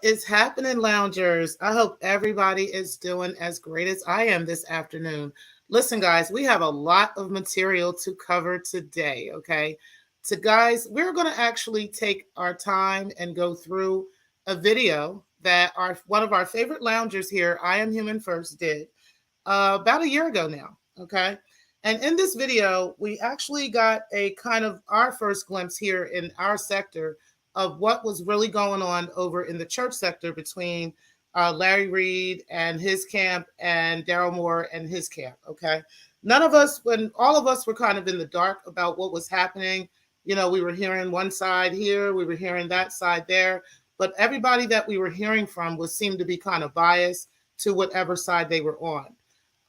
is happening, loungers? I hope everybody is doing as great as I am this afternoon. Listen, guys, we have a lot of material to cover today, okay? So, guys, we're going to actually take our time and go through a video that one of our favorite loungers here, I Am Human First, did about a year ago now, okay? And in this video, we actually got a kind of our first glimpse here in our sector of what was really going on over in the church sector between Larry Reed and his camp and Daryl Moore and his camp, okay? None of us, when all of us were kind of in the dark about what was happening, you know, we were hearing one side here, we were hearing that side there, but everybody that we were hearing from was seemed to be kind of biased to whatever side they were on.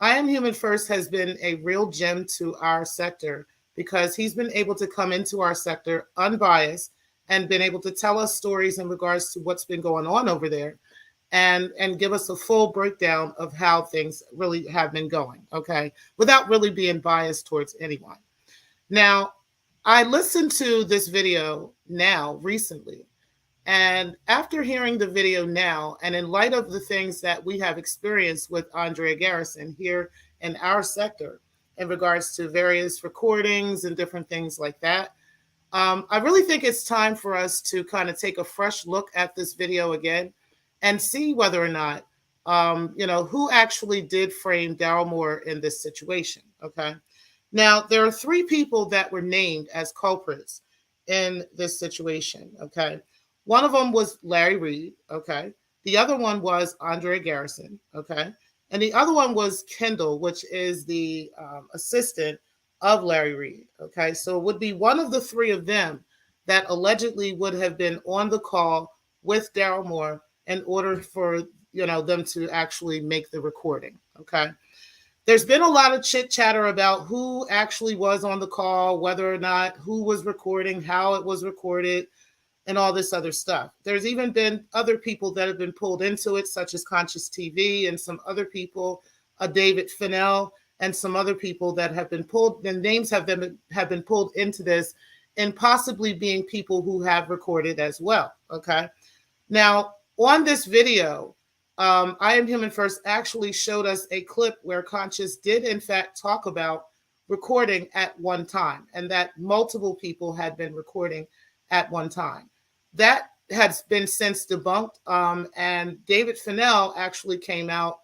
I Am Human First has been a real gem to our sector because he's been able to come into our sector unbiased and been able to tell us stories in regards to what's been going on over there and give us a full breakdown of how things really have been going, okay, without really being biased towards anyone. Now, I listened to this video now recently, and after hearing the video now, and in light of the things that we have experienced with Andrea Garrison here in our sector in regards to various recordings and different things like that, I really think it's time for us to kind of take a fresh look at this video again and see whether or not, who actually did frame Daryl Moore in this situation, okay? Now, there are three people that were named as culprits in this situation, okay? One of them was Larry Reed, okay? The other one was Andrea Garrison, okay? And the other one was Kendall, which is the assistant of Larry Reed, okay? So it would be one of the three of them that allegedly would have been on the call with Daryl Moore in order for, them to actually make the recording, okay? There's been a lot of chit chatter about who actually was on the call, whether or not, who was recording, how it was recorded, and all this other stuff. There's even been other people that have been pulled into it, such as Conscious TV and some other people, David Fennell, and some other people that have been pulled. The names have been pulled into this, and possibly being people who have recorded as well. Okay. Now, on this video, I Am Human First actually showed us a clip where Conscious did, in fact, talk about recording at one time, and that multiple people had been recording at one time. That has been since debunked, and David Fennell actually came out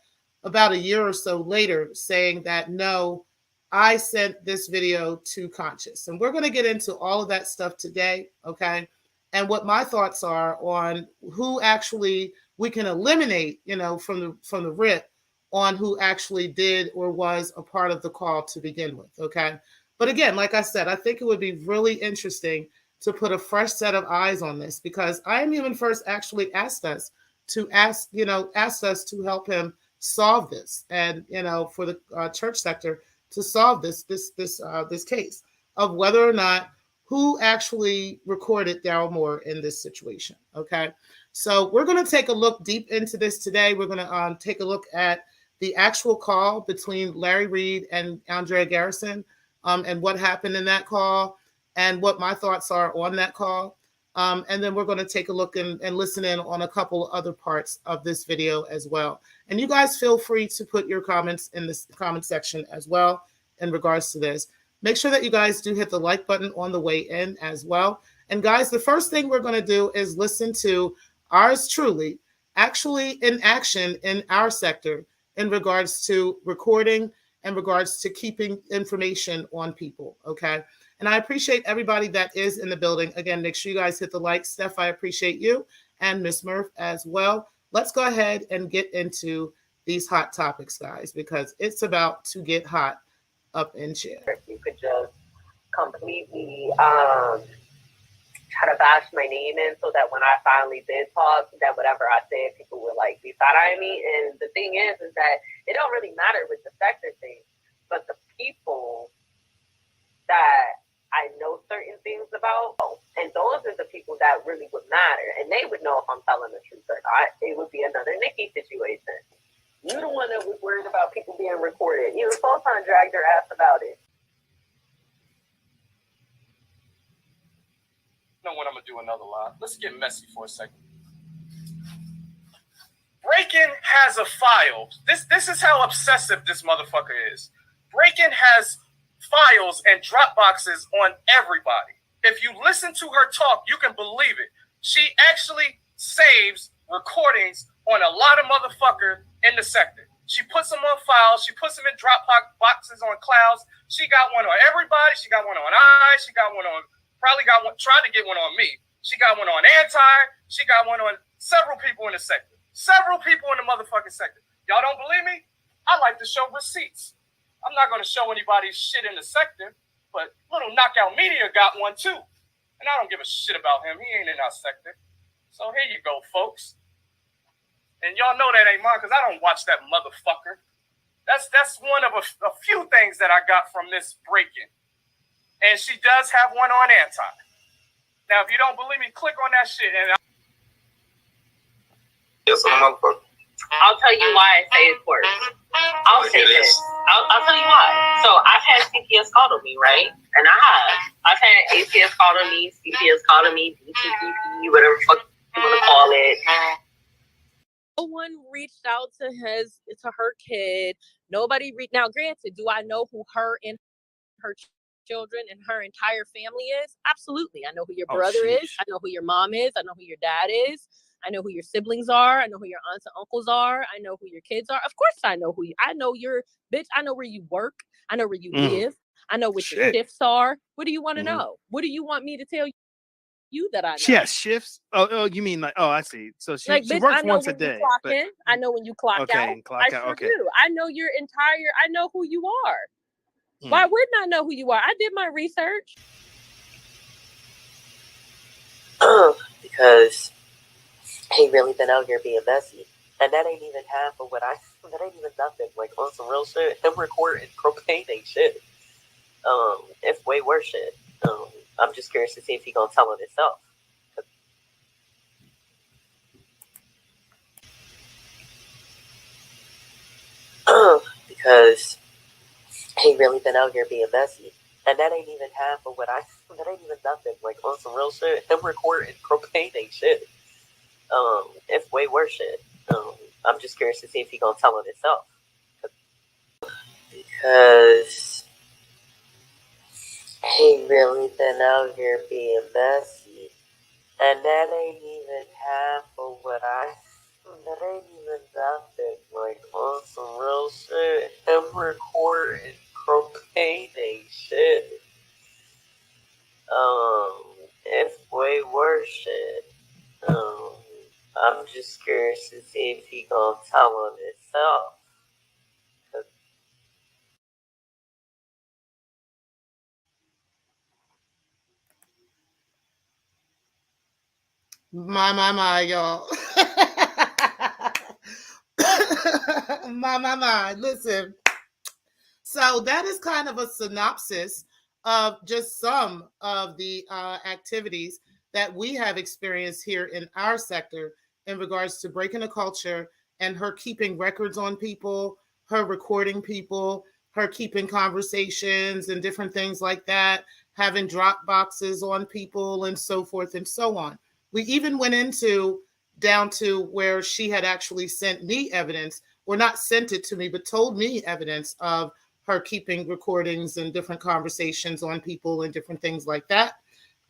about a year or so later saying that, no, I sent this video to Conscious. And we're going to get into all of that stuff today, okay? And what my thoughts are on who actually we can eliminate, from the rip on who actually did or was a part of the call to begin with, okay? But again, like I said, I think it would be really interesting to put a fresh set of eyes on this, because I Am Human First actually asked us to asked us to help him solve this, and for the church sector to solve this case of whether or not who actually recorded Daryl Moore in this situation. Okay, so we're going to take a look deep into this today. We're going to take a look at the actual call between Larry Reed and Andrea Garrison, and what happened in that call, and what my thoughts are on that call. And then we're going to take a look and listen in on a couple other parts of this video as well. And you guys feel free to put your comments in the comment section as well in regards to this. Make sure that you guys do hit the like button on the way in as well. And guys, the first thing we're going to do is listen to ours truly actually in action in our sector in regards to recording, in regards to keeping information on people, okay? And I appreciate everybody that is in the building. Again, make sure you guys hit the like. Steph, I appreciate you, and Miss Murph as well. Let's go ahead and get into these hot topics, guys, because it's about to get hot up in here. You could just completely try to bash my name in so that when I finally did talk, that whatever I said, people would like be side-eyeing me. And the thing is that it don't really matter with the sector thing, but the people that I know certain things about, and those are the people that really would matter, and they would know if I'm telling the truth or not. It would be another Nikki situation. You're the one that was worried about people being recorded. You know, Sultan dragged her ass about it. You know what? I'm gonna do another live. Let's get messy for a second. has a file. This is how obsessive this motherfucker is. Breaking has files and drop boxes on everybody. If you listen to her talk, you can believe it. She actually saves recordings on a lot of motherfuckers in the sector. She puts them on files. She puts them in drop boxes on clouds. She got one on everybody. She got one on I. She got one on, probably got one, tried to get one on me. She got one on Anti. She got one on several people in the sector. Several people in the motherfucking sector. Y'all don't believe me? I like to show receipts. I'm not going to show anybody's shit in the sector, but Little Knockout Media got one too. And I don't give a shit about him. He ain't in our sector. So here you go, folks. And y'all know that ain't mine because I don't watch that motherfucker. That's one of a few things that I got from this break-in. And she does have one on Anti. Now, if you don't believe me, click on that shit. And yes, motherfucker. I'll tell you why I say it's worse. I'll say this. I'll tell you why. So I've had CPS called on me, right? And I've had ACS called on me, CPS called on me, DTPP, whatever the fuck you want to call it. No one reached out to her kid. Nobody now. Granted, do I know who her and her children and her entire family is? Absolutely. I know who your brother is. I know who your mom is. I know who your dad is. I know who your siblings are. I know who your aunts and uncles are. I know who your kids are. Of course, I know who you. I know your bitch. I know where you work. I know where you live. I know what your shifts are. What do you want to know? What do you want me to tell you that I know? She has shifts. Oh, you mean like? Oh, I see. So she bitch, works once a day. In. I know when you clock out. I sure do. I know your entire. I know who you are. Why wouldn't I know who you are? I did my research. Because he really been out here being messy. And that ain't even half of what that ain't even nothing. Like, on some real shit, him recording cocaine ain't shit. It's way worse shit. I'm just curious to see if he gonna tell it himself. Because he really been out here being messy. And that ain't even half of what that ain't even nothing. Like, on some real shit, him recording cocaine ain't shit. It's way worse shit. I'm just curious to see if he gonna tell it himself. Because he really been out here being messy. And that ain't even half of what that ain't even nothing. Like, on some real shit, him recording cocaine ain't shit. It's way worse shit. I'm just curious to see if he gonna tell him himself. My, y'all. My. Listen. So that is kind of a synopsis of just some of the activities that we have experienced here in our sector in regards to breaking the culture and her keeping records on people, her recording people, her keeping conversations and different things like that, having drop boxes on people and so forth and so on. We even went down to where she had actually sent me evidence, or not sent it to me, but told me evidence of her keeping recordings and different conversations on people and different things like that.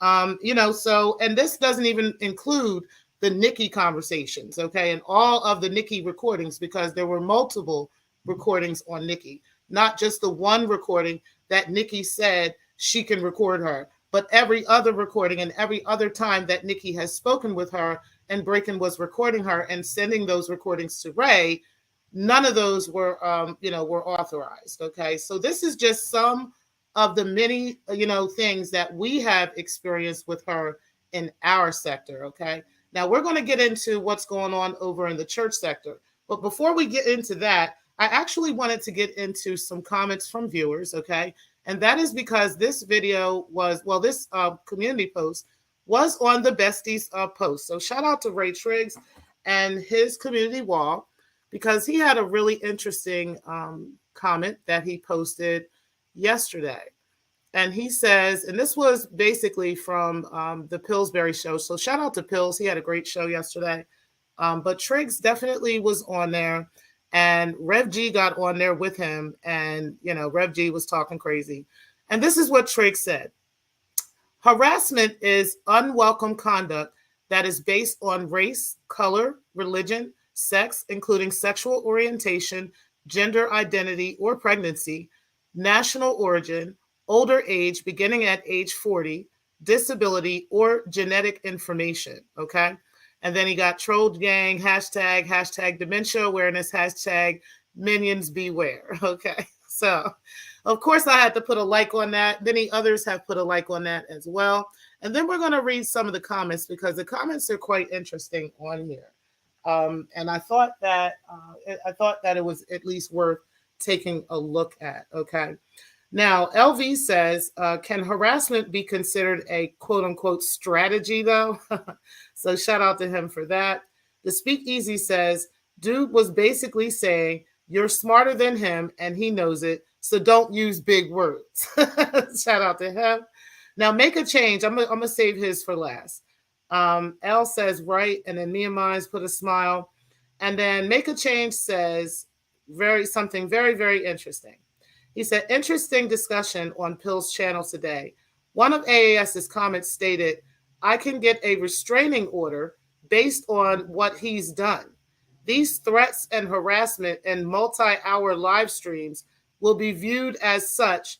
So, and this doesn't even include the Nikki conversations, okay, and all of the Nikki recordings, because there were multiple recordings on Nikki, not just the one recording that Nikki said she can record her, but every other recording and every other time that Nikki has spoken with her and Breakin was recording her and sending those recordings to Ray, none of those were, were authorized. Okay. So this is just some of the many, things that we have experienced with her in our sector. Okay. Now we're going to get into what's going on over in the church sector. But before we get into that, I actually wanted to get into some comments from viewers. Okay. And that is because this video this community post was on the Besties post. So shout out to Ray Triggs and his community wall, because he had a really interesting comment that he posted yesterday. And he says, and this was basically from the Pillsbury show. So shout out to Pills. He had a great show yesterday. But Triggs definitely was on there, and Rev G got on there with him, and Rev G was talking crazy. And this is what Triggs said. Harassment is unwelcome conduct that is based on race, color, religion, sex, including sexual orientation, gender identity or pregnancy, national origin, older age beginning at age 40, disability, or genetic information. Okay. And then he got trolled gang, hashtag dementia awareness, hashtag minions beware. Okay. So, of course, I had to put a like on that. Many others have put a like on that as well. And then we're going to read some of the comments because the comments are quite interesting on here. And I thought that it was at least worth taking a look at. Okay. Now, LV says, can harassment be considered a quote unquote strategy though? So shout out to him for that. The Speakeasy says, dude was basically saying, you're smarter than him and he knows it. So don't use big words. Shout out to him. Now make a change. I'm gonna save his for last. L says right, and then Nehemiah's put a smile. And then make a change says something very, very interesting. He said, interesting discussion on Pill's channel today. One of AAS's comments stated, I can get a restraining order based on what he's done. These threats and harassment and multi-hour live streams will be viewed as such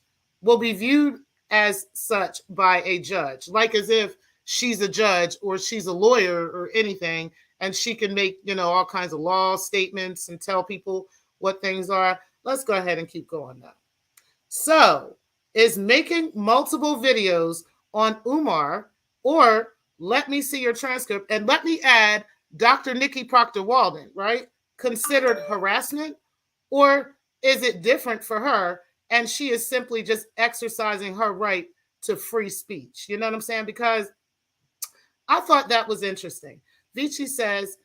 by a judge, like as if she's a judge or she's a lawyer or anything, and she can make, all kinds of law statements and tell people what things are. Let's go ahead and keep going now. So, is making multiple videos on Umar, or let me see your transcript, and let me add Dr. Nikki Proctor Walden, right, considered harassment, or is it different for her and she is simply just exercising her right to free speech? You know what I'm saying? Because I thought that was interesting. Vici says,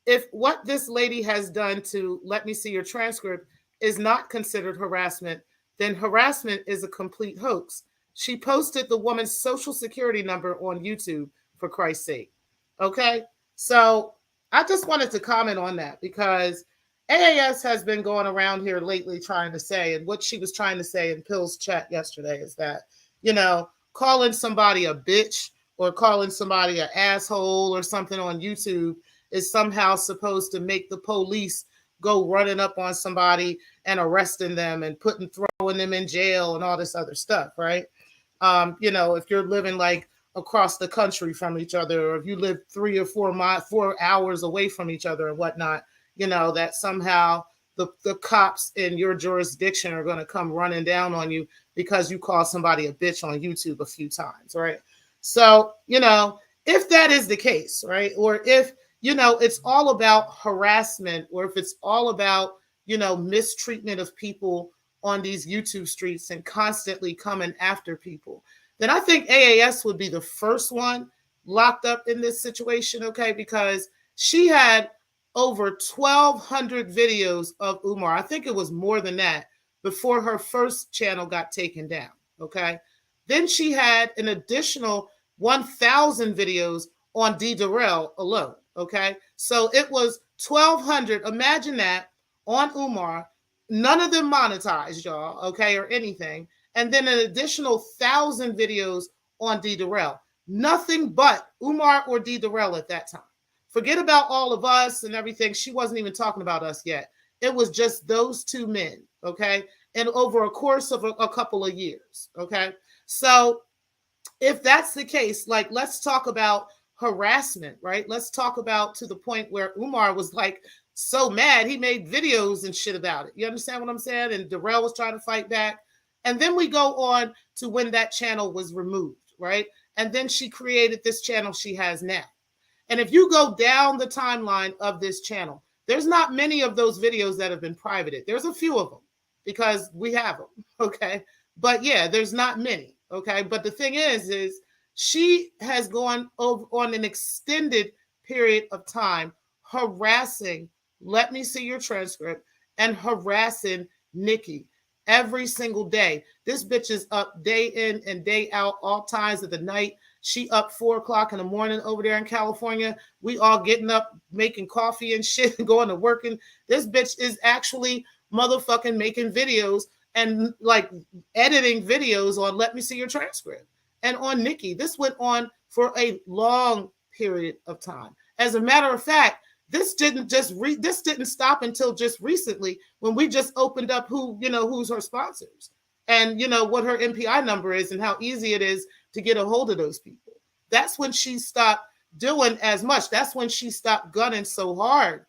if what this lady has done to let me see your transcript is not considered harassment, then harassment is a complete hoax. She posted the woman's social security number on YouTube, for Christ's sake. Okay? So I just wanted to comment on that because AAS has been going around here lately trying to say, and what she was trying to say in Pill's chat yesterday is that, calling somebody a bitch or calling somebody an asshole or something on YouTube is somehow supposed to make the police go running up on somebody and arresting them and throwing them in jail and all this other stuff, right? If you're living like across the country from each other, or if you live 3 or 4 hours away from each other and whatnot, that somehow the cops in your jurisdiction are going to come running down on you because you call somebody a bitch on YouTube a few times, right? So, if that is the case, right, or if, it's all about harassment, or if it's all about, mistreatment of people on these YouTube streets and constantly coming after people, then I think AAS would be the first one locked up in this situation, okay, because she had over 1,200 videos of Umar. I think it was more than that before her first channel got taken down, okay? Then she had an additional 1,000 videos on D. Darrell alone, okay? So it was 1,200, imagine that, on Umar, none of them monetized, y'all, okay, or anything. And then an additional 1,000 videos on D. Darrell. Nothing but Umar or D. Darrell at that time. Forget about all of us and everything. She wasn't even talking about us yet. It was just those two men, okay? And over a course of a couple of years, okay? So if that's the case, like, let's talk about harassment, right? Let's talk about to the point where Umar was like so mad, he made videos and shit about it. You understand what I'm saying? And Darrell was trying to fight back. And then we go on to when that channel was removed, right? And then she created this channel she has now. And if you go down the timeline of this channel, there's not many of those videos that have been privated. There's a few of them because we have them, okay? But yeah, there's not many, okay? But the thing is she has gone over on an extended period of time harassing, let me see your transcript, and harassing Nikki every single day. This bitch is up day in and day out, all times of the night, She up 4 o'clock in the morning over there in California. We all getting up, making coffee and shit, going to work. And this bitch is actually motherfucking making videos and like editing videos on Let Me See Your Transcript and on Nikki. This went on for a long period of time. As a matter of fact, this didn't stop until just recently when we just opened up who's her sponsors and what her MPI number is and how easy it is to get a hold of those people. That's when she stopped doing as much. That's when she stopped gunning so hard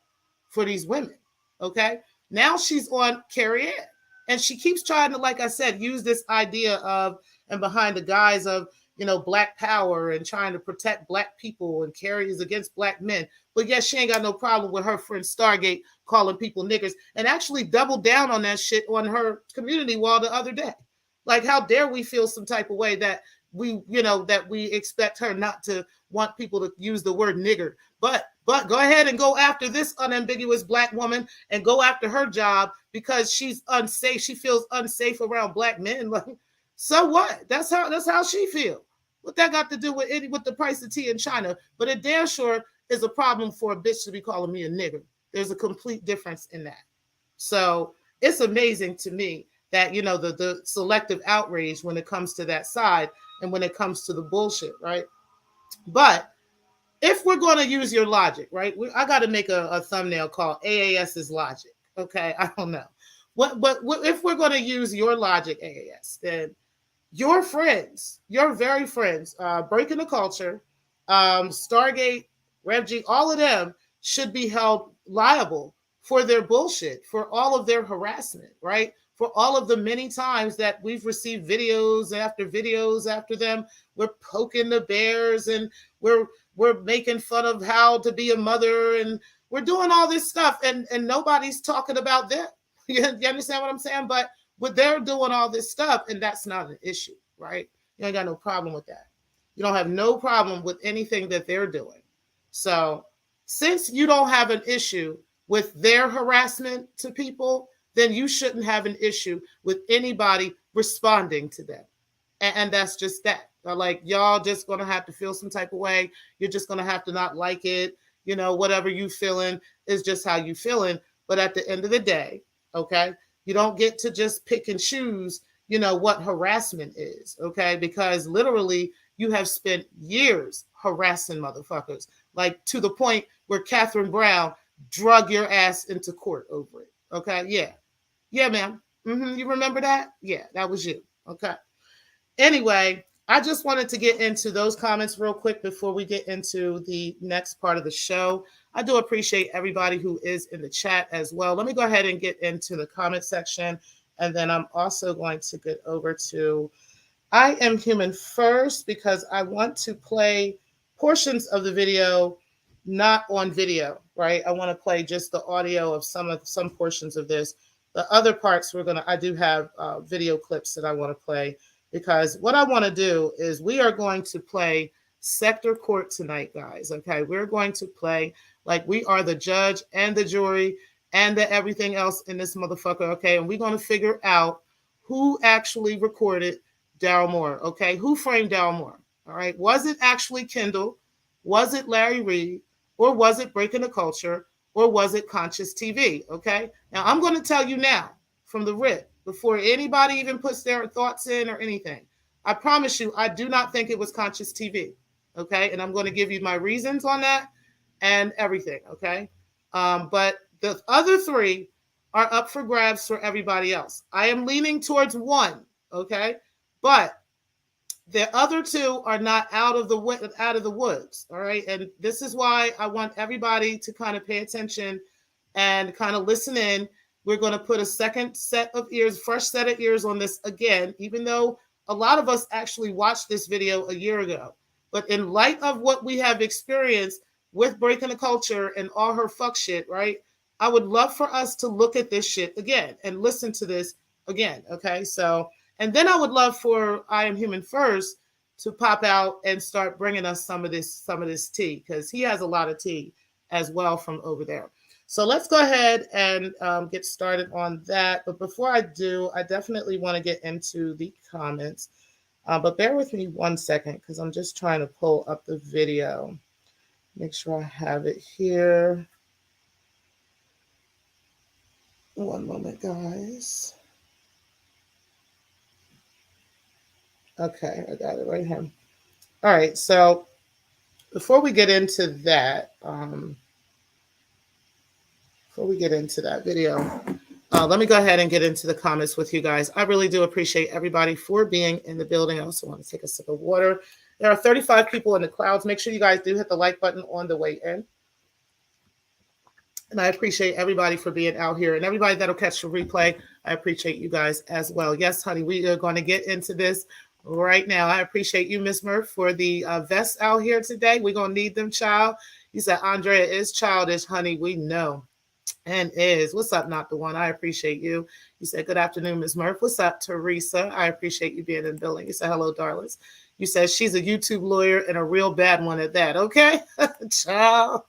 for these women. Okay. Now she's on Carrie Ann. And she keeps trying to, like I said, use this idea of and behind the guise of, Black power and trying to protect Black people and Carrie is against Black men. But yes, she ain't got no problem with her friend Stargate calling people niggers and actually doubled down on that shit on her community wall the other day. Like, how dare we feel some type of way that we expect her not to want people to use the word nigger. But go ahead and go after this unambiguous Black woman and go after her job because she's unsafe. She feels unsafe around Black men. Like, so what? That's how she feels. What that got to do with the price of tea in China? But it damn sure is a problem for a bitch to be calling me a nigger. There's a complete difference in that. So it's amazing to me that, the selective outrage when it comes to that side and when it comes to the bullshit, right? But if we're going to use your logic, right? I got to make a thumbnail called AAS's logic. Okay, I don't know. But if we're going to use your logic, AAS, then your friends, your very friends, Breaking the Culture, Stargate, Rev G, all of them should be held liable for their bullshit, for all of their harassment, right? For all of the many times that we've received videos after them. We're poking the bears and we're making fun of how to be a mother and we're doing all this stuff and nobody's talking about them. You understand what I'm saying? But they're doing all this stuff and that's not an issue, right? You ain't got no problem with that. You don't have no problem with anything that they're doing. So since you don't have an issue with their harassment to people, then you shouldn't have an issue with anybody responding to them. And that's just that. Like, y'all just going to have to feel some type of way. You're just going to have to not like it. Whatever you feeling is just how you feeling. But at the end of the day, okay, you don't get to just pick and choose, what harassment is, okay? Because literally you have spent years harassing motherfuckers, like to the point where Catherine Brown drug your ass into court over it, okay? Yeah, ma'am. You remember that? Yeah, that was you, okay? Anyway, I just wanted to get into those comments real quick before we get into the next part of the show. I do appreciate everybody who is in the chat as well. Let me go ahead and get into the comment section. And then I'm also going to get over to I Am Human first because I want to play portions of the video not on video, right? I want to play just the audio of some portions of this. The other parts I do have video clips that I want to play because what I want to do is we are going to play Secktah Court tonight, guys. Okay, we're going to play like we are the judge and the jury and the everything else in this motherfucker. Okay, and we're going to figure out who actually recorded Daryl Moore. Okay, who framed Daryl Moore? All right, was it actually Kendall? Was it Larry Reed? Or was it Breaking the Culture? Or was it Conscious TV? Okay, now I'm going to tell you now from the rip before anybody even puts their thoughts in or anything. I promise you, I do not think it was Conscious TV. Okay, and I'm going to give you my reasons on that and everything. Okay, but the other three are up for grabs for everybody else. I am leaning towards one. Okay, but the other two are not out of the woods. All right, and this is why I want everybody to kind of pay attention and kind of listen in. We're going to put a fresh set of ears on this again, even though a lot of us actually watched this video a year ago. But in light of what we have experienced with Breaking the Culture and all her fuck shit, right? I would love for us to look at this shit again and listen to this again. Okay, so. And then I would love for I Am Human first to pop out and start bringing us some of this tea because he has a lot of tea as well from over there. So let's go ahead and get started on that. But before I do, I definitely want to get into the comments. But bear with me 1 second because I'm just trying to pull up the video. Make sure I have it here. One moment, guys. Okay, I got it right here. All right, so before we get into that, video, let me go ahead and get into the comments with you guys. I really do appreciate everybody for being in the building. I also want to take a sip of water. There are 35 people in the clouds. Make sure you guys do hit the like button on the way in. And I appreciate everybody for being out here. And everybody that'll catch the replay, I appreciate you guys as well. Yes, honey, we are going to get into this right now. I appreciate you, Miss Murph, for the vests out here today. We're going to need them, child. You said Andrea is childish, honey. We know. And is. What's up, not the one? I appreciate you. You said, good afternoon, Ms. Murph. What's up, Teresa? I appreciate you being in the building. You said, hello, darlings. You said, she's a YouTube lawyer and a real bad one at that. Okay? Child.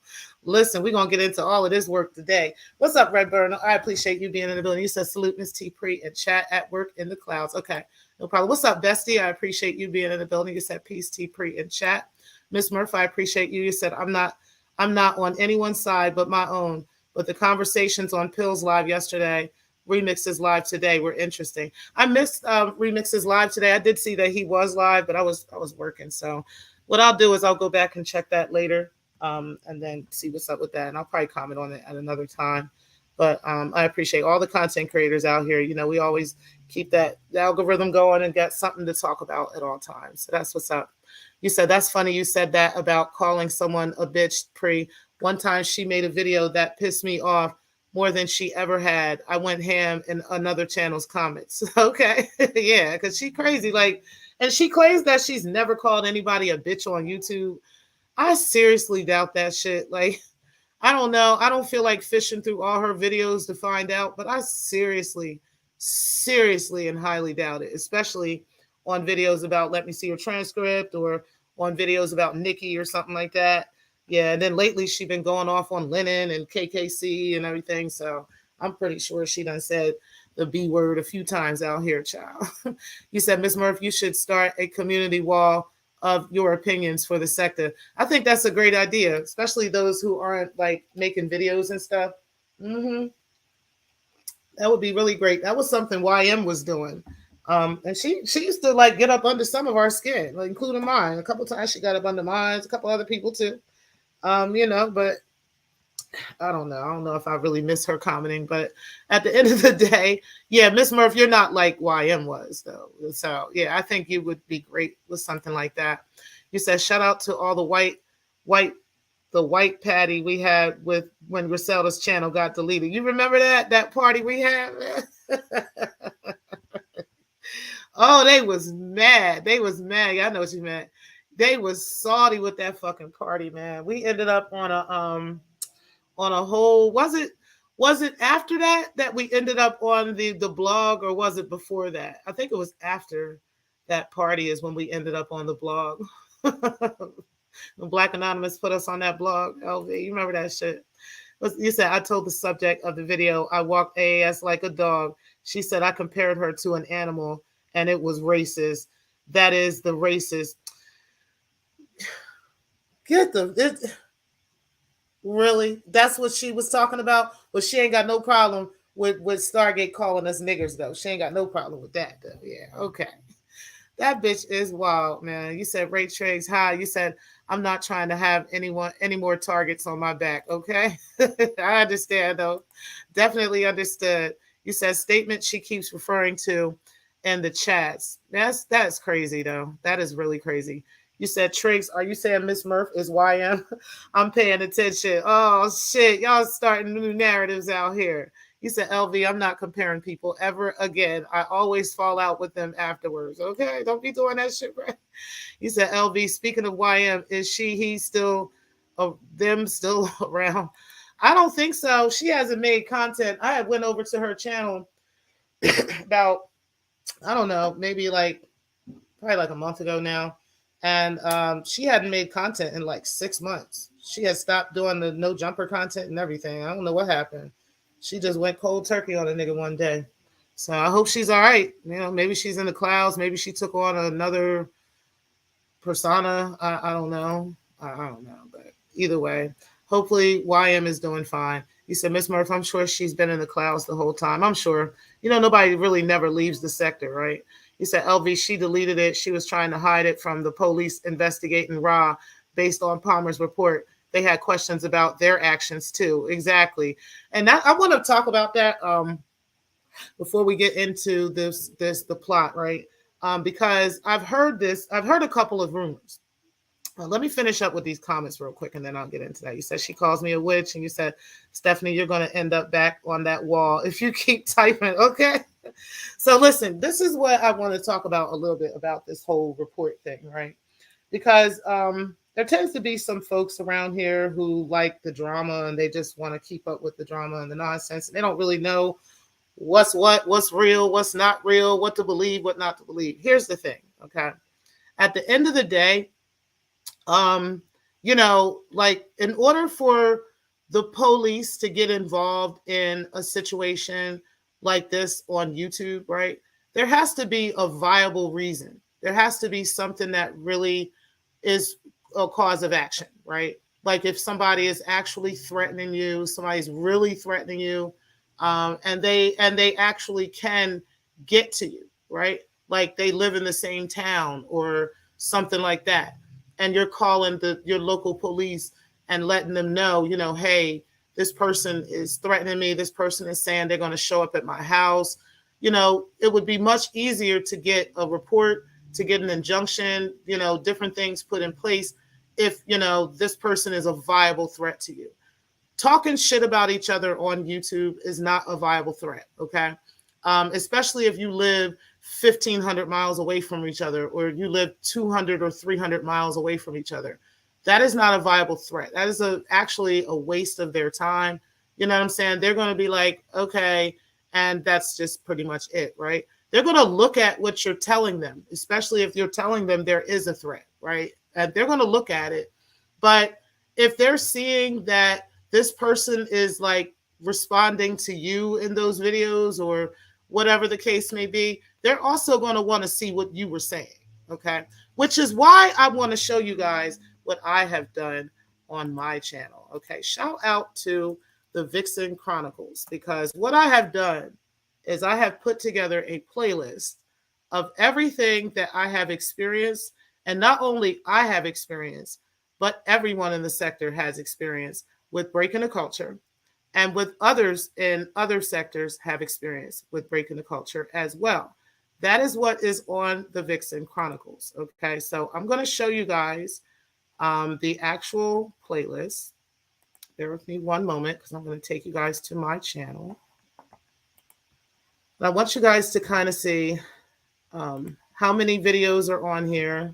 Listen, we're going to get into all of this work today. What's up, Redburn? I appreciate you being in the building. You said, salute, Miss T. Pre, and chat at work in the clouds. Okay, no problem. What's up, Bestie? I appreciate you being in the building. You said, peace, T. Pre, and chat. Miss Murph, I appreciate you. You said, I'm not on anyone's side but my own. But the conversations on Pills Live yesterday, Remix's live today were interesting. I missed Remix's live today. I did see that he was live, but I was working. So what I'll do is I'll go back and check that later, and then see what's up with that. And I'll probably comment on it at another time. But I appreciate all the content creators out here. You know, we always keep the algorithm going and get something to talk about at all times. So that's what's up. You said, that's funny you said that about calling someone a bitch, Pre. One time she made a video that pissed me off more than she ever had. I went ham in another channel's comments. Okay. Yeah, because she crazy. Like, and she claims that she's never called anybody a bitch on YouTube. I seriously doubt that shit. Like, I don't know. I don't feel like fishing through all her videos to find out, but I seriously and highly doubt it, especially on videos about let me see your transcript or on videos about Nikki or something like that. Yeah, and then lately she's been going off on Lennon and KKC and everything. So I'm pretty sure she done said the B word a few times out here, child. You said, Miss Murph, you should start a community wall of your opinions for the Secktah. I think that's a great idea, especially those who aren't like making videos and stuff. That would be really great. That was something YM was doing. And she used to like get up under some of our skin, like, including mine. A couple times she got up under mine, a couple other people too. You know, but I don't know. I don't know if I really miss her commenting, but at the end of the day, yeah, Miss Murph, you're not like YM was though. So yeah, I think you would be great with something like that. You said, shout out to all the white patty we had with when Griselda's channel got deleted. You remember that party we had? Oh, they was mad. They was mad. I know what you meant. They was salty with that fucking party, man. We ended up on a whole, was it after that we ended up on the blog, or was it before that? I think it was after that party is when we ended up on the blog. When Black Anonymous put us on that blog, LV, you remember that shit? You said, I told the subject of the video, I walked AAS like a dog. She said, I compared her to an animal and it was racist. That is the racist. Get them. Really? That's what she was talking about? But she ain't got no problem with Stargate calling us niggers, though. She ain't got no problem with that, though. Yeah, okay. That bitch is wild, man. You said, Ray Triggs, hi. You said, I'm not trying to have any more targets on my back, okay? I understand, though. Definitely understood. You said, statement she keeps referring to in the chats. That's crazy, though. That is really crazy. You said, Triggs, are you saying Miss Murph is YM? I'm paying attention. Oh, shit. Y'all starting new narratives out here. You said, LV, I'm not comparing people ever again. I always fall out with them afterwards. Okay? Don't be doing that shit, right? You said, LV, speaking of YM, is he still, them still around? I don't think so. She hasn't made content. I had went over to her channel about, I don't know, maybe probably like a month ago now. And she hadn't made content in like 6 months. She had stopped doing the no jumper content and everything. I don't know what happened. She just went cold turkey on a nigga one day. So I hope she's all right. You know, maybe she's in the clouds. Maybe she took on another persona. I don't know. I don't know. But either way, hopefully YM is doing fine. He said, Miss Murph, I'm sure she's been in the clouds the whole time. I'm sure. You know, nobody really never leaves the sector, right? He said, LV, she deleted it. She was trying to hide it from the police investigating Ra based on Palmer's report. They had questions about their actions too. Exactly. And that, I want to talk about that before we get into the plot, right? Because I've heard a couple of rumors. Let me finish up with these comments real quick and then I'll get into that. You said she calls me a witch, and you said, Stephanie, you're going to end up back on that wall if you keep typing. Okay. So listen, this is what I want to talk about a little bit about this whole report thing, right? Because there tends to be some folks around here who like the drama and they just want to keep up with the drama and the nonsense. And they don't really know what's real, what's not real, what to believe, what not to believe. Here's the thing, okay? At the end of the day, you know, like in order for the police to get involved in a situation like this on YouTube, right? There has to be a viable reason. There has to be something that really is a cause of action, right? Like if somebody is actually threatening you, somebody's really threatening you, and they actually can get to you, right? Like they live in the same town or something like that, and you're calling your local police and letting them know, you know, hey, this person is threatening me. This person is saying they're going to show up at my house. You know, it would be much easier to get a report, to get an injunction, you know, different things put in place if, you know, this person is a viable threat to you. Talking shit about each other on YouTube is not a viable threat, okay? Especially if you live 1,500 miles away from each other, or you live 200 or 300 miles away from each other. That is not a viable threat. That is actually a waste of their time. You know what I'm saying? They're going to be like, okay, and that's just pretty much it, right? They're going to look at what you're telling them, especially if you're telling them there is a threat, right? And they're going to look at it. But if they're seeing that this person is like responding to you in those videos or whatever the case may be, they're also going to want to see what you were saying, okay? Which is why I want to show you guys what I have done on my channel, okay? Shout out to the Vixen Chronicles, because what I have done is I have put together a playlist of everything that I have experienced, and not only I have experienced, but everyone in the sector has experienced with breaking the culture, and with others in other sectors have experienced with breaking the culture as well. That is what is on the Vixen Chronicles. Okay, so I'm going to show you guys the actual playlist. Bear with me one moment because I'm going to take you guys to my channel. And I want you guys to kind of see how many videos are on here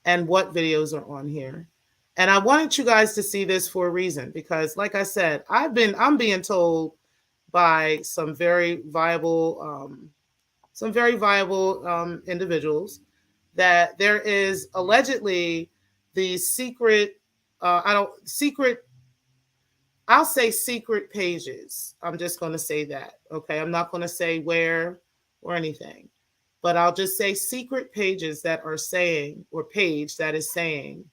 and what videos are on here. And I wanted you guys to see this for a reason, because like I said, I'm being told by some very viable individuals that there is allegedly the secret, I'll say secret pages. I'm just going to say that. Okay. I'm not going to say where or anything, but I'll just say secret pages that are saying, or page that is saying,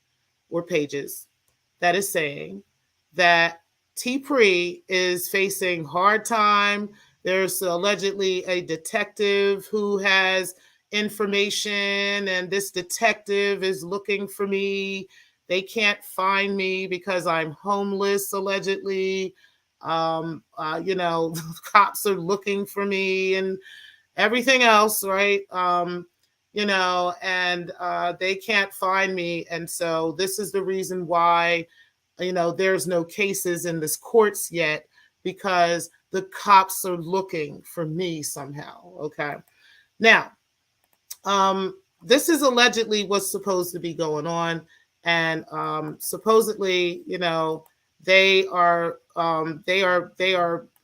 or pages that is saying that T-Pre is facing hard time. There's allegedly a detective who has information, and this detective is looking for me. They can't find me because I'm homeless, allegedly. You know, cops are looking for me and everything else, right? You know, and they can't find me. And so this is the reason why, you know, there's no cases in this courts yet, because the cops are looking for me somehow. Okay. Now, this is allegedly what's supposed to be going on. And supposedly, you know, they are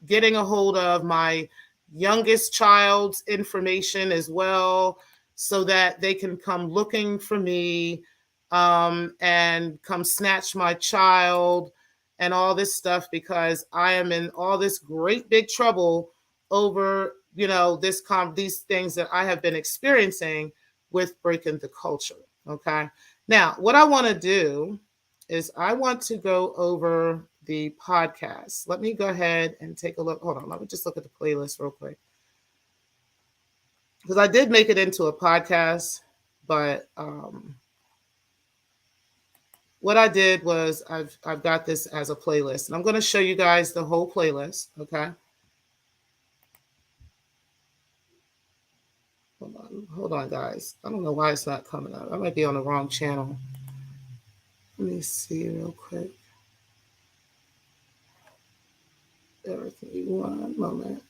getting a hold of my youngest child's information as well, so that they can come looking for me and come snatch my child and all this stuff, because I am in all this great big trouble over you know, these things that I have been experiencing with breaking the culture. Okay. Now, what I want to do is I want to go over the podcast. Let me go ahead and take a look. Hold on. Let me just look at the playlist real quick. Because I did make it into a podcast, but what I did was I've got this as a playlist, and I'm going to show you guys the whole playlist. Okay. Hold on, guys. I don't know why it's not coming up. I might be on the wrong channel. Let me see real quick. Everything. One moment.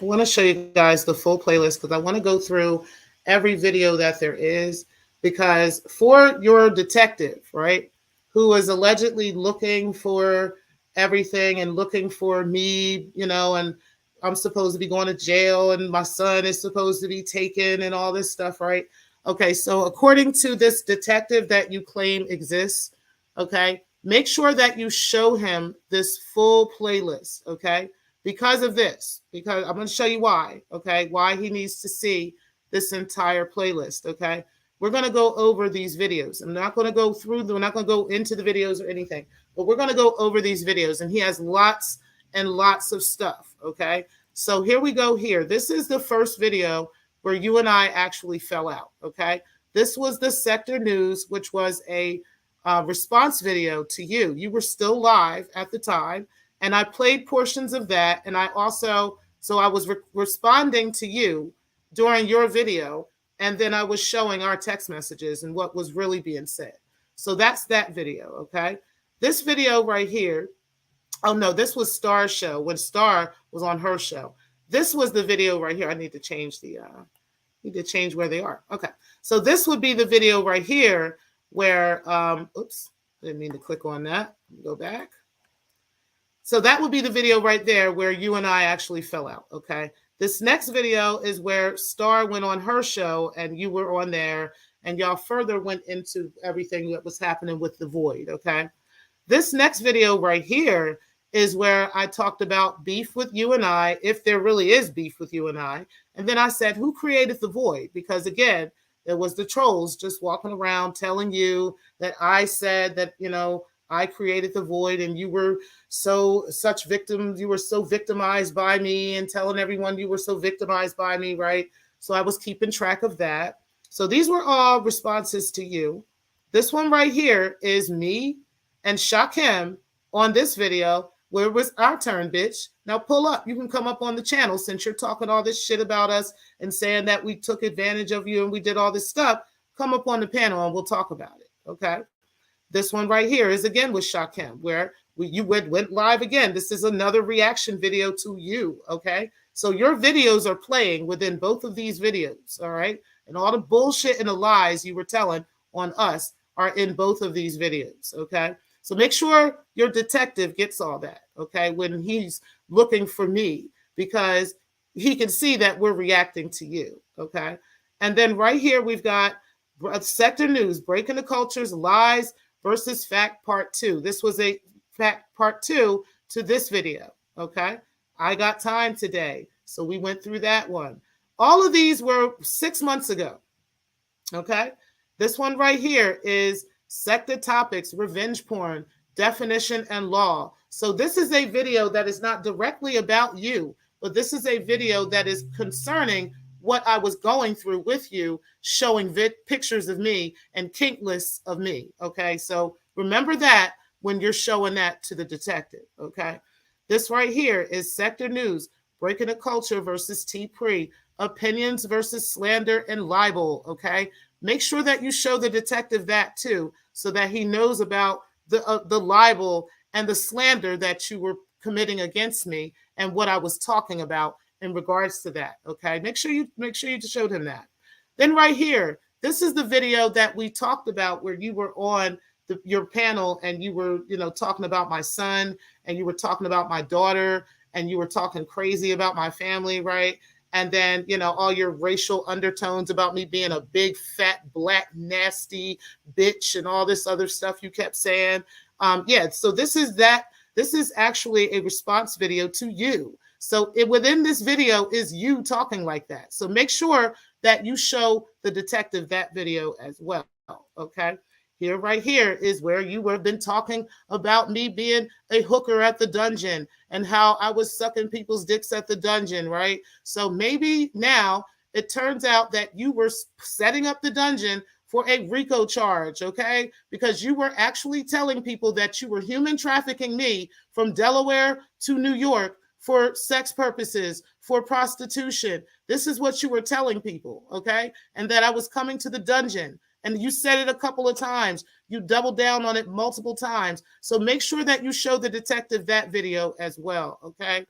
I want to show you guys the full playlist because I want to go through every video that there is, because for your detective, right, who is allegedly looking for everything and looking for me, you know, and I'm supposed to be going to jail and my son is supposed to be taken and all this stuff, right? Okay, so according to this detective that you claim exists, okay, make sure that you show him this full playlist, okay? Because of this, because I'm going to show you why, okay, why he needs to see this entire playlist, okay? We're going to go over these videos. I'm not going to go through them. We're not going to go into the videos or anything, but we're going to go over these videos, and he has lots and lots of stuff, okay? So here we go here. This is the first video where you and I actually fell out, okay? This was the Secktah News, which was a response video to you. You were still live at the time, and I played portions of that, and I also, so I was responding to you during your video, and then I was showing our text messages and what was really being said. So that's that video, okay? This video right here, oh no, this was Star's show when Star was on her show. This was the video right here. I need to change the, need to change where they are. Okay, so this would be the video right here where, oops, I didn't mean to click on that. Go back. So that would be the video right there where you and I actually fell out, okay? This next video is where Star went on her show and you were on there, and y'all further went into everything that was happening with the void, okay? This next video right here is where I talked about beef with you and I, if there really is beef with you and I. And then I said, who created the void? Because again, there was the trolls just walking around telling you that I said that, you know, I created the void and you were such victims. You were so victimized by me and telling everyone you were so victimized by me, right? So I was keeping track of that. So these were all responses to you. This one right here is me and Shakim on this video where it was our turn, bitch. Now pull up. You can come up on the channel since you're talking all this shit about us and saying that we took advantage of you and we did all this stuff. Come up on the panel and we'll talk about it, okay? This one right here is again with Shakim, where you went live again. This is another reaction video to you, okay? So your videos are playing within both of these videos, all right? And all the bullshit and the lies you were telling on us are in both of these videos, okay? So make sure your detective gets all that, okay, when he's looking for me, because he can see that we're reacting to you, okay? And then right here, we've got Secktah News, Breaking the Culture's Lies versus Fact Part 2. This was a Fact Part 2 to this video, okay? I got time today, so we went through that one. All of these were 6 months ago, okay? This one right here is Secktah Topics, Revenge Porn, Definition and Law. So this is a video that is not directly about you, but this is a video that is concerning what I was going through with you, showing pictures of me and kink lists of me, okay? So remember that when you're showing that to the detective, okay? This right here is Secktah News, Breaking the Culture versus T-Pre, Opinions versus Slander and Libel, okay? Make sure that you show the detective that too, so that he knows about the libel and the slander that you were committing against me and what I was talking about in regards to that, okay? Make sure you showed him that. Then right here, this is the video that we talked about where you were on your panel and you were, you know, talking about my son and you were talking about my daughter and you were talking crazy about my family, right? And then, you know, all your racial undertones about me being a big, fat, black, nasty bitch and all this other stuff you kept saying. Yeah, so this is that This is actually a response video to you. So within this video is you talking like that. So make sure that you show the detective that video as well. Okay. Here, right here is where you have been talking about me being a hooker at the dungeon and how I was sucking people's dicks at the dungeon, right? So maybe now it turns out that you were setting up the dungeon for a RICO charge, okay? Because you were actually telling people that you were human trafficking me from Delaware to New York for sex purposes, for prostitution. This is what you were telling people, okay? And that I was coming to the dungeon. And you said it a couple of times. You doubled down on it multiple times. So make sure that you show the detective that video as well, okay?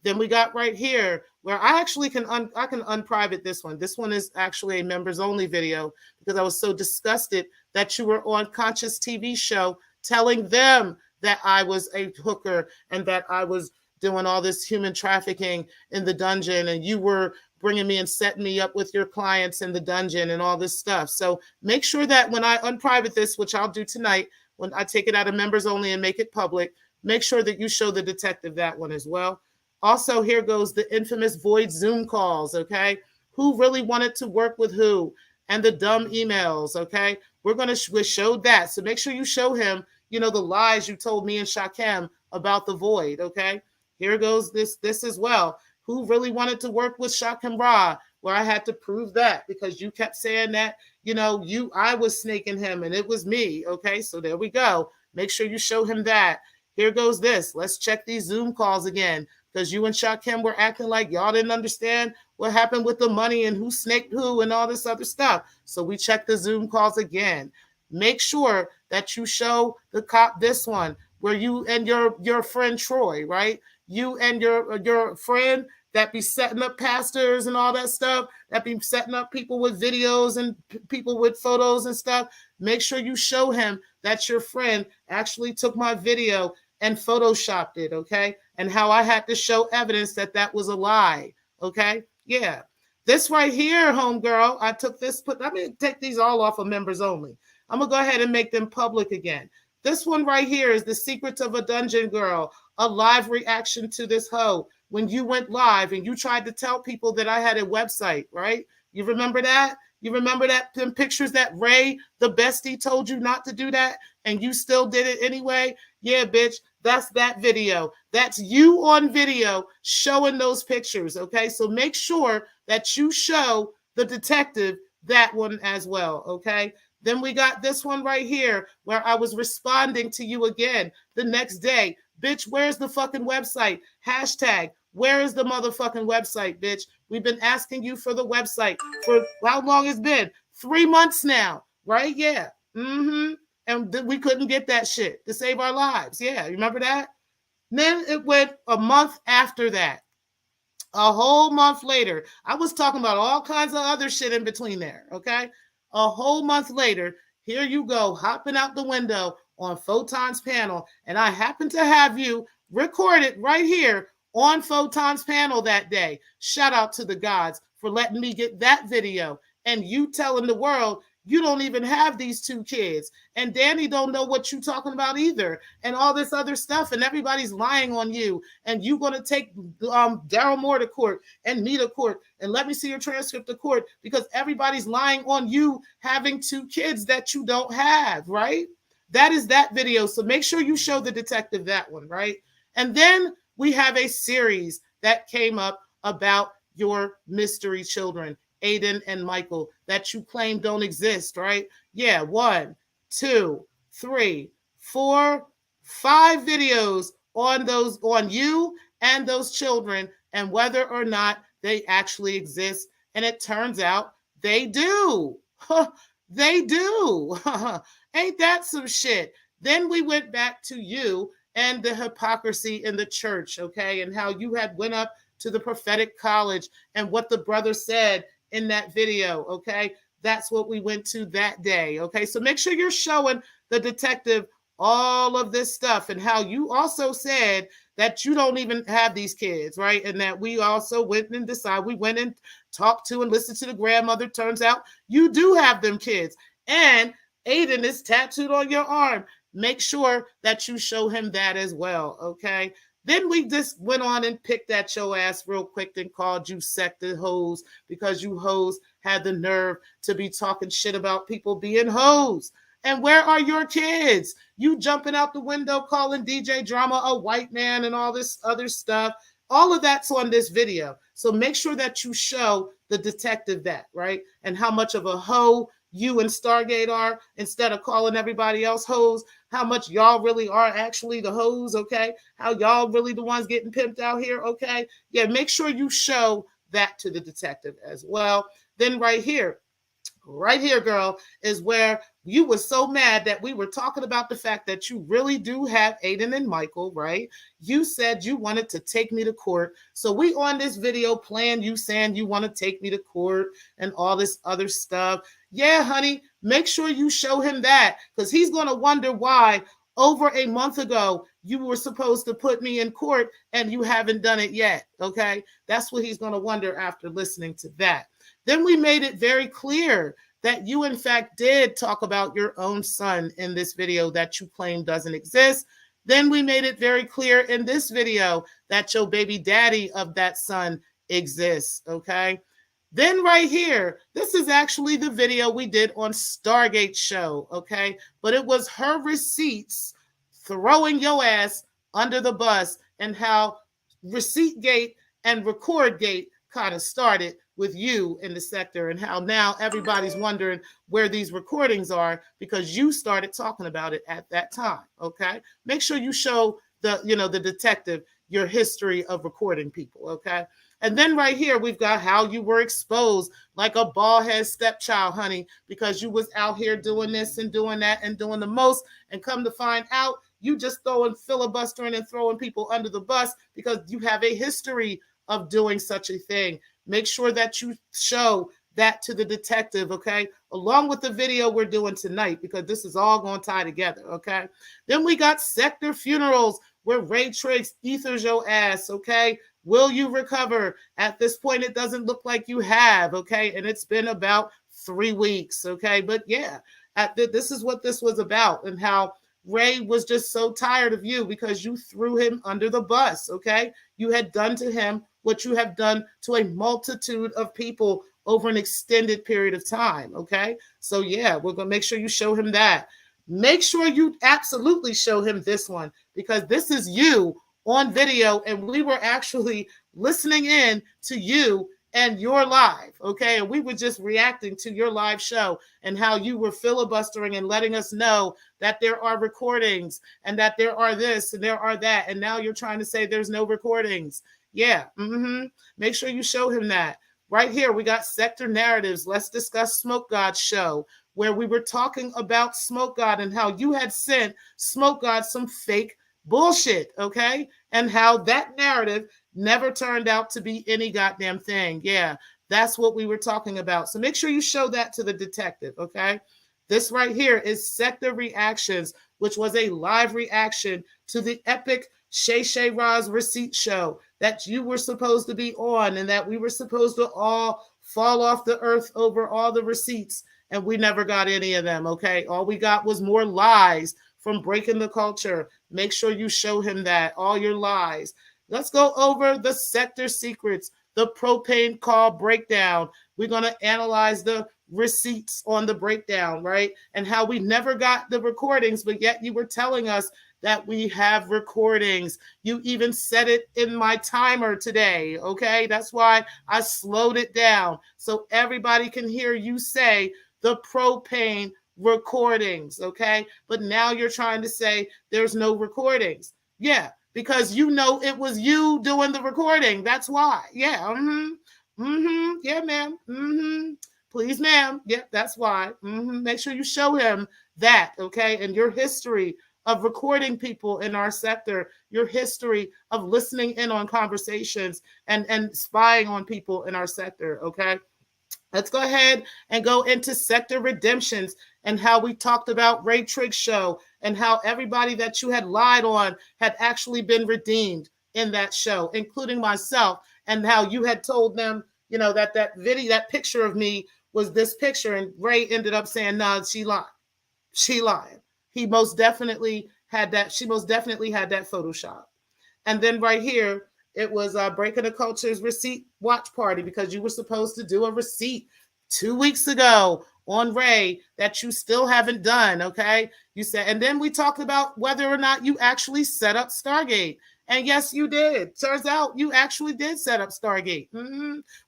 Then we got right here where I actually can unprivate this one. This one is actually a members only video because I was so disgusted that you were on Conscious TV show telling them that I was a hooker and that I was doing all this human trafficking in the dungeon, and you were bringing me and setting me up with your clients in the dungeon and all this stuff. So make sure that when I unprivate this, which I'll do tonight, when I take it out of members only and make it public, make sure that you show the detective that one as well. Also, here goes the infamous void Zoom calls, okay? Who really wanted to work with who? And the dumb emails, okay? We're going to show that. So make sure you show him, the lies you told me and Shakem about the void, okay? Here goes this as well. Who really wanted to work with Shakem Ra, where I had to prove that because you kept saying that, I was snaking him and it was me, okay? So there we go. Make sure you show him that. Here goes this. Let's check these Zoom calls again because you and Shakem were acting like y'all didn't understand what happened with the money and who snaked who and all this other stuff. So we check the Zoom calls again. Make sure that you show the cop this one where you and your friend Troy, right? You and your friend that be setting up pastors and all that stuff, that be setting up people with videos and people with photos and stuff. Make sure you show him that your friend actually took my video and photoshopped it, okay? And how I had to show evidence that that was a lie, okay? Yeah. This right here, homegirl, I took this, let me take these all off of members only. I'm going to go ahead and make them public again. This one right here is The Secrets of a Dungeon Girl, a live reaction to this hoe when you went live and you tried to tell people that I had a website, right? You remember that? You remember that them pictures that Ray, the bestie, told you not to do that and you still did it anyway? Yeah, bitch, that's that video. That's you on video showing those pictures, okay? So make sure that you show the detective that one as well, okay? Then we got this one right here where I was responding to you again the next day. Bitch, where's the fucking website? Hashtag, where is the motherfucking website, bitch? We've been asking you for the website for how long it's been? 3 months now, right? Yeah. And we couldn't get that shit to save our lives. Yeah, you remember that? Then it went a month after that. A whole month later. I was talking about all kinds of other shit in between there, okay? A whole month later, here you go, hopping out the window on Photon's panel, and I happen to have you recorded right here on Photon's panel that day. Shout out to the gods for letting me get that video, and you telling the world you don't even have these 2 kids, and Danny don't know what you're talking about either, and all this other stuff, and everybody's lying on you, and you going to take Daryl Moore to court and me to court, and let me see your transcript to court, because everybody's lying on you having 2 kids that you don't have, right? That is that video, so make sure you show the detective that one, right? And then we have a series that came up about your mystery children, Aiden and Michael, that you claim don't exist, right? Yeah, 1, 2, 3, 4, 5 videos on you and those children and whether or not they actually exist. And it turns out they do. They do. Ain't that some shit? Then we went back to you and the hypocrisy in the church, okay? And how you had went up to the prophetic college and what the brother said in that video, okay? That's what we went to that day, okay? So make sure you're showing the detective all of this stuff and how you also said that you don't even have these kids, right? And that we also went and decided, we went and talked to and listened to the grandmother. Turns out you do have them kids. And Aiden is tattooed on your arm. make sure that you show him that as well, okay? Then we just went on and picked at your ass real quick and called you Secktah hoes because you hoes had the nerve to be talking shit about people being hoes. And where are your kids? You jumping out the window calling DJ Drama a white man and all this other stuff. All of that's on this video. So make sure that you show the detective that, right? And how much of a hoe you and Stargate are, instead of calling everybody else hoes, how much y'all really are actually the hoes, okay? How y'all really the ones getting pimped out here, okay? Yeah, make sure you show that to the detective as well. Then right here, girl, is where you were so mad that we were talking about the fact that you really do have Aiden and Michael, right? You said you wanted to take me to court. So we on this video playing you saying you want to take me to court and all this other stuff. Yeah, honey, make sure you show him that, because he's going to wonder why over a month ago you were supposed to put me in court and you haven't done it yet, okay? That's what he's going to wonder after listening to that. Then we made it very clear that you, in fact, did talk about your own son in this video that you claim doesn't exist. Then we made it very clear in this video that your baby daddy of that son exists, okay? Then right here, this is actually the video we did on Stargate show, okay? But it was her receipts throwing your ass under the bus, and how Receipt Gate and Record Gate kind of started with you in the Secktah, and how now everybody's wondering where these recordings are because you started talking about it at that time, okay? Make sure you show the detective your history of recording people, okay? And then right here, we've got how you were exposed like a bald-head stepchild, honey, because you was out here doing this and doing that and doing the most, and come to find out, you just filibustering and throwing people under the bus because you have a history of doing such a thing. Make sure that you show that to the detective, okay? Along with the video we're doing tonight, because this is all going to tie together, okay? Then we got Secktah funerals where Ray Triggs ethers your ass, okay? Will you recover? At this point, it doesn't look like you have, okay? And it's been about 3 weeks, okay? But yeah, this is what this was about, and how Ray was just so tired of you because you threw him under the bus, okay? You had done to him what you have done to a multitude of people over an extended period of time, okay? So yeah, we're going to make sure you show him that. Make sure you absolutely show him this one, because this is you on video, and we were actually listening in to you and your live, okay? And we were just reacting to your live show and how you were filibustering and letting us know that there are recordings and that there are this and there are that, and now you're trying to say there's no recordings. Yeah, make sure you show him that. Right here, we got Secktah Narratives. Let's discuss Smoke God's show, where we were talking about Smoke God and how you had sent Smoke God some fake bullshit, okay? And how that narrative never turned out to be any goddamn thing. Yeah, that's what we were talking about. So make sure you show that to the detective, okay? This right here is Secktah Reactions, which was a live reaction to the epic Shay Shay Ra's receipt show that you were supposed to be on, and that we were supposed to all fall off the earth over all the receipts, and we never got any of them, okay? All we got was more lies from Breaking the Culture. Make sure you show him that, all your lies. Let's go over the Secktah secrets, the propane call breakdown. We're going to analyze the receipts on the breakdown, right? And how we never got the recordings, but yet you were telling us that we have recordings. You even said it in my timer today, okay? That's why I slowed it down so everybody can hear you say the propane recordings, okay? But now you're trying to say there's no recordings. Yeah, because you know it was you doing the recording. That's why. Yeah, yeah, ma'am. Please, ma'am. Yeah, that's why. Make sure you show him that, okay? And your history of recording people in our sector, your history of listening in on conversations and spying on people in our sector, okay? Let's go ahead and go into Secktah Redemptions and how we talked about Ray Triggs' show and how everybody that you had lied on had actually been redeemed in that show, including myself, and how you had told them, you know, that video, that picture of me was this picture, and Ray ended up saying, "No, she lied. She lying." he most definitely had that. She most definitely had that Photoshop. And then right here, it was Breaking the Culture's receipt watch party, because you were supposed to do a receipt 2 weeks ago on Ray that you still haven't done. Okay. You said, and then we talked about whether or not you actually set up Stargate. And yes, you did. Turns out you actually did set up Stargate,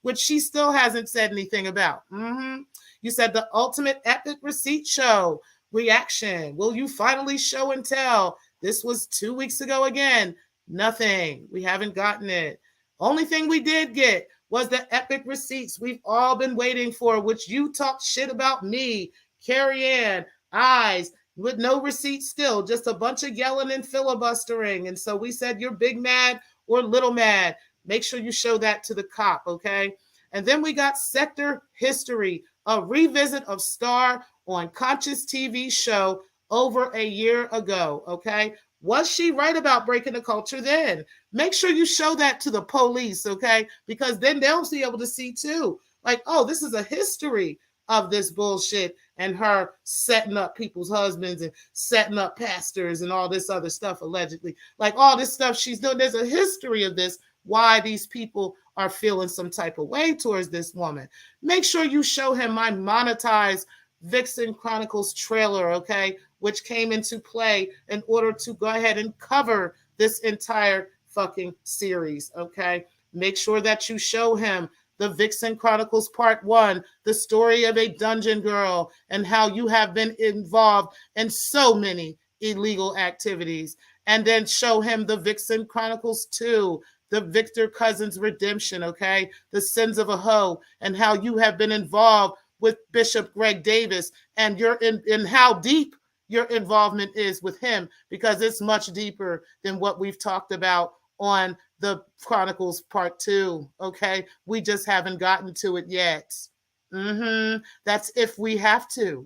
which she still hasn't said anything about. You said the ultimate epic receipt show reaction. Will you finally show and tell? This was 2 weeks ago again. Nothing. We haven't gotten it. Only thing we did get was the epic receipts we've all been waiting for, which you talked shit about me, Carrie Ann, Eyes, with no receipts still, just a bunch of yelling and filibustering. And so we said, you're big mad or little mad. Make sure you show that to the cop, okay? And then we got Secktah History, a revisit of Star on Conscious TV show over a year ago, okay? Was she right about breaking the culture then? Make sure you show that to the police, okay? Because then they'll be able to see too. Like, oh, this is a history of this bullshit and her setting up people's husbands and setting up pastors and all this other stuff, allegedly. Like all this stuff she's doing. There's a history of this, why these people are feeling some type of way towards this woman. Make sure you show him my monetized Vixen Chronicles trailer, okay, which came into play in order to go ahead and cover this entire fucking series, okay? Make sure that you show him the Vixen Chronicles Part 1, the story of a dungeon girl and how you have been involved in so many illegal activities. And then show him the Vixen Chronicles 2, the Victor Cousins redemption, okay? The sins of a hoe, and how you have been involved with Bishop Greg Davis, and you're in how deep your involvement is with him, because it's much deeper than what we've talked about on the Chronicles Part 2, okay? We just haven't gotten to it yet. That's if we have to.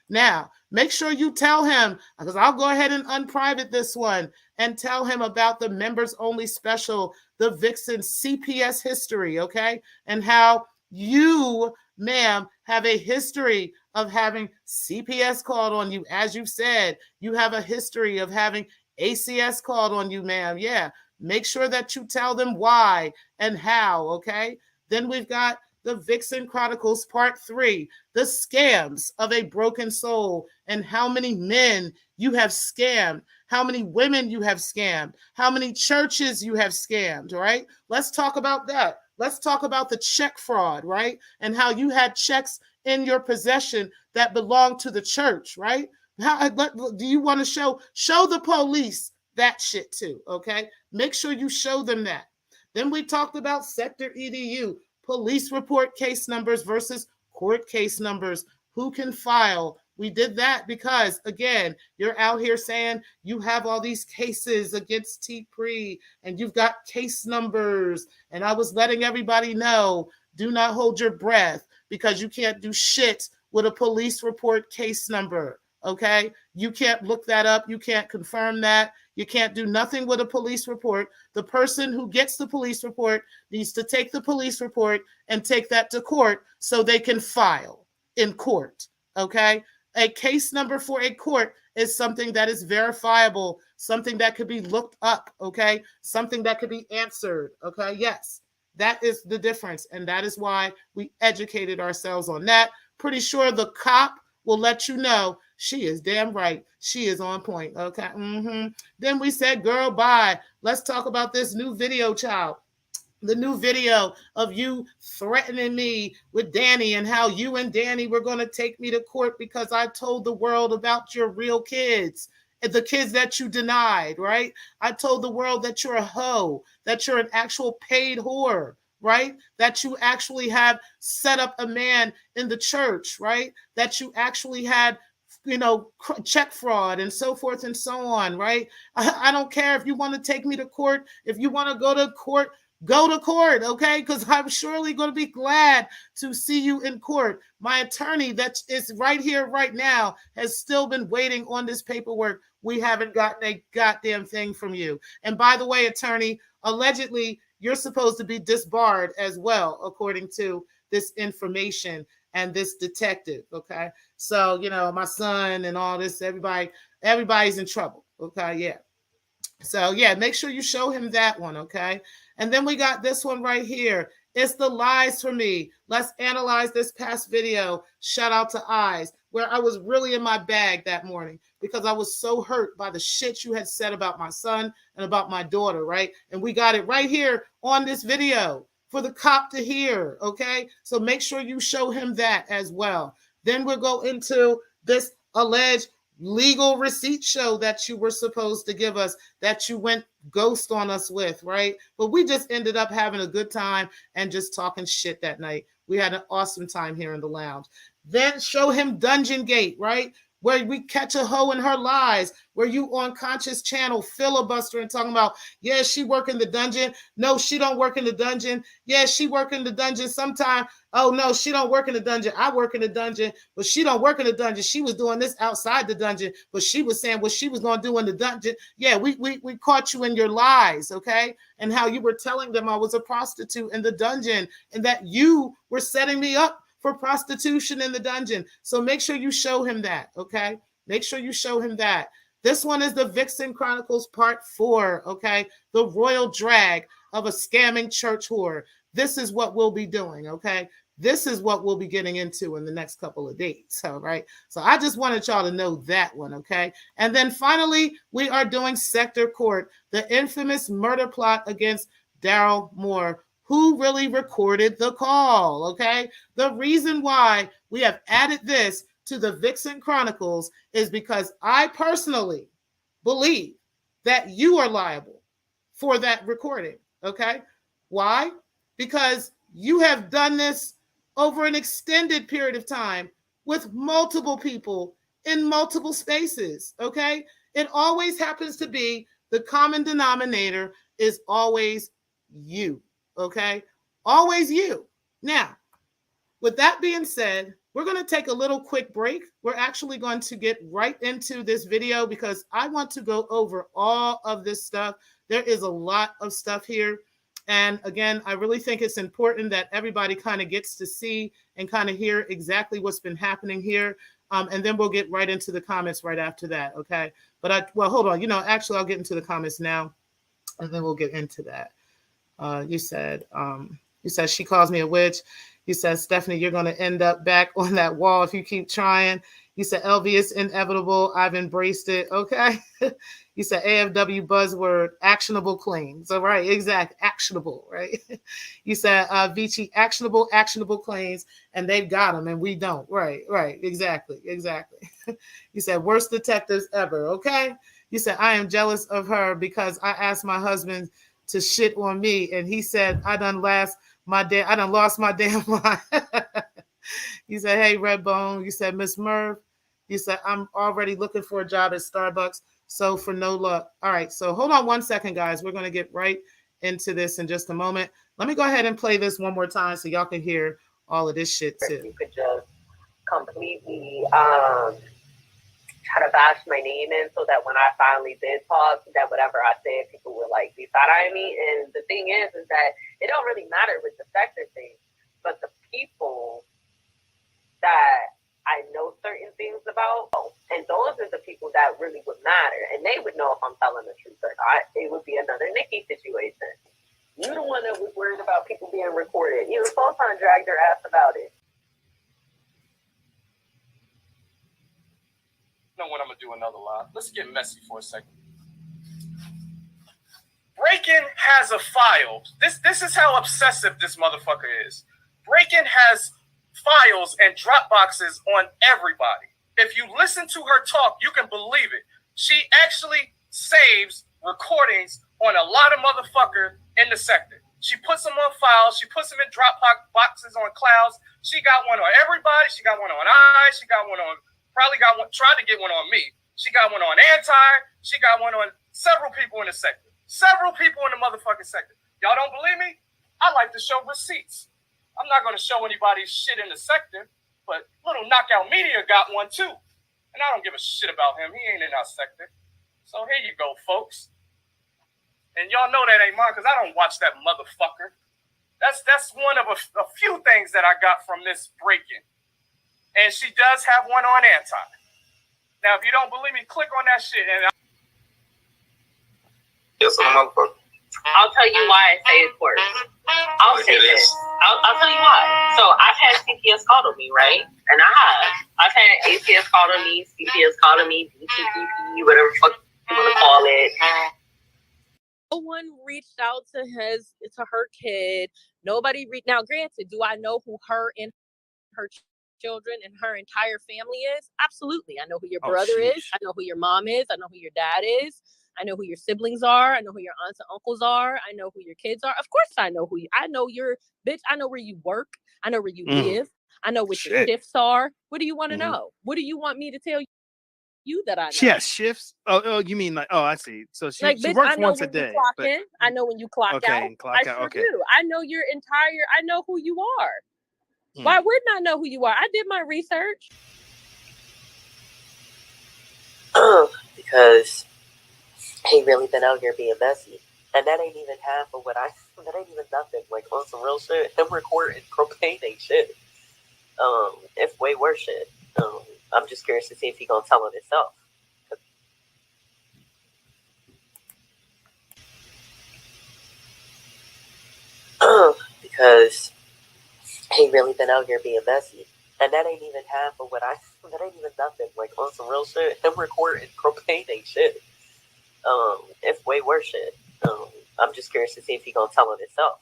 Now, make sure you tell him, because I'll go ahead and unprivate this one and tell him about the members only special, the Vixen CPS history, okay? And how you, ma'am, have a history of having CPS called on you. As you've said, you have a history of having ACS called on you, ma'am. Yeah, make sure that you tell them why and how, okay? Then we've got the Vixen Chronicles Part 3, the scams of a broken soul, and how many men you have scammed, how many women you have scammed, how many churches you have scammed, right? Let's talk about that. Let's talk about the check fraud, right? And how you had checks in your possession that belonged to the church, right? How do you want to show the police that shit too, okay? Make sure you show them that. Then we talked about Secktah EDU, police report case numbers versus court case numbers. Who can file? We did that because, again, you're out here saying you have all these cases against T-Pre and you've got case numbers. And I was letting everybody know, do not hold your breath, because you can't do shit with a police report case number, okay? You can't look that up. You can't confirm that. You can't do nothing with a police report. The person who gets the police report needs to take the police report and take that to court so they can file in court, okay? A case number for a court is something that is verifiable, something that could be looked up, okay? Something that could be answered, okay? Yes, that is the difference, and that is why we educated ourselves on that. Pretty sure the cop will let you know she is damn right. She is on point, okay? Then we said, girl, bye. Let's talk about this new video, child. The new video of you threatening me with Danny and how you and Danny were going to take me to court because I told the world about your real kids, the kids that you denied, right? I told the world that you're a hoe, that you're an actual paid whore, right? That you actually have set up a man in the church, right? That you actually had, check fraud and so forth and so on, right? I don't care if you want to take me to court. If you want to go to court, go to court, okay? Because I'm surely going to be glad to see you in court. My attorney that is right here right now has still been waiting on this paperwork. We haven't gotten a goddamn thing from you. And by the way, attorney, allegedly, you're supposed to be disbarred as well, according to this information and this detective, okay? So, you know, my son and all this, everybody's in trouble. Okay, yeah. So yeah, make sure you show him that one, okay? And then we got this one right here. It's the lies for me. Let's analyze this past video. Shout out to Eyes, where I was really in my bag that morning because I was so hurt by the shit you had said about my son and about my daughter, right? And we got it right here on this video for the cop to hear, okay? So make sure you show him that as well. Then we'll go into this alleged legal receipt show that you were supposed to give us, that you went ghost on us with, right? But we just ended up having a good time and just talking shit that night. We had an awesome time here in the lounge. Then show him Dungeon Gate, right? Where we catch a hoe in her lies, where you on Conscious Channel filibuster and talking about, yeah, she work in the dungeon. No, she don't work in the dungeon. Yeah, she work in the dungeon sometime. Oh, no, she don't work in the dungeon. I work in the dungeon, but she don't work in the dungeon. She was doing this outside the dungeon, but she was saying what she was going to do in the dungeon. Yeah, we caught you in your lies, okay? And how you were telling them I was a prostitute in the dungeon and that you were setting me up for prostitution in the dungeon. So make sure you show him that, okay? Make sure you show him that. This one is the Vixen Chronicles Part 4, okay? The royal drag of a scamming church whore. This is what we'll be doing, okay? This is what we'll be getting into in the next couple of days, all right? So I just wanted y'all to know that one, okay? And then finally, we are doing Secktah Court, the infamous murder plot against Daryl Moore. Who really recorded the call, okay? The reason why we have added this to the Vixen Chronicles is because I personally believe that you are liable for that recording, okay? Why? Because you have done this over an extended period of time with multiple people in multiple spaces, okay? It always happens to be the common denominator is always you. Okay, always you. Now, with that being said, we're going to take a little quick break. We're actually going to get right into this video because I want to go over all of this stuff. There is a lot of stuff here. And again, I really think it's important that everybody kind of gets to see and kind of hear exactly what's been happening here. And then we'll get right into the comments right after that. Okay. But hold on. Actually, I'll get into the comments now and then we'll get into that. You said she calls me a witch. You said, Stephanie, you're going to end up back on that wall if you keep trying. You said, LV, it's inevitable. I've embraced it. Okay. You said AFW buzzword, actionable claims. All right. Exactly. Actionable. Right. You said, Vici, actionable claims, and they've got them and we don't. Right. Exactly. You said, worst detectives ever. Okay. You said, I am jealous of her because I asked my husband to shit on me, and he said, I done lost my damn mind. You said, hey, Redbone. You said, Miss Merv. You said, I'm already looking for a job at Starbucks, so for no luck. All right, so hold on one second, guys. We're going to get right into this in just a moment. Let me go ahead and play this one more time so y'all can hear all of this shit, too. You could just completely try to bash my name in so that when I finally did talk, that whatever I said, people would like be side-eyeing me. And the thing is that it don't really matter with the Secktah thing, but the people that I know certain things about, and those are the people that really would matter, and they would know if I'm telling the truth or not. It would be another Nikki situation. You're the one that was worried about people being recorded. You know, Sultan dragged her ass about it. Know when I'm gonna do another live. Let's get messy for a second. Breaking has a file. This is how obsessive this motherfucker is. Breaking has files and drop boxes on everybody. If you listen to her talk, you can believe it. She actually saves recordings on a lot of motherfuckers in the sector. She puts them on files. She puts them in drop boxes on clouds. She got one on everybody. She got one on I. She got one on. Probably got one, tried to get one on me. She got one on Anti. She got one on several people in the sector. Several people in the motherfucking sector. Y'all don't believe me? I like to show receipts. I'm not going to show anybody's shit in the sector, but Little Knockout Media got one too. And I don't give a shit about him. He ain't in our sector. So here you go, folks. And y'all know that ain't mine because I don't watch that motherfucker. That's one of a few things that I got from this break-in. And she does have one on anti. Now, if you don't believe me, click on that shit. And I'll tell you why I say it works. I'll say this. I'll tell you why. So I've had CPS called on me, right? And I've had ACS called on me, CPS called on me, DTPP, whatever the fuck you want to call it. No one reached out to her kid. Nobody now. Granted, do I know who her and her children and her entire family is? Absolutely. I know who your brother is. I know who your mom is. I know who your dad is. I know who your siblings are. I know who your aunts and uncles are. I know who your kids are. Of course I know who you. I know your bitch. I know where you work. I know where you live. I know what your shifts are. What do you want to know? What do you want me to tell you that I know? She has shifts. Oh, you mean like? Oh, I see. So she bitch, works I know once when a day. You clock in. I know when you clock out. And clock out. Okay. Do. I know your entire. I know who you are. Why wouldn't I know who you are? I did my research. Because he really been out here being messy. And that ain't even half of what that ain't even nothing. Like, on some real shit, him recording propane ain't shit. It's way worse shit. I'm just curious to see if he gonna tell it himself. Because he really been out here being messy. And that ain't even half of what that ain't even nothing. Like, on some real shit, him recording propane ain't shit. It's way worse shit. I'm just curious to see if he gonna tell it himself.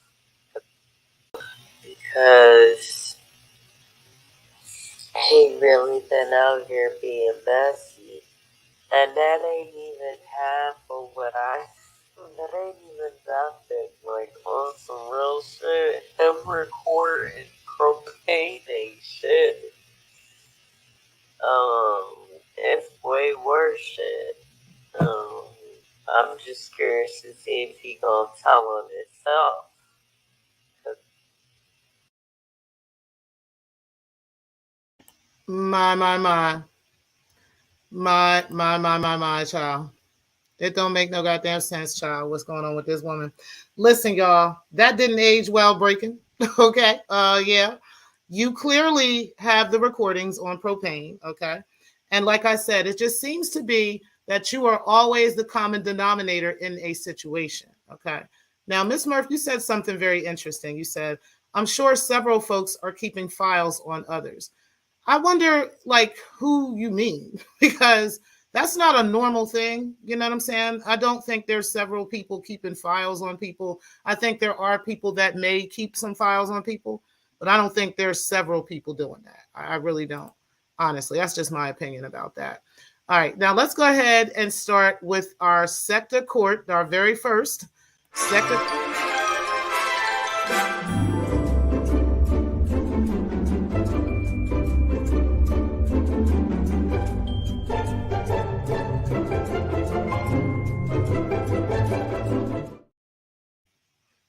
Because he really been out here being messy. And that ain't even half of what that ain't even nothing. Like, on some real shit, him recording propane ain't shit. It's way worse shit. I'm just curious to see if he gonna tell on himself. My, child. It don't make no goddamn sense, child. What's going on with this woman? Listen, y'all, that didn't age well, breaking. Okay. Yeah. You clearly have the recordings on propane. Okay. And like I said, it just seems to be that you are always the common denominator in a situation. Okay. Now, Miss Murph, you said something very interesting. You said, I'm sure several folks are keeping files on others. I wonder, like, who you mean, because that's not a normal thing. You know what I'm saying? I don't think there's several people keeping files on people. I think there are people that may keep some files on people, but I don't think there's several people doing that. I really don't. Honestly, that's just my opinion about that. All right, now let's go ahead and start with our Secktah court, our very first Secktah.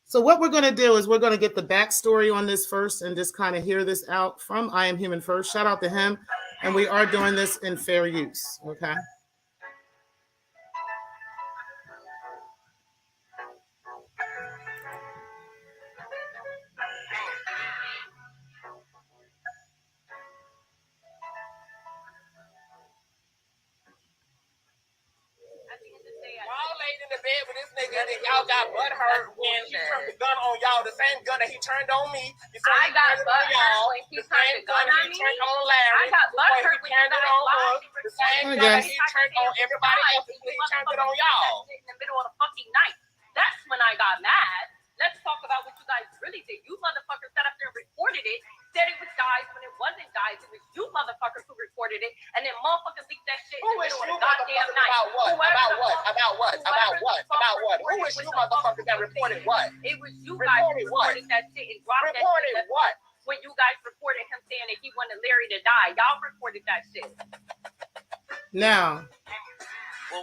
So what we're going to do is we're going to get the backstory on this first and just kind of hear this out from I Am Human First. Shout out to him. And we are doing this in fair use. Okay. Y'all laid in the bed with this nigga and y'all got butthurt when he turned the gun on y'all, the same gun that he turned on me. I got butthurt when he turned the gun on me. Turned on Larry. I got butthurt when he turned it on us. The same gun that he turned on everybody else when he turned it on y'all. In the middle of the fucking night. That's when I got mad. Let's talk about what you guys really did. You motherfuckers sat up there and recorded it, said it was guys when it wasn't guys. It was you motherfuckers who recorded it, and then motherfuckers leaked that shit in the middle of the goddamn night. About what? Who was you motherfuckers that reported what? It was you guys who recorded that shit and dropped that shit. Reported what? When you guys recorded him saying that he wanted Larry to die. Y'all recorded that shit. Now,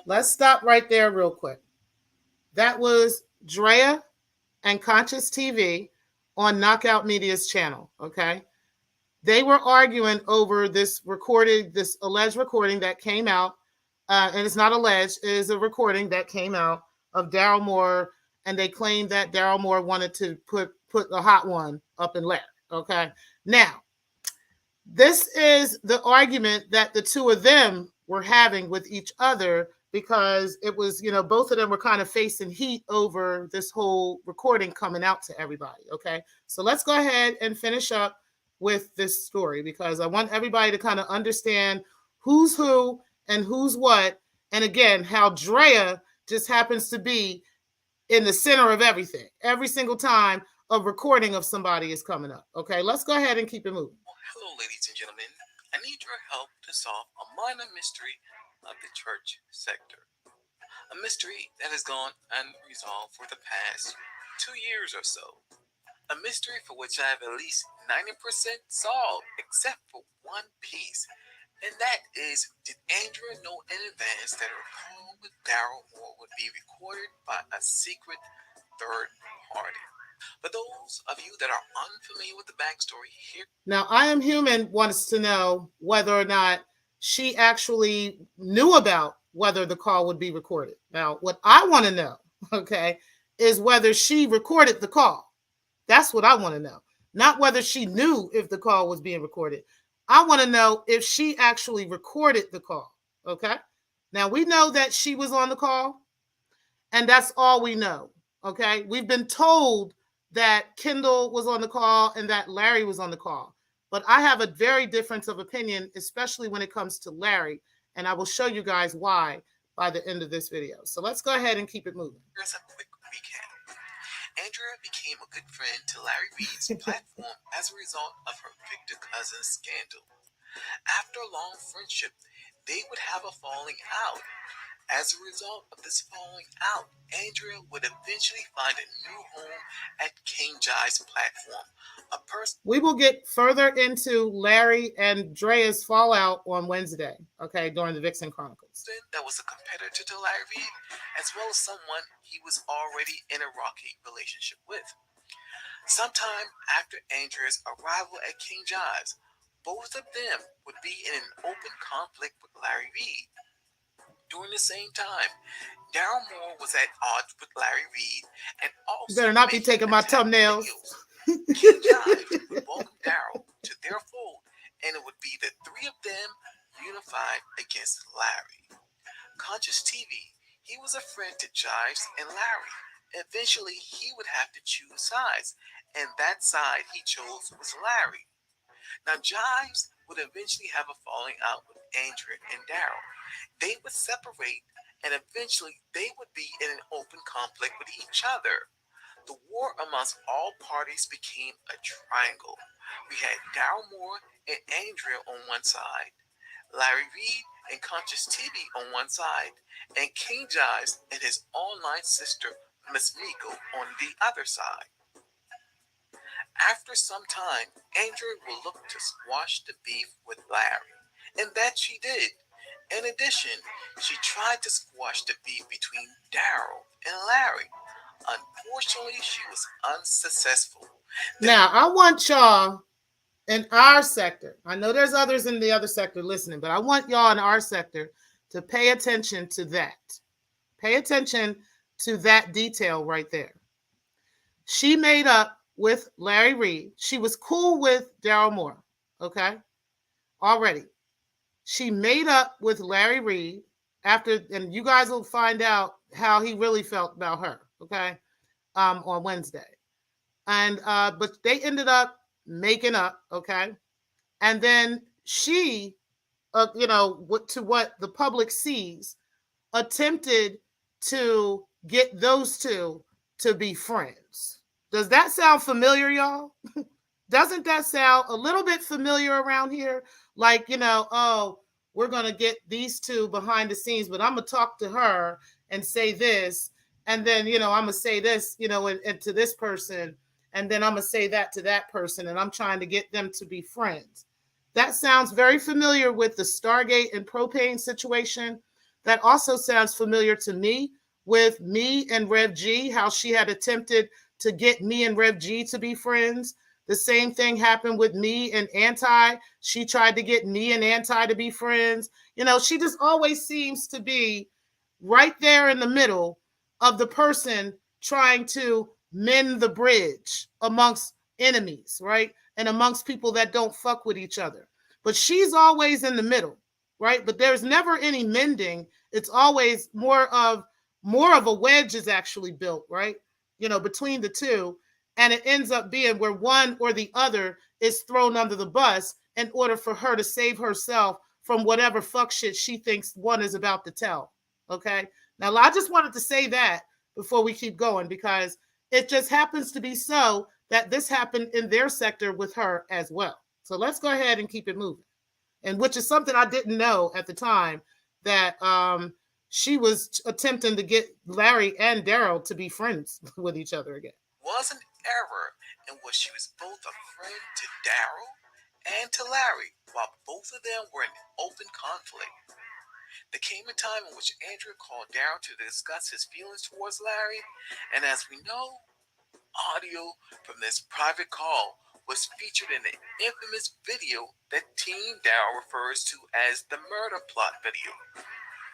let's stop right there real quick. That was Drea and Conscious TV on Knockout Media's channel, okay? They were arguing over this alleged recording that came out, and it's not alleged, it is a recording that came out of Daryl Moore, and they claimed that Daryl Moore wanted to put a hot one up in Larry, okay? Now, This is the argument that the two of them were having with each other because it was, both of them were kind of facing heat over this whole recording coming out to everybody. Okay. So let's go ahead and finish up with this story because I want everybody to kind of understand who's who and who's what. And again, how Drea just happens to be in the center of everything. Every single time a recording of somebody is coming up. Okay, let's go ahead and keep it moving. Well, hello, ladies and gentlemen. I need your help to solve a minor mystery of the church sector. A mystery that has gone unresolved for the past 2 years or so. A mystery for which I have at least 90% solved, except for one piece. And that is, did Andrea know in advance that her call with Daryl Moore would be recorded by a secret third party? For those of you that are unfamiliar with the backstory here. Now, I Am Human wants to know whether or not she actually knew about whether the call would be recorded. Now, what I want to know, okay, is whether she recorded the call. That's what I want to know. Not whether she knew if the call was being recorded. I want to know if she actually recorded the call, okay? Now, we know that she was on the call, and that's all we know, okay? We've been told that Kendall was on the call and that Larry was on the call. But I have a very difference of opinion, especially when it comes to Larry, and I will show you guys why by the end of this video. So let's go ahead and keep it moving. Here's a quick recap. Andrea became a good friend to Larry Reid's platform as a result of her Victor Cousins scandal. After a long friendship, they would have a falling out. As a result of this falling out, Andrea would eventually find a new home at King Jai's platform. We will get further into Larry and Drea's fallout on Wednesday, okay, during the Vixen Chronicles. That was a competitor to Larry Reid, as well as someone he was already in a rocky relationship with. Sometime after Andrea's arrival at King Jai's, both of them would be in an open conflict with Larry Reid. During the same time, Daryl Moore was at odds with Larry Reid and also. You better not be taking my thumbnails. King Jai would welcome Daryl to their fold, and it would be the three of them unified against Larry. Conscious TV, he was a friend to Jives and Larry. Eventually, he would have to choose sides, and that side he chose was Larry. Now, Jives would eventually have a falling out with Andrea and Daryl. They would separate, and eventually they would be in an open conflict with each other. The war amongst all parties became a triangle. We had Daryl Moore and Andrea on one side, Larry Reid and Conscious TV on one side, and King Jives and his online sister, Miss Miko, on the other side. After some time, Andrea will look to squash the beef with Larry, and that she did. In addition, she tried to squash the beef between Daryl and Larry. Unfortunately, she was unsuccessful. Now, I want y'all in our sector, I know there's others in the other sector listening, but I want y'all in our sector to pay attention to that. Pay attention to that detail right there. She made up with Larry Reid. She was cool with Daryl Moore, okay? Already. She made up with Larry Reid after, and you guys will find out how he really felt about her, okay, on Wednesday. And but they ended up making up, okay? And then she, to what the public sees, attempted to get those two to be friends. Does that sound familiar, y'all? Doesn't that sound a little bit familiar around here? Like, oh, we're going to get these two behind the scenes, but I'm going to talk to her and say this. And then, I'm going to say this, and to this person. And then I'm going to say that to that person. And I'm trying to get them to be friends. That sounds very familiar with the Stargate and propane situation. That also sounds familiar to me with me and Rev G, how she had attempted to get me and Rev G to be friends. The same thing happened with me and Anti. She tried to get me and Anti to be friends. She just always seems to be right there in the middle of the person trying to mend the bridge amongst enemies, right? And amongst people that don't fuck with each other. But she's always in the middle, right? But there's never any mending. It's always more of a wedge is actually built, right? Between the two. And it ends up being where one or the other is thrown under the bus in order for her to save herself from whatever fuck shit she thinks one is about to tell. Okay. Now, I just wanted to say that before we keep going, because it just happens to be so that this happened in their sector with her as well. So let's go ahead and keep it moving. And which is something I didn't know at the time, that she was attempting to get Larry and Daryl to be friends with each other again. Was an error in which she was both a friend to Daryl and to Larry, while both of them were in open conflict. There came a time in which Andrea called Daryl to discuss his feelings towards Larry, and as we know, audio from this private call was featured in the infamous video that Team Daryl refers to as the murder plot video.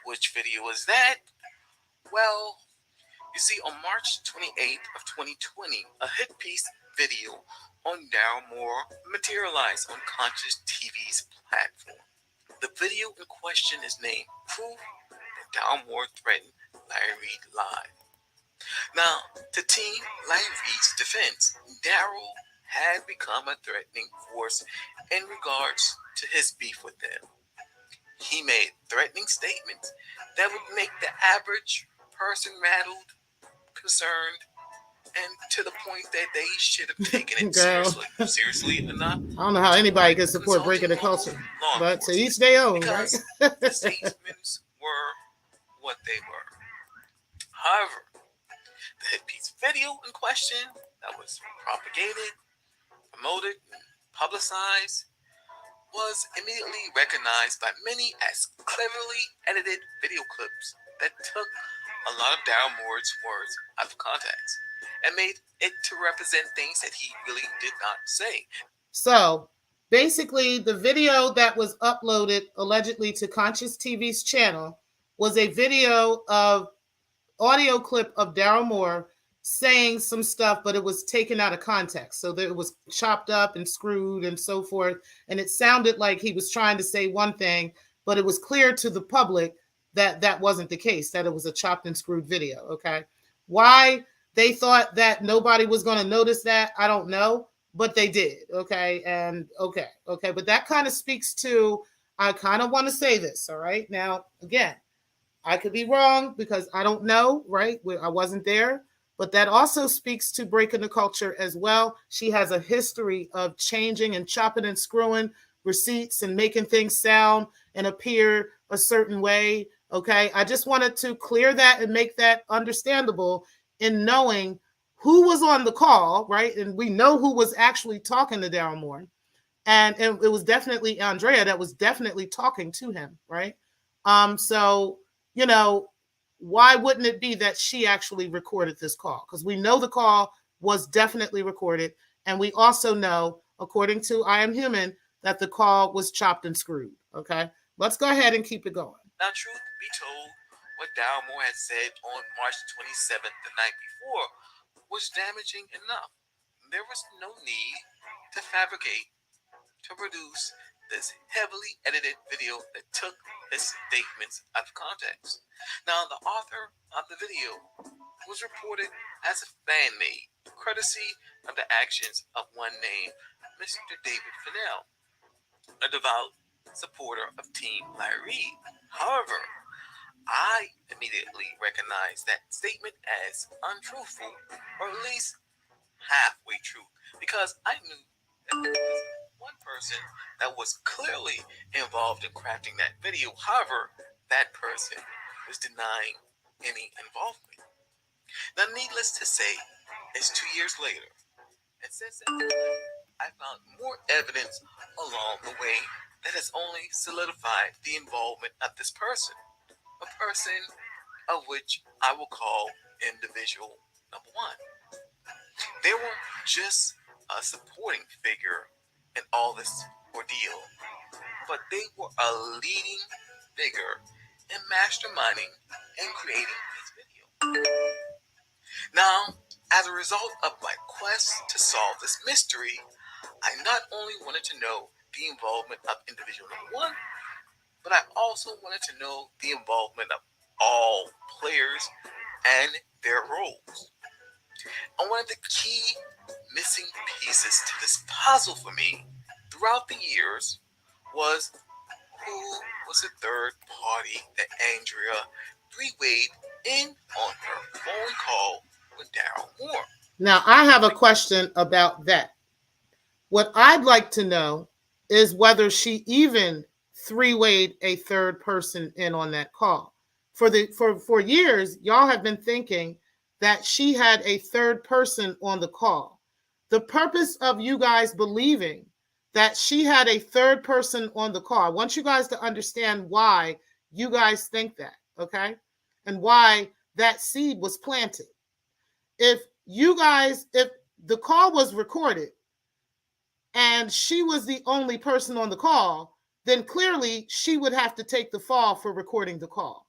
Which video was that? Well, you see, on March 28th of 2020, a hit piece video on Daryl Moore materialized on Conscious TV's platform. The video in question is named Proof that Daryl Moore Threatened Larry Reid Live. Now, to Team Larry Reid's defense, Daryl had become a threatening force in regards to his beef with them. He made threatening statements that would make the average person rattled, concerned, and to the point that they should have taken it seriously enough. I don't know how anybody can support breaking the culture, but to each their own, right? The statements were what they were. However, the hit piece video in question that was propagated, promoted, and publicized was immediately recognized by many as cleverly edited video clips that took a lot of Daryl Moore's words out of context and made it to represent things that he really did not say. So basically, the video that was uploaded allegedly to Conscious TV's channel was a video of audio clip of Daryl Moore saying some stuff, but it was taken out of context. So that it was chopped up and screwed and so forth. And it sounded like he was trying to say one thing, but it was clear to the public that that wasn't the case, that it was a chopped and screwed video. Okay. Why they thought that nobody was going to notice that, I don't know, but they did. Okay. And okay. But that kind of speaks to, I kind of want to say this. All right. Now, again, I could be wrong because I don't know, right? I wasn't there. But that also speaks to breaking the culture as well. She has a history of changing and chopping and screwing receipts and making things sound and appear a certain way. Okay. I just wanted to clear that and make that understandable in knowing who was on the call, right? And we know who was actually talking to Daryl Moore. And it was definitely Andrea that was definitely talking to him, right? So, why wouldn't it be that she actually recorded this call? Because we know the call was definitely recorded. And we also know, according to I Am Human, that the call was chopped and screwed. Okay, let's go ahead and keep it going. Now, truth be told, what Daryl Moore had said on March 27th, the night before, was damaging enough. There was no need to fabricate, to produce this heavily edited video that took his statements out of context. Now, the author of the video was reported as a fan-made, courtesy of the actions of one named Mr. David Fennell, a devout supporter of Team Larry Reid. However, I immediately recognized that statement as untruthful, or at least halfway true, because I knew that there was one person that was clearly involved in crafting that video. However, that person was denying any involvement. Now, needless to say, it's 2 years later, and since that time, I found more evidence along the way that has only solidified the involvement of this person, a person of which I will call individual number one. They weren't just a supporting figure in all this ordeal, but they were a leading figure in masterminding and creating this video. Now, as a result of my quest to solve this mystery, I not only wanted to know the involvement of individual number one, but I also wanted to know the involvement of all players and their roles. And one of the key missing pieces to this puzzle for me throughout the years was who was the third party that Andrea three-wayed in on her phone call with Daryl Moore. Now, I have a question about that. What I'd like to know is whether she even three-wayed a third person in on that call. For years, y'all have been thinking that she had a third person on the call. The purpose of you guys believing that she had a third person on the call, I want you guys to understand why you guys think that, okay? And why that seed was planted. If the call was recorded and she was the only person on the call, then clearly she would have to take the fall for recording the call.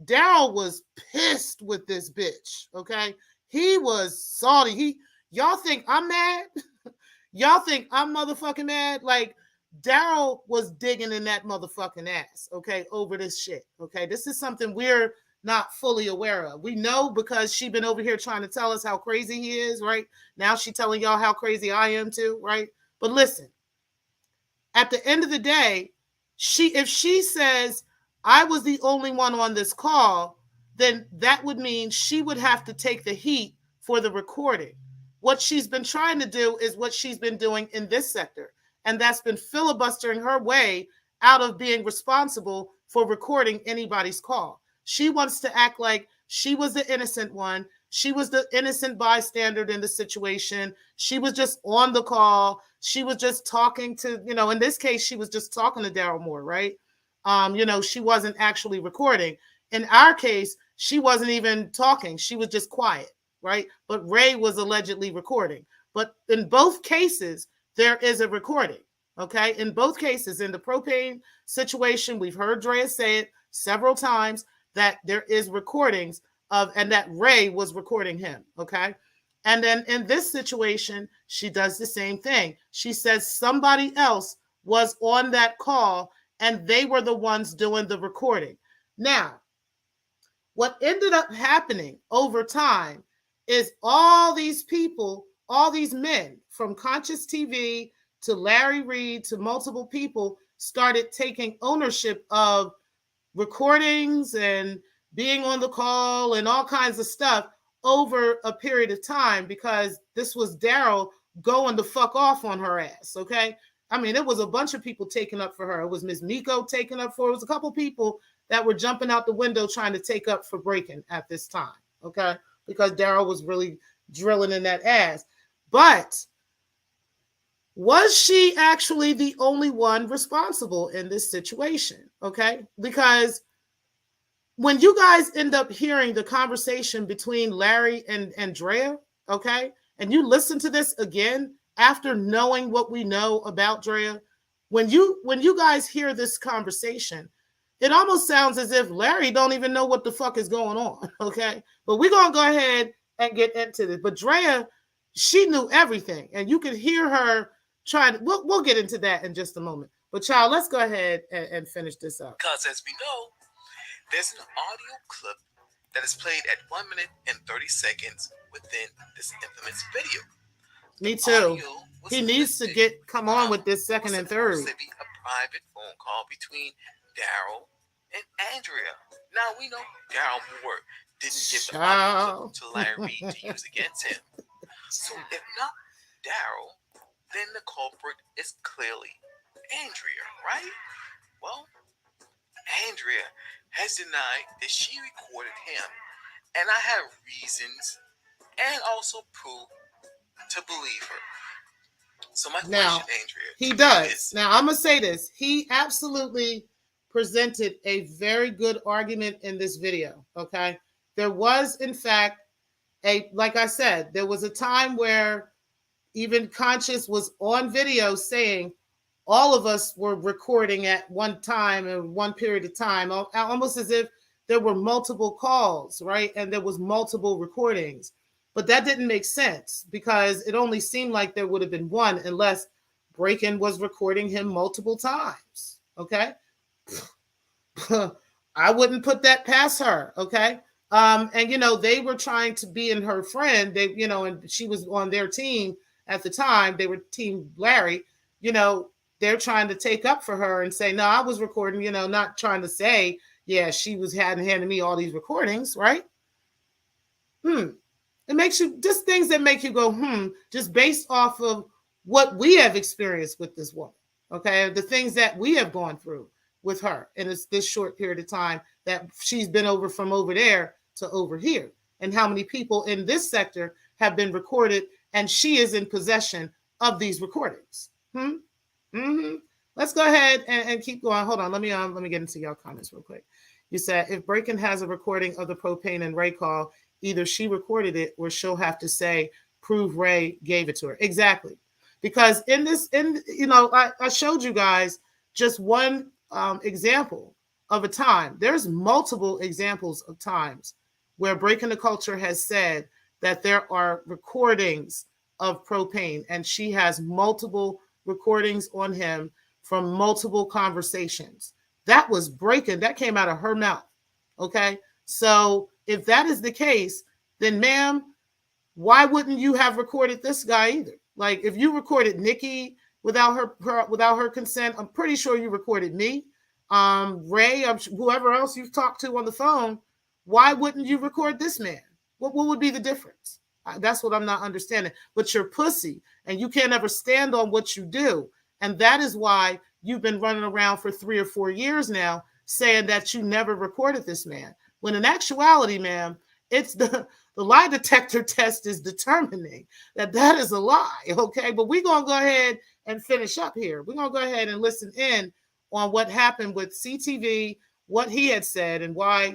Daryl was pissed with this bitch, okay? He was salty. Y'all think I'm mad? Y'all think I'm motherfucking mad? Like, Daryl was digging in that motherfucking ass, okay, over this shit, okay? This is something we're not fully aware of. We know because she been over here trying to tell us how crazy he is, right? Now she telling y'all how crazy I am too, right? But listen, at the end of the day, if she says, I was the only one on this call, then that would mean she would have to take the heat for the recording. What she's been trying to do is what she's been doing in this sector, and that's been filibustering her way out of being responsible for recording anybody's call. She wants to act like she was the innocent one. She was the innocent bystander in the situation. She was just on the call. She was just talking to, in this case, she was just talking to Daryl Moore, right? She wasn't actually recording. In our case, she wasn't even talking. She was just quiet, right? But Ray was allegedly recording. But in both cases, there is a recording, okay? In both cases, in the propane situation, we've heard Drea say it several times that there is recordings and that Ray was recording him, okay? And then in this situation, she does the same thing. She says somebody else was on that call and they were the ones doing the recording. Now, what ended up happening over time is all these people, all these men from Conscious TV to Larry Reed to multiple people started taking ownership of recordings and being on the call and all kinds of stuff over a period of time because this was Daryl going the fuck off on her ass, okay? I mean, it was a bunch of people taking up for her. It was Miss Miko taking up for her. It was a couple people that were jumping out the window trying to take up for breaking at this time, okay? Because Daryl was really drilling in that ass. But was she actually the only one responsible in this situation, okay? Because when you guys end up hearing the conversation between Larry and Drea, okay, and you listen to this again after knowing what we know about Drea, when you guys hear this conversation, it almost sounds as if Larry don't even know what the fuck is going on, okay? But we're going to go ahead and get into this. But Drea, she knew everything, and you could hear her trying. We'll get into that in just a moment. But child, let's go ahead and finish this up. Because as we know, there's an audio clip that is played at 1 minute and 30 seconds within this infamous video. Me too. He needs to come on with this second and third. It was supposed to be a private phone call between Daryl and Andrea. Now we know Daryl Moore didn't give the audio clip to Larry Reed to use against him. So if not Daryl, then the culprit is clearly Andrea, right? Well, Andrea has denied that she recorded him, and I have reasons and also proof to believe her. So my question, Andrea, he does. Now I'm gonna say this: he absolutely presented a very good argument in this video. Okay, there was, in fact, like I said, there was a time where even Conscious was on video saying all of us were recording at one time and one period of time, almost as if there were multiple calls, right? And there was multiple recordings. But that didn't make sense because it only seemed like there would have been one unless Breakin was recording him multiple times. Okay. I wouldn't put that past her. Okay. And you know, they were trying to be in her friend. They, you know, and she was on their team at the time. They were Team Larry. You know, they're trying to take up for her and say, no, I was recording, you know, not trying to say, yeah, she was handing me all these recordings, right? It makes you just things that make you go, just based off of what we have experienced with this woman. Okay. The things that we have gone through with her in this short period of time that she's been over from over there to over here, and how many people in this sector have been recorded and she is in possession of these recordings. Let's go ahead and keep going. Hold on. Let me get into your comments real quick. You said if Breakin has a recording of the propane and Ray call, either she recorded it or she'll have to say, prove Ray gave it to her. Exactly. Because I showed you guys just one example of a time. There's multiple examples of times where Breaking the Culture has said that there are recordings of propane, and she has multiple recordings on him from multiple conversations. That was Breaking. That came out of her mouth. Okay. So if that is the case, then ma'am, why wouldn't you have recorded this guy either? Like if you recorded Nikki without her consent, I'm pretty sure you recorded me, Ray, whoever else you've talked to on the phone. Why wouldn't you record this man? What would be the difference? That's what I'm not understanding. But you're pussy and you can't ever stand on what you do. And that is why you've been running around for 3 or 4 years now saying that you never recorded this man. When in actuality, ma'am, it's the lie detector test is determining that is a lie. Okay. But we're going to go ahead and finish up here. We're going to go ahead and listen in on what happened with CTV, what he had said, and why,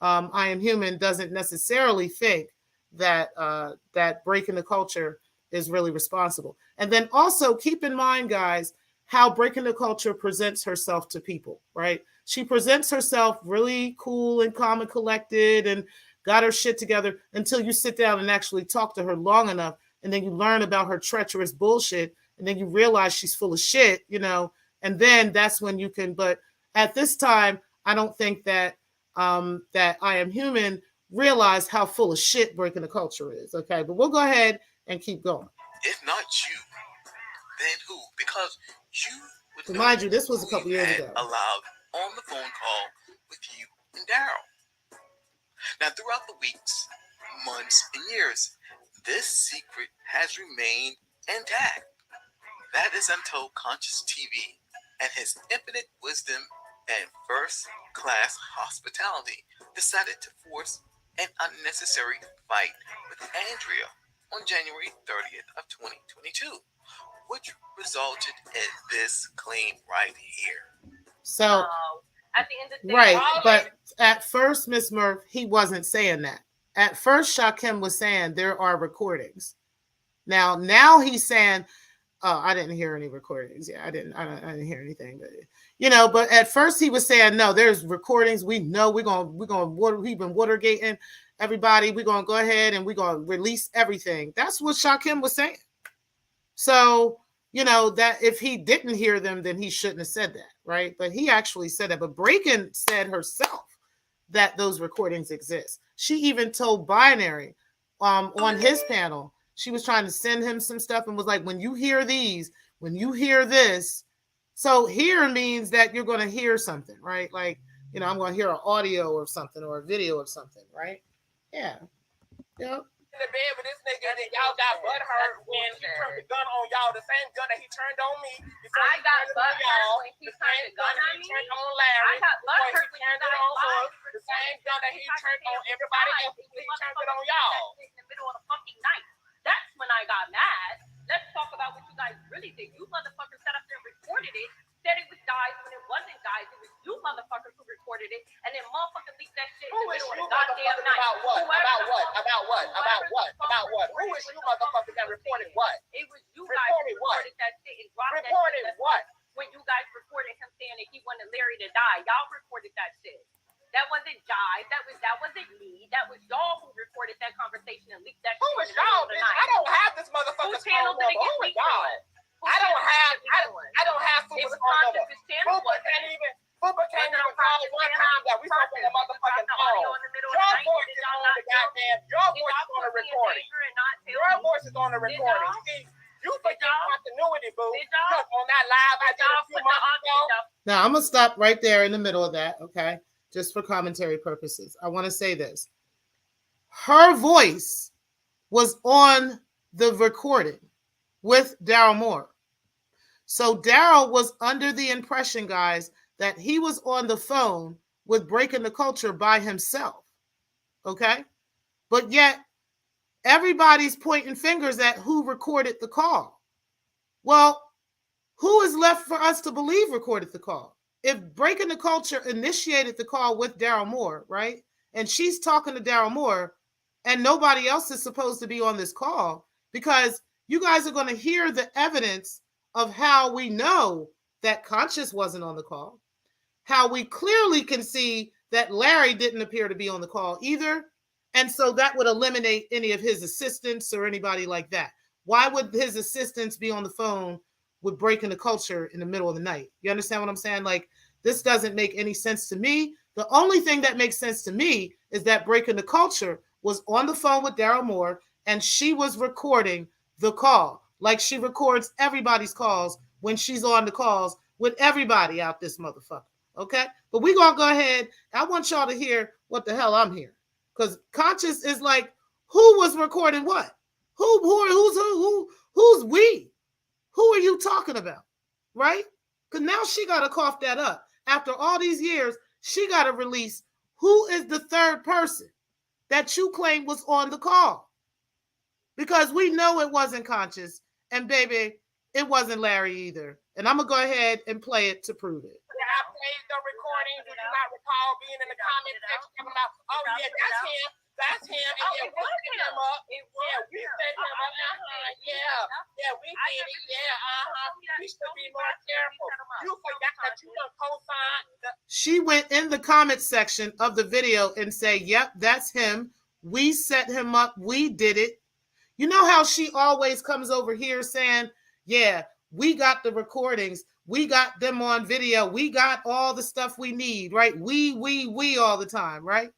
I Am Human doesn't necessarily think that Breaking the Culture is really responsible. And then also keep in mind, guys, how Breaking the Culture presents herself to people, right? She presents herself really cool and calm and collected and got her shit together until you sit down and actually talk to her long enough. And then you learn about her treacherous bullshit. And then you realize she's full of shit, and then that's when you can. But at this time, I don't think that that I Am Human realized how full of shit Breaking the Culture is. Okay, but we'll go ahead and keep going. If not you, then who? Because you would so mind you, this was a couple years ago. Allowed on the phone call with you and Daryl. Now, throughout the weeks, months, and years, this secret has remained intact. That is until Conscious TV and his infinite wisdom and first-class hospitality decided to force an unnecessary fight with Andrea on January 30th of 2022, which resulted in this claim right here. So, at the end of the day, right, but at first, Miss Murph, he wasn't saying that. At first, Shakim was saying there are recordings. Now he's saying, oh, I didn't hear any recordings. Yeah, I didn't hear anything. But but at first he was saying, no, there's recordings. We know we've been Watergating everybody. We're gonna go ahead and we're gonna release everything. That's what Shakim was saying. So, that if he didn't hear them, then he shouldn't have said that, right? But he actually said that. But Breakin said herself that those recordings exist. She even told Binary on his panel. She was trying to send him some stuff and was like, when you hear these, when you hear this. So hear means that you're going to hear something, right? Like, I'm going to hear an audio or something or a video of something, right? Yeah. Yep. In the bed with this nigga, and then y'all got butthurt when he turned the gun on y'all, the same gun that he turned on me. I got butthurt when he turned the gun on me. On Larry, I got butthurt when he turned it on us. The same gun that he turned on everybody else, he turned it on y'all. In the middle of the fucking night. That's when I got mad. Let's talk about what you guys really did. You motherfuckers sat up there and recorded it, said it was guys when it wasn't guys. It was you motherfuckers who recorded it, and then motherfuckers leaked that shit in the middle of the goddamn night. About what? Who is you motherfuckers that reported what? It was you guys who recorded that shit and dropped that shit. Reported what? When you guys recorded him saying that he wanted Larry to die. Y'all recorded that shit. That wasn't Jive. That wasn't me. That was y'all who recorded that conversation and leaked that shit. Who was y'all, bitch? I don't have this motherfucker's phone number. Who was y'all? I don't recording. Your voice is on the recording. See, you forget continuity, boo. Look, on that live I did a few months ago. Now, I'm going to stop right there in the middle of that, okay? Just for commentary purposes. I want to say this. Her voice was on the recording with Daryl Moore. So Daryl was under the impression, guys, that he was on the phone with Breaking the Culture by himself, okay? But yet, everybody's pointing fingers at who recorded the call. Well, who is left for us to believe recorded the call? If Breaking the Culture initiated the call with Daryl Moore, right? And she's talking to Daryl Moore, and nobody else is supposed to be on this call, because you guys are going to hear the evidence of how we know that Conscious wasn't on the call, how we clearly can see that Larry didn't appear to be on the call either. And so that would eliminate any of his assistants or anybody like that. Why would his assistants be on the phone with Breaking the Culture in the middle of the night? You understand what I'm saying? Like, this doesn't make any sense to me. The only thing that makes sense to me is that Breaking the Culture was on the phone with Daryl Moore, and she was recording the call, like she records everybody's calls when she's on the calls with everybody out this motherfucker, okay? But we're going to go ahead. I want y'all to hear what the hell I'm hearing, because Conscious is like, who was recording what? Who's we? Who are you talking about, right? Because now she got to cough that up. After all these years, she got to release who is the third person that you claim was on the call. Because we know it wasn't Conscious, and baby, it wasn't Larry either. And I'm going to go ahead and play it to prove it. I played the recording. Do you not recall being in the comment section talking about, oh yeah, that's him. That's him. And yeah, we set him up. Yeah, we set him up. Yeah, we did it. Yeah, we should be more careful. You forgot that you done co-signed. She went in the comment section of the video and say, yep, that's him. We set him up. We did it. You know how she always comes over here saying, yeah, we got the recordings. We got them on video. We got all the stuff we need, right? We all the time, right?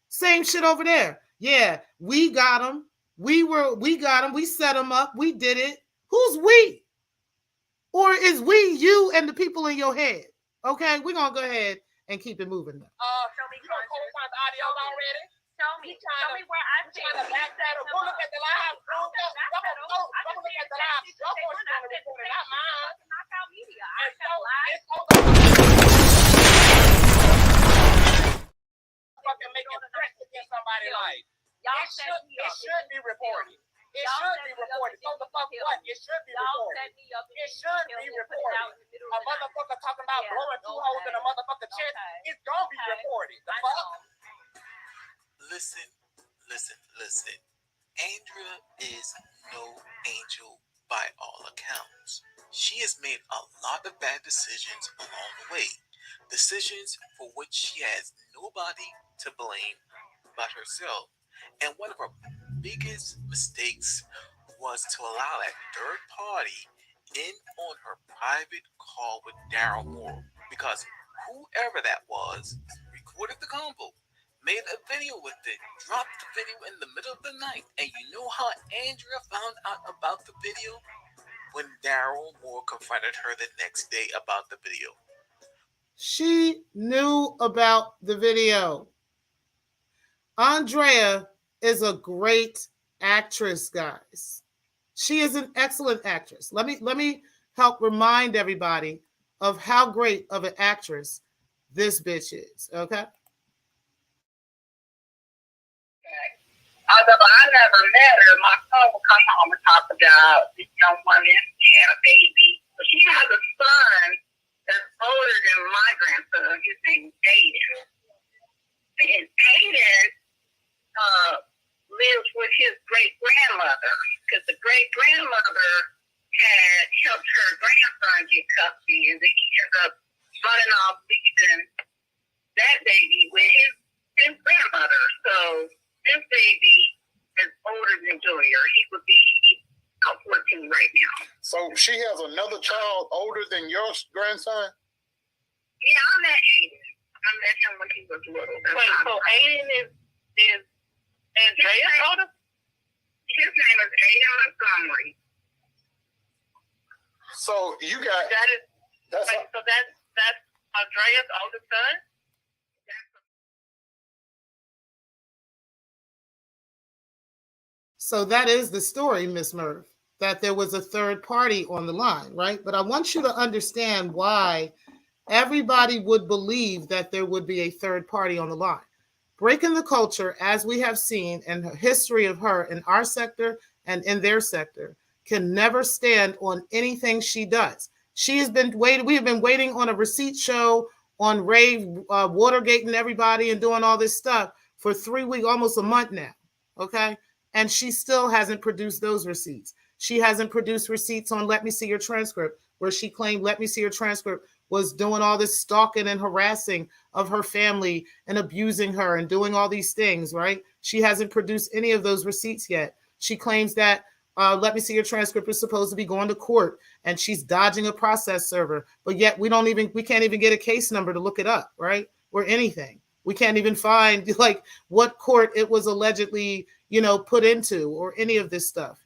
Same shit over there. Yeah, we got them. We got them. We set them up. We did it. Who's we? Or is we you and the people in your head? Okay, we're going to go ahead and keep it moving now. Show me, you don't co-sign the audio already? Show me where I see it. Go look at the live. Go look at the live. Your voice is on the recording, not mine. Knockout media. I And so got live. it's fucking making threats against somebody like. It should be reported. It should be reported. So the fuck what? It should be reported. It should be reported. A motherfucker talking about blowing two holes in a motherfucker chest. It's gonna be reported. The fuck? Listen. Andrea is no angel by all accounts. She has made a lot of bad decisions along the way. Decisions for which she has nobody to blame but herself. And one of her biggest mistakes was to allow that third party in on her private call with Daryl Moore. Because whoever that was recorded the combo, made a video with it, dropped the video in the middle of the night. And you know how Andrea found out about the video? When Daryl Moore confronted her the next day about the video. She knew about the video. Andrea is a great actress, guys. She is an excellent actress. Let me help remind everybody of how great of an actress this bitch is, okay? Although I never met her, my son would come home and talk about this young woman and a baby. But she has a son that's older than my grandson. His name is Aiden. And Aiden lives with his great-grandmother, because the great-grandmother had helped her grandson get custody, and then he ended up running off leaving that baby with his grandmother. So this baby is older than Junior. He would be about 14 right now. So she has another child older than your grandson? Yeah, I met Aiden. I met him when he was little. Wait, so Aiden is Andrea's older? His name is A.M. Montgomery. So you got that's Andrea's oldest son. So that is the story, Miss Murph, that there was a third party on the line, right? But I want you to understand why everybody would believe that there would be a third party on the line. Breaking the culture, as we have seen in the history of her in our sector and in their sector, can never stand on anything she does. She has been waiting. We have been waiting on a receipt show on Ray Watergate and everybody and doing all this stuff for 3 weeks, almost a month now. Okay. And she still hasn't produced those receipts. She hasn't produced receipts on Let Me See Your Transcript, where she claimed Let Me See Your Transcript was doing all this stalking and harassing of her family and abusing her and doing all these things, right? She hasn't produced any of those receipts yet. She claims that Let Me See Your Transcript is supposed to be going to court and she's dodging a process server, but yet we can't even get a case number to look it up, right? Or anything. We can't even find like what court it was allegedly, put into or any of this stuff,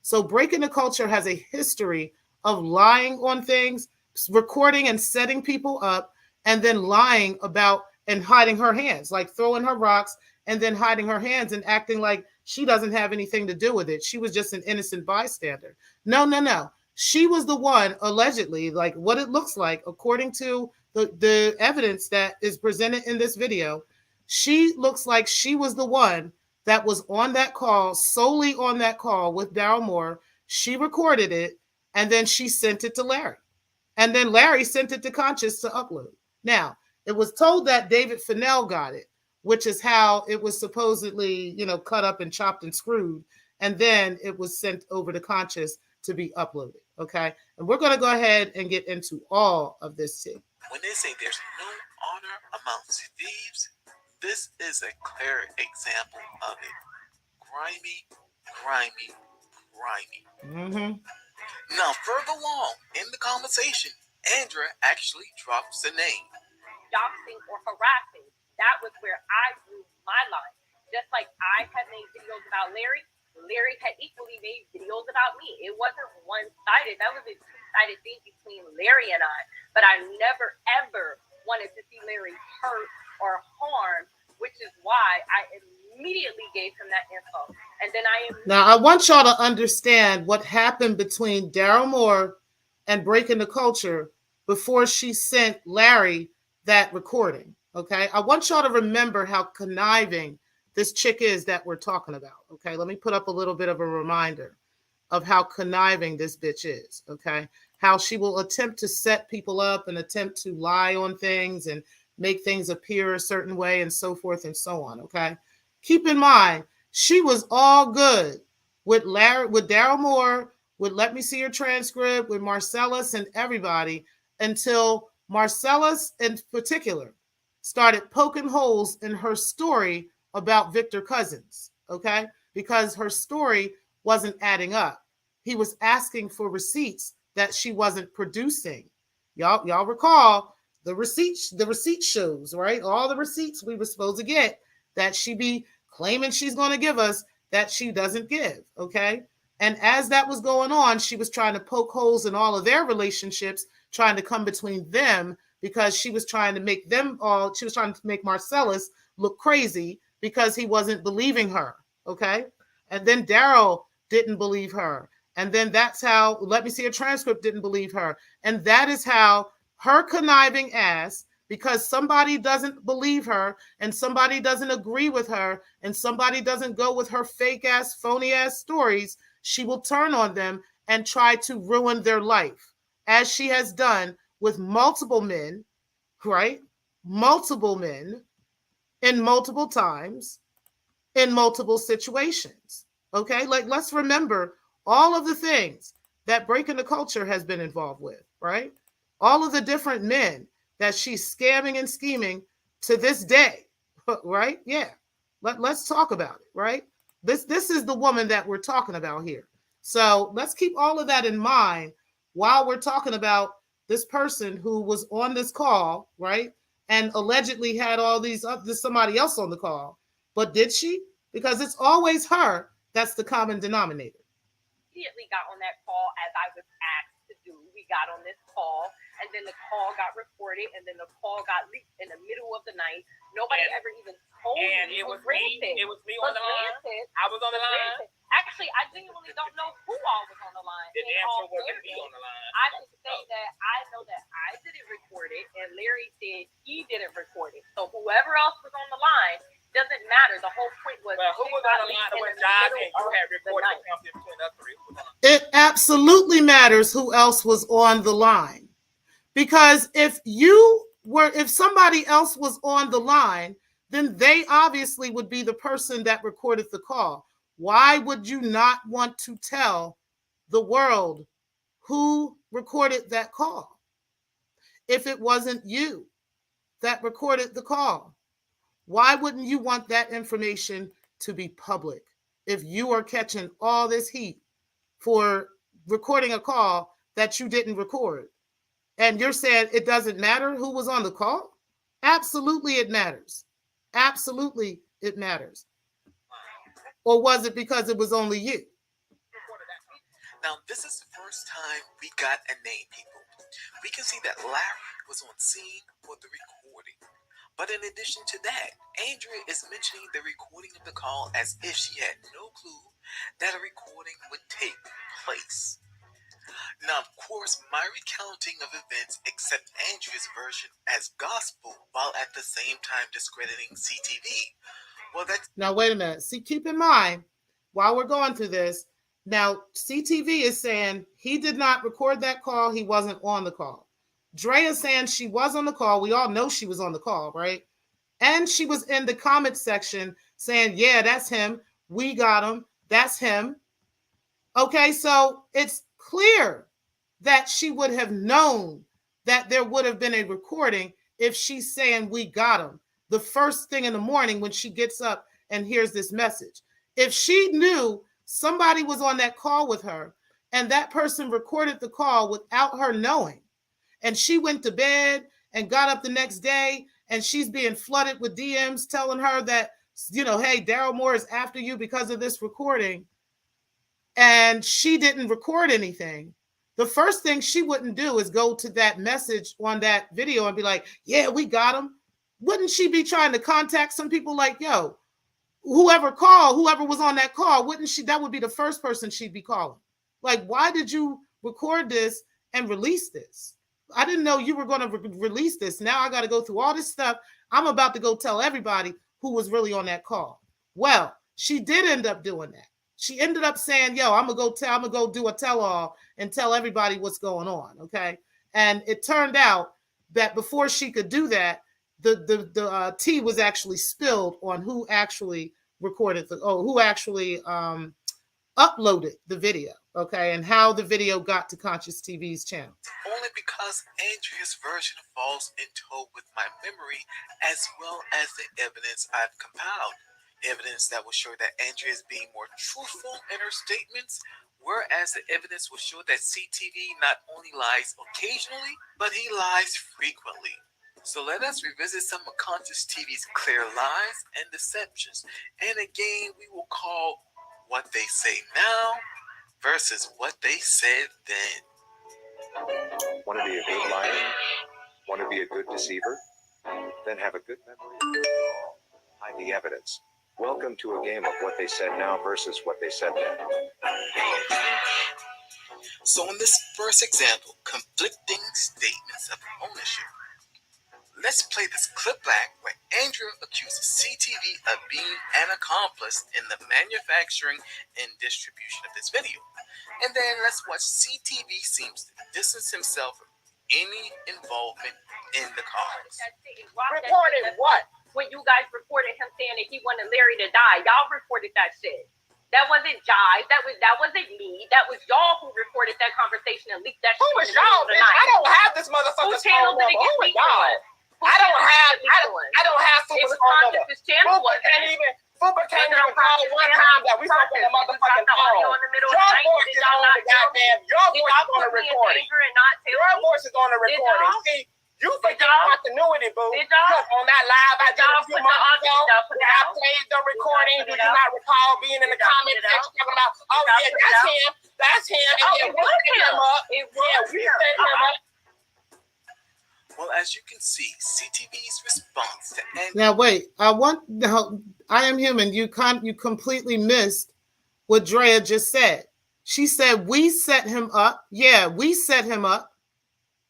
So Breaking the Culture has a history of lying on things, recording and setting people up, and then lying about and hiding her hands, like throwing her rocks and then hiding her hands and acting like she doesn't have anything to do with it. She was just an innocent bystander. No. She was the one, allegedly, like what it looks like, according to the evidence that is presented in this video. She looks like she was the one that was on that call, solely on that call with Daryl Moore. She recorded it, and then she sent it to Larry. And then Larry sent it to Conscious to upload. Now, it was told that David Fennell got it, which is how it was supposedly, cut up and chopped and screwed. And then it was sent over to Conscious to be uploaded. Okay. And we're going to go ahead and get into all of this too. When they say there's no honor amongst thieves, this is a clear example of it. Grimy. Mm-hmm. Now, further along in the conversation, Andrea actually drops the name. Doxing or harassing. That was where I drew my line. Just like I had made videos about Larry had equally made videos about me. It wasn't one-sided. That was a two-sided thing between Larry and I. But I never, ever wanted to see Larry hurt or harmed, which is why I immediately gave him that info. And then Now, I want y'all to understand what happened between Daryl Moore and Breaking the Culture before she sent Larry that recording, okay? I want y'all to remember how conniving this chick is that we're talking about, okay? Let me put up a little bit of a reminder of how conniving this bitch is, okay? How she will attempt to set people up and attempt to lie on things and make things appear a certain way and so forth and so on, okay? Keep in mind, she was all good with Daryl Moore, with Let Me See Your Transcript, with Marcellus and everybody, until Marcellus in particular started poking holes in her story about Victor Cousins, okay? Because her story wasn't adding up. He was asking for receipts that she wasn't producing. Y'all recall the receipt shows, right? All the receipts we were supposed to get that she be claiming she's going to give us that she doesn't give, okay? And as that was going on, she was trying to poke holes in all of their relationships, trying to come between them because she was trying to make Marcellus look crazy because he wasn't believing her, okay? And then Daryl didn't believe her. And then that's how Let Me See a Transcript didn't believe her. And that is how her conniving ass, because somebody doesn't believe her and somebody doesn't agree with her and somebody doesn't go with her fake ass, phony ass stories, she will turn on them and try to ruin their life, as she has done with multiple men, right? Multiple men in multiple times, in multiple situations, okay? Like, let's remember all of the things that Breaking the Culture has been involved with, right? All of the different men that she's scamming and scheming to this day, right? Yeah, let's talk about it, right? This is the woman that we're talking about here. So let's keep all of that in mind while we're talking about this person who was on this call, right? And allegedly had all these there's somebody else on the call. But did she? Because it's always her That's the common denominator. Immediately got on that call as I was asked to do. We got on this call, and then the call got recorded, and then the call got leaked in the middle of the night. Nobody ever even told me. And it was me. It was me on the line. I was on the line. Actually, I genuinely don't know who all was on the line. The answer wasn't me on the line. I just say that I know that I didn't record it, and Larry said he didn't record it. So whoever else was on the line doesn't matter. The whole point was. Well, who was on the line when Josh and you had recorded something between us three? It absolutely matters who else was on the line. Because if somebody else was on the line, then they obviously would be the person that recorded the call. Why would you not want to tell the world who recorded that call if it wasn't you that recorded the call? Why wouldn't you want that information to be public if you are catching all this heat for recording a call that you didn't record? And you're saying it doesn't matter who was on the call? Absolutely it matters. Absolutely it matters. Or was it because it was only you? Now, this is the first time we got a name, people. We can see that Larry was on scene for the recording. But in addition to that, Andrea is mentioning the recording of the call as if she had no clue that a recording would take place. Now, of course, my recounting of events accept Andrea's version as gospel while at the same time discrediting CTV. Well, that's... Now, wait a minute. See, keep in mind, while we're going through this, now CTV is saying he did not record that call. He wasn't on the call. Dre is saying she was on the call. We all know she was on the call, right? And she was in the comment section saying, yeah, that's him. We got him. That's him. Okay, so it's clear that she would have known that there would have been a recording if she's saying we got him the first thing in the morning when she gets up and hears this message. If she knew somebody was on that call with her and that person recorded the call without her knowing, and she went to bed and got up the next day and she's being flooded with DMs telling her that, you know, hey, Daryl Moore is after you because of this recording, and she didn't record anything, the first thing she wouldn't do is go to that message on that video and be like, yeah, we got him. Wouldn't she be trying to contact some people like, yo, whoever was on that call, wouldn't she, that would be the first person she'd be calling. Like, why did you record this and release this? I didn't know you were going to release this. Now I got to go through all this stuff. I'm about to go tell everybody who was really on that call. Well, she did end up doing that. She ended up saying, yo, I'm going to go do a tell-all and tell everybody what's going on, okay? And it turned out that before she could do that, the tea was actually spilled on who actually recorded who actually uploaded the video, okay, and how the video got to Conscious TV's channel. Only because Andrea's version falls in tow with my memory as well as the evidence I've compiled. Evidence that will show that Andrea is being more truthful in her statements, whereas the evidence will show that CTV not only lies occasionally, but he lies frequently. So let us revisit some of Conscious TV's clear lies and deceptions in a game we will call What They Say Now versus What They Said Then. Want to be a good liar? Want to be a good deceiver? Then have a good memory. Hide the evidence. Welcome to a game of What They Said Now versus What They Said Then. So in this first example, conflicting statements of ownership. Let's play this clip back where Andrea accuses CTV of being an accomplice in the manufacturing and distribution of this video. And then let's watch CTV seems to distance himself from any involvement in the cause. Reported what? When you guys reported him saying that he wanted Larry to die, y'all reported that shit. That wasn't Jive. That wasn't me. That was y'all who reported that conversation and leaked that shit. Who was y'all, bitch? I don't have this motherfucker's phone number. Who was y'all? I don't have Fuba's phone number. Fuba can't even call one time that we fucking the motherfucking phone. Your voice is on the goddamn. Your voice is on the recording. Your voice is on the recording. See, You forget continuity, boo. Because on that live I did a few months ago, when I played the recording, do you not recall being in the comment section talking about, oh yeah, that's him, and yeah, we set him up. We set him up. Well, as you can see, CTV's response to end. Now wait, I Am Human. You completely missed what Drea just said. She said we set him up. Yeah, we set him up.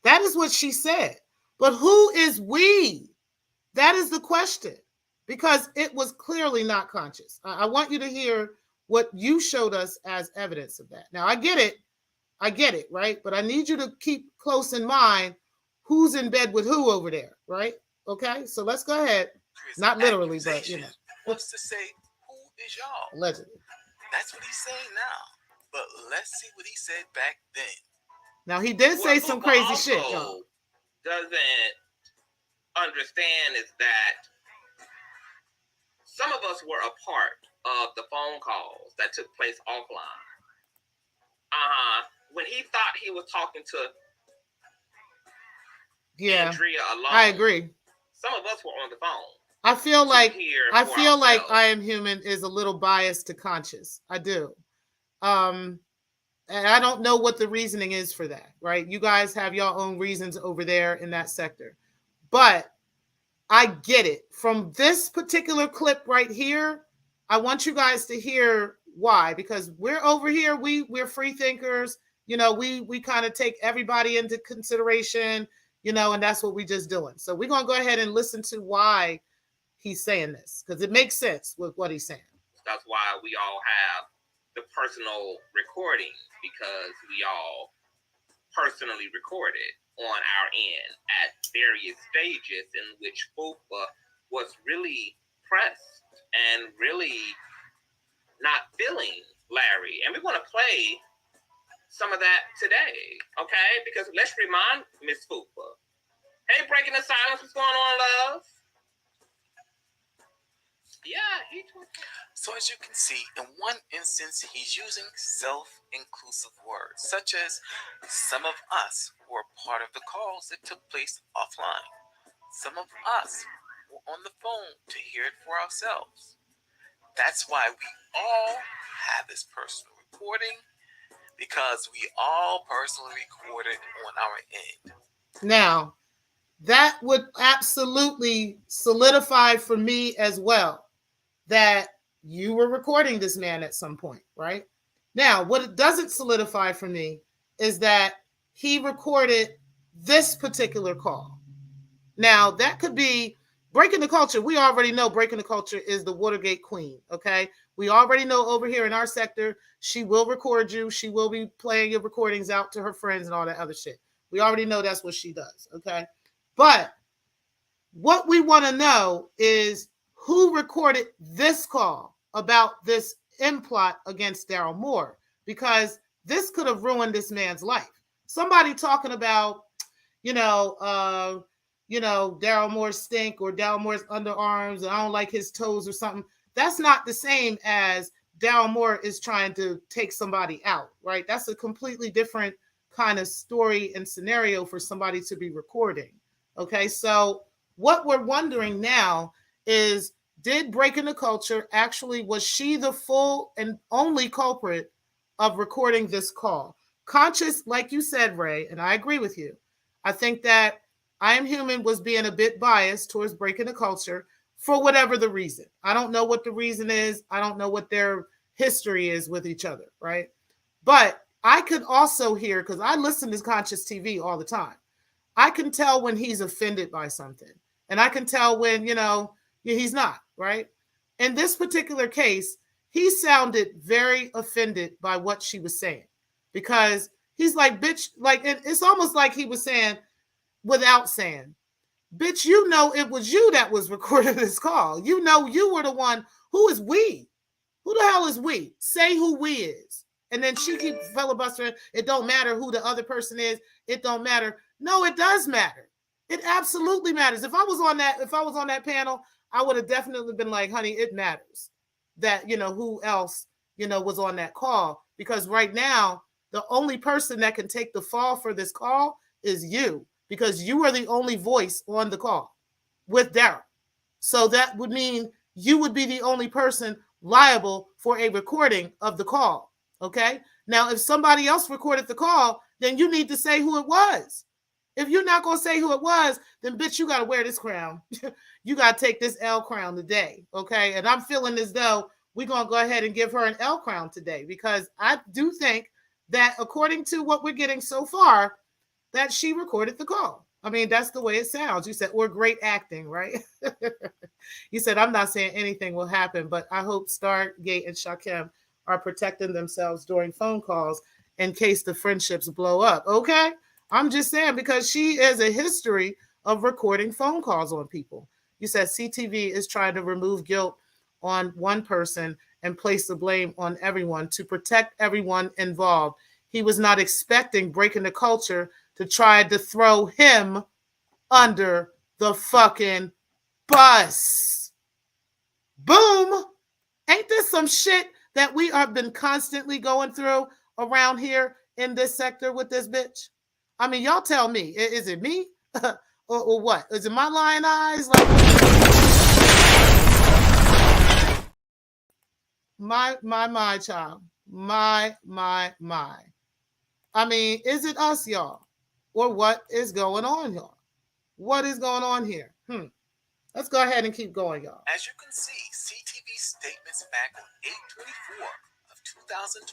That is what she said. But who is we? That is the question, because it was clearly not conscious. I want you to hear what you showed us as evidence of that. Now I get it, right? But I need you to keep close in mind who's in bed with who over there, right? Okay, so let's go ahead. Not literally, but you know. Wants to say, who is y'all? Allegedly. That's what he's saying now. But let's see what he said back then. Now he did say some crazy shit. Doesn't understand is that some of us were a part of the phone calls that took place offline. When he thought he was talking to Andrea alone, I agree. Some of us were on the phone. I feel like I Am Human is a little biased to conscious. I do. And I don't know what the reasoning is for that, right? You guys have your own reasons over there in that sector. But I get it. From this particular clip right here, I want you guys to hear why. Because we're over here, we're free thinkers. You know, we kind of take everybody into consideration, you know, and that's what we just doing. So we're going to go ahead and listen to why he's saying this, because it makes sense with what he's saying. That's why we all have the personal recording, because we all personally recorded on our end at various stages in which Fupa was really pressed and really not feeling Larry. And we want to play some of that today, okay? Because let's remind Miss Fupa. Hey, breaking the silence, what's going on, love? Yeah, so as you can see, in one instance, he's using self-inclusive words, such as some of us were part of the calls that took place offline. Some of us were on the phone to hear it for ourselves. That's why we all have this personal recording, because we all personally recorded on our end. Now, that would absolutely solidify for me as well that you were recording this man at some point, right? Now, what it doesn't solidify for me is that he recorded this particular call. Now, that could be Breaking the Culture. We already know Breaking the Culture is the Watergate queen, okay? We already know over here in our sector, she will record you. She will be playing your recordings out to her friends and all that other shit. We already know that's what she does, okay? But what we want to know is who recorded this call about this implot against Daryl Moore, because this could have ruined this man's life. Somebody talking about, Daryl Moore stink, or Daryl Moore's underarms, and I don't like his toes or something. That's not the same as Daryl Moore is trying to take somebody out, right? That's a completely different kind of story and scenario for somebody to be recording. Okay, so what we're wondering now is, did Breaking the Culture actually, was she the full and only culprit of recording this call? Conscious, like you said, Ray, and I agree with you. I think that I Am Human was being a bit biased towards Breaking the Culture for whatever the reason. I don't know what the reason is. I don't know what their history is with each other, right? But I could also hear, because I listen to Conscious TV all the time, I can tell when he's offended by something. And I can tell when, he's not, right? In this particular case, he sounded very offended by what she was saying, because he's like, bitch, like, it's almost like he was saying, without saying, bitch, it was you that was recording this call. You were the one. Who is we? Who the hell is we? Say who we is. And then she keeps filibustering. It don't matter who the other person is. It don't matter. No, it does matter. It absolutely matters. If I was on that panel, I would have definitely been like, honey, it matters that, who else, was on that call. Because right now, the only person that can take the fall for this call is you, because you were the only voice on the call with Daryl. So that would mean you would be the only person liable for a recording of the call. Okay. Now, if somebody else recorded the call, then you need to say who it was. If you're not going to say who it was, then bitch, you got to wear this crown. You got to take this L crown today. Okay. And I'm feeling as though we're going to go ahead and give her an L crown today, because I do think that according to what we're getting so far, that she recorded the call. I mean, that's the way it sounds. You said, or great acting, right? You said, I'm not saying anything will happen, but I hope Stargate and Shakem are protecting themselves during phone calls in case the friendships blow up. Okay? I'm just saying, because she has a history of recording phone calls on people. You said CTV is trying to remove guilt on one person and place the blame on everyone to protect everyone involved. He was not expecting Breaking the Culture to try to throw him under the fucking bus. Boom. Ain't this some shit that we have been constantly going through around here in this sector with this bitch? I mean, y'all tell me, is it me or what? Is it my lying eyes? Like, my child, my. I mean, is it us, y'all? Or what is going on, y'all? What is going on here? Let's go ahead and keep going, y'all. As you can see, CTV's statements back on 8/24 of 2021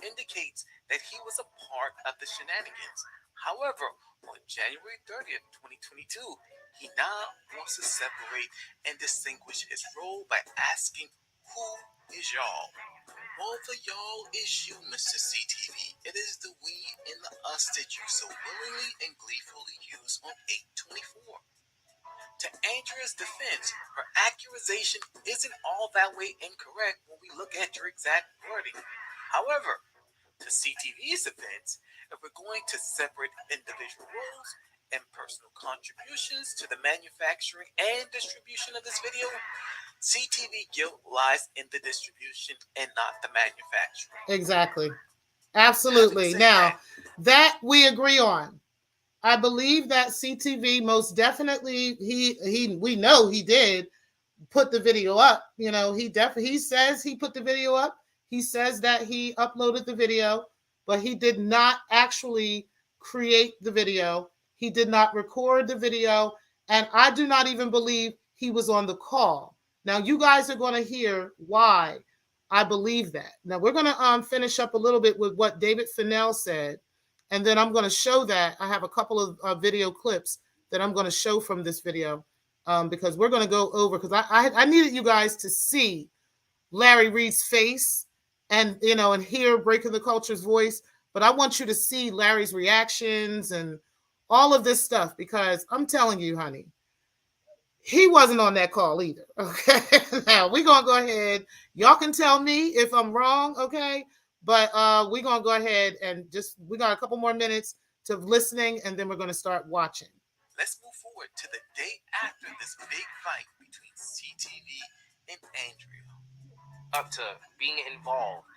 indicates that he was a part of the shenanigans. However, on January 30th, 2022, he now wants to separate and distinguish his role by asking, who is y'all? Well, the y'all is you, Mr. CTV. It is the we and the us that you so willingly and gleefully use on 8/24. To Andrea's defense, her accusation isn't all that way incorrect when we look at your exact wording. However, to CTV's defense, if we're going to separate individual roles and personal contributions to the manufacturing and distribution of this video, CTV guilt lies in the distribution and not the manufacturing. Exactly. Absolutely. Now, that we agree on. I believe that CTV most definitely, we know he did put the video up. You know, he says he put the video up. He says that he uploaded the video, but he did not actually create the video. He did not record the video. And I do not even believe he was on the call. Now, you guys are going to hear why I believe that. Now, we're going to finish up a little bit with what David Fennell said. And then I'm going to show that. I have a couple of video clips that I'm going to show from this video because we're going to go over, because I needed you guys to see Larry Reed's face and, you know, and hear Breaking the Culture's voice. But I want you to see Larry's reactions and all of this stuff, because I'm telling you, honey, he wasn't on that call either. Okay. Now we're going to go ahead. Y'all can tell me if I'm wrong. Okay. But we're going to go ahead and we got a couple more minutes to listening, and then we're going to start watching. Let's move forward to the day after this big fight between CTV and Andrea. Up to being involved,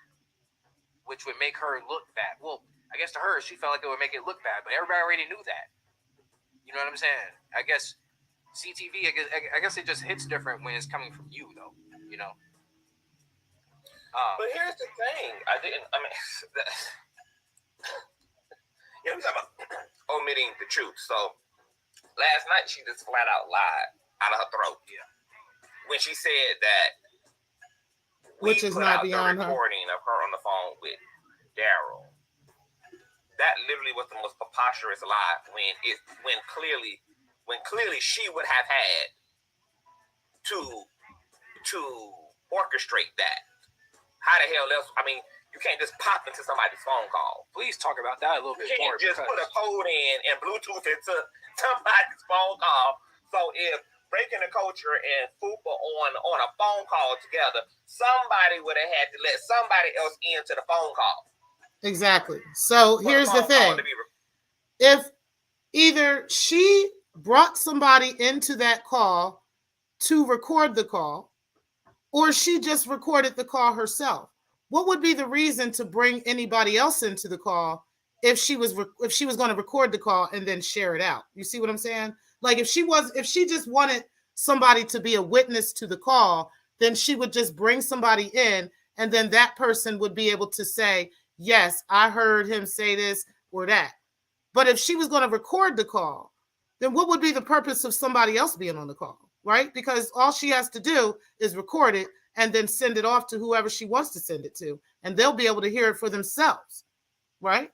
which would make her look bad. Well, I guess to her, she felt like it would make it look bad, but everybody already knew that. You know what I'm saying? I guess CTV, I guess it just hits different when it's coming from you, though. You know? But here's the thing. We talking about omitting the truth. So last night she just flat out lied out of her throat. Yeah. When she said that which is not beyond her. Recording of her on the phone with Daryl. That literally was the most preposterous lie when clearly she would have had to orchestrate that. How the hell else? I mean, you can't just pop into somebody's phone call. Please talk about that a little bit more. You can't just put a code in and Bluetooth into somebody's phone call. So if Breaking the Culture and Fupa on a phone call together, somebody would have had to let somebody else into the phone call. Exactly. So here's the thing. If either she brought somebody into that call to record the call, or she just recorded the call herself, what would be the reason to bring anybody else into the call if she was going to record the call and then share it out. You see what I'm saying? Like if she just wanted somebody to be a witness to the call, then she would just bring somebody in, and then that person would be able to say, yes, I heard him say this or that. But if she was going to record the call, then what would be the purpose of somebody else being on the call, right? Because all she has to do is record it and then send it off to whoever she wants to send it to, and they'll be able to hear it for themselves, right?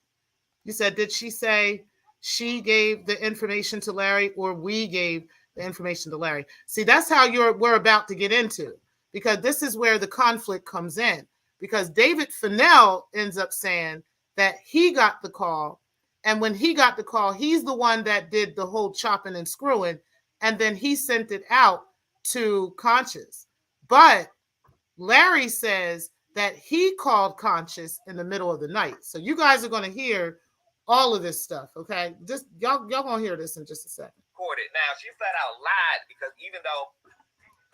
You said, did she say she gave the information to Larry or we gave the information to Larry? See, that's how we're about to get into, because this is where the conflict comes in, because David Fennell ends up saying that he got the call, and when he got the call, he's the one that did the whole chopping and screwing, and then he sent it out to Conscious. But Larry says that he called Conscious in the middle of the night. So you guys are going to hear all of this stuff, okay? Just y'all gonna hear this in just a second. Now she flat out lied, because even though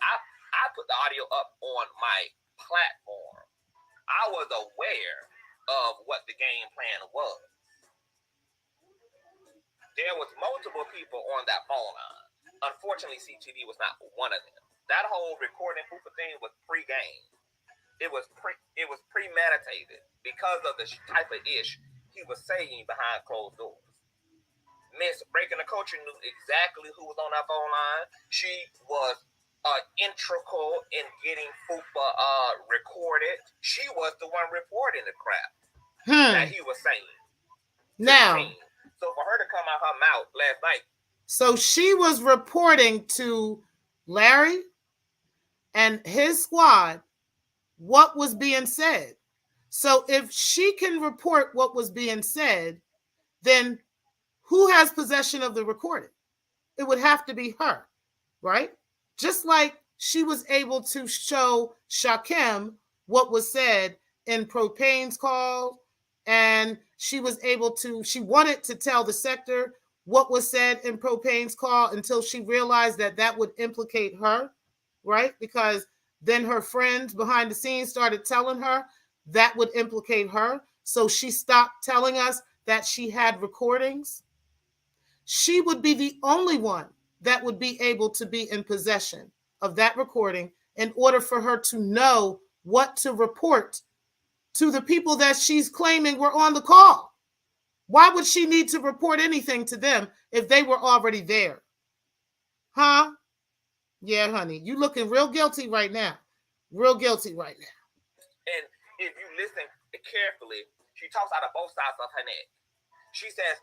I put the audio up on my platform, I was aware of what the game plan was. There was multiple people on that phone line. Unfortunately, CTV was not one of them. That whole recording Hooper thing was pre-game. It was premeditated because of the type of ish he was saying behind closed doors. Miss Breaking the Culture knew exactly who was on that phone line. She was integral in getting Fupa recorded. She was the one reporting the crap that he was saying. Now, so for her to come out her mouth last night. So she was reporting to Larry and his squad what was being said. So if she can report what was being said, then who has possession of the recording? It would have to be her, right? Just like she was able to show Shakem what was said in Propane's call, and she wanted to tell the Secktah what was said in Propane's call until she realized that would implicate her, right? Because then her friends behind the scenes started telling her that would implicate her. So she stopped telling us that she had recordings. She would be the only one that would be able to be in possession of that recording in order for her to know what to report to the people that she's claiming were on the call. Why would she need to report anything to them if they were already there? Huh? Yeah, honey, you looking real guilty right now. Real guilty right now. And if you listen carefully, she talks out of both sides of her neck. She says,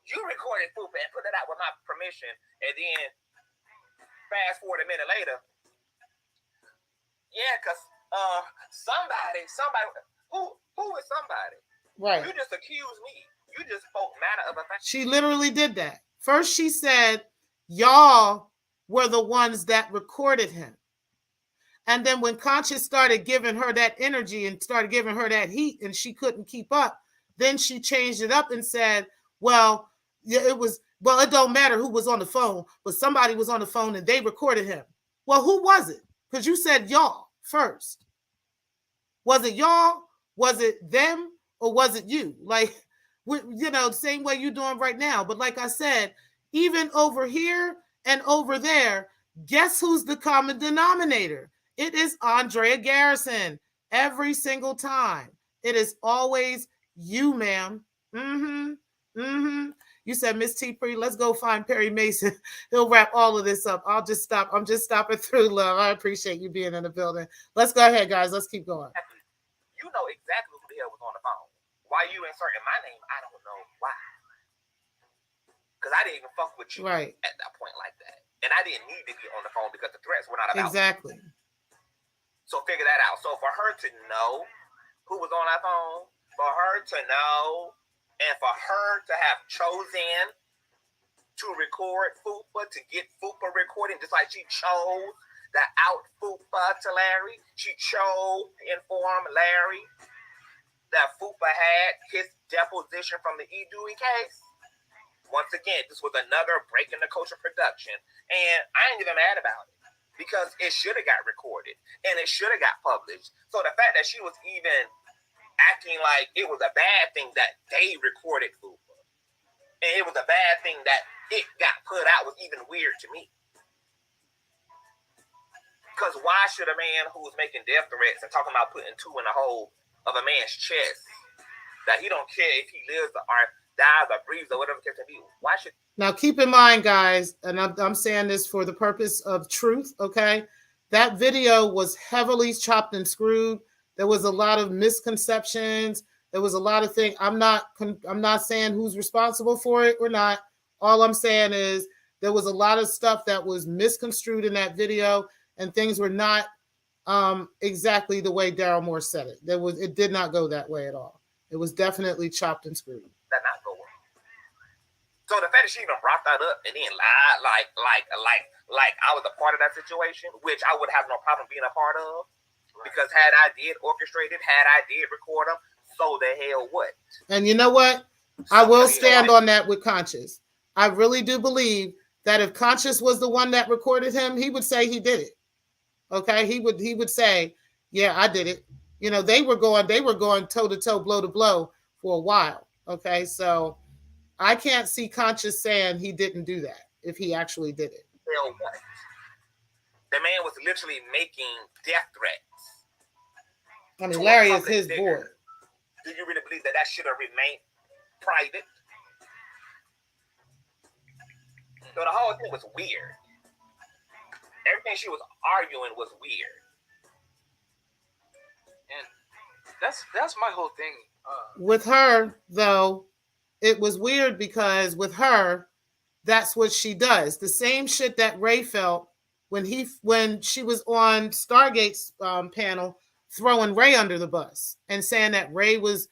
you recorded Fupa and put it out with my permission, and then fast forward a minute later, yeah, because somebody, who is somebody? Right. You just accused me. You just spoke matter of a fact. She literally did that. First, she said, y'all were the ones that recorded him. And then when Conscious started giving her that energy and started giving her that heat and she couldn't keep up, then she changed it up and said, well, it don't matter who was on the phone, but somebody was on the phone and they recorded him. Well, who was it? Because you said y'all first. Was it y'all? Was it them? Or was it you? Like, the same way you're doing right now. But like I said, even over here and over there, guess who's the common denominator? It is Andrea Garrison. Every single time. It is always you, ma'am. You said, Miss T. Pre, let's go find Perry Mason. He'll wrap all of this up. I'm just stopping through, love. I appreciate you being in the building. Let's go ahead, guys. Let's keep going. You know exactly who the hell was on the phone. Why you inserting my name, I don't know why. Because I didn't even fuck with you at that point like that. And I didn't need to be on the phone because the threats were not about exactly. me. So figure that out. So for her to know who was on that phone, for her to know, and for her to have chosen to record Fupa, to get Fupa recording, just like she chose to out Fupa to Larry. She chose to inform Larry that Fupa had his deposition from the E. Dewey case. Once again, this was another Breaking the Culture production. And I ain't even mad about it because it should have got recorded and it should have got published. So the fact that she was even acting like it was a bad thing that they recorded Fupa. And it was a bad thing that it got put out was even weird to me. Because why should a man who's making death threats and talking about putting two in the hole of a man's chest, that he don't care if he lives or dies or breathes or whatever it can be, why should... Now, keep in mind, guys, and I'm saying this for the purpose of truth, okay? That video was heavily chopped and screwed. There was a lot of misconceptions. There was a lot of things. I'm not saying who's responsible for it or not. All I'm saying is there was a lot of stuff that was misconstrued in that video, and things were not exactly the way Daryl Moore said it. It did not go that way at all. It was definitely chopped and screwed. That not go well. So the fact that she even brought that up and then lied like I was a part of that situation, which I would have no problem being a part of, because had I did orchestrate it, had I did record them, so the hell what? And you know what? I will stand on that with Conscious. I really do believe that if Conscious was the one that recorded him, he would say he did it. Okay, he would say, yeah, I did it. You know, they were going toe to toe, blow to blow for a while. Okay, so I can't see Conscious saying he didn't do that if he actually did it. Hell what? The man was literally making death threats. I mean, Larry is his boy. Do you really believe that should have remained private? So the whole thing was weird. Everything she was arguing was weird. And that's my whole thing. With her, though, it was weird because with her, that's what she does. The same shit that Ray felt when she was on Stargate's panel, throwing Ray under the bus and saying that Ray was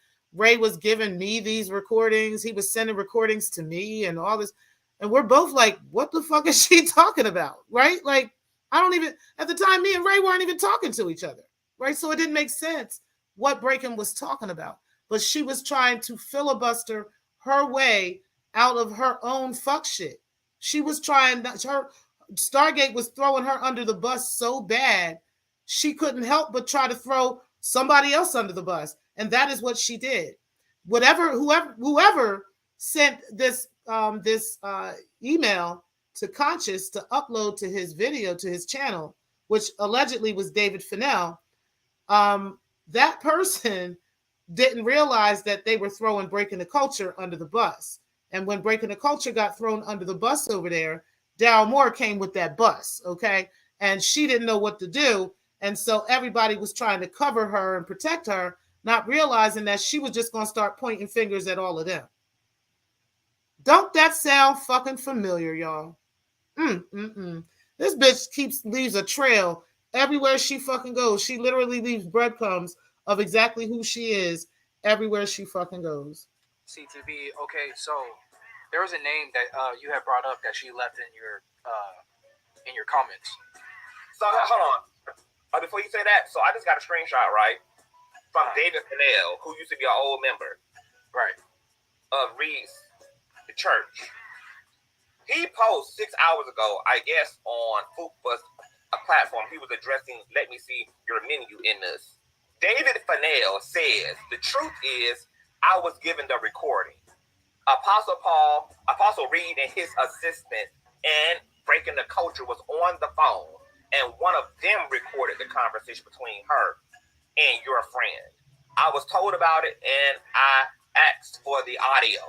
giving me these recordings. He was sending recordings to me and all this. And we're both like, what the fuck is she talking about? Right? Like, I don't even, at the time, me and Ray weren't even talking to each other. Right? So it didn't make sense what Breaking was talking about. But she was trying to filibuster her way out of her own fuck shit. She was trying, Stargate was throwing her under the bus so bad, she couldn't help but try to throw somebody else under the bus. And that is what she did. Whoever sent this email to Conscious to upload to his video, to his channel, which allegedly was David Fennell, that person didn't realize that they were throwing Breaking the Culture under the bus. And when Breaking the Culture got thrown under the bus over there, Daryl Moore came with that bus, okay? And she didn't know what to do. And so everybody was trying to cover her and protect her, not realizing that she was just going to start pointing fingers at all of them. Don't that sound fucking familiar, y'all? This bitch leaves a trail everywhere she fucking goes. She literally leaves breadcrumbs of exactly who she is everywhere she fucking goes. CTV, okay, so there was a name that you had brought up that she left in your comments. So hold on. Before you say that, so I just got a screenshot, right? From David Fennell, who used to be an old member. Right. Of Reed's the church. He posted 6 hours ago, I guess, on Fupa's platform. He was addressing, let me see your menu in this. David Fennell says, the truth is, I was given the recording. Apostle Reed and his assistant and Breaking the Culture was on the phone, and one of them recorded the conversation between her and your friend. I was told about it, and I asked for the audio.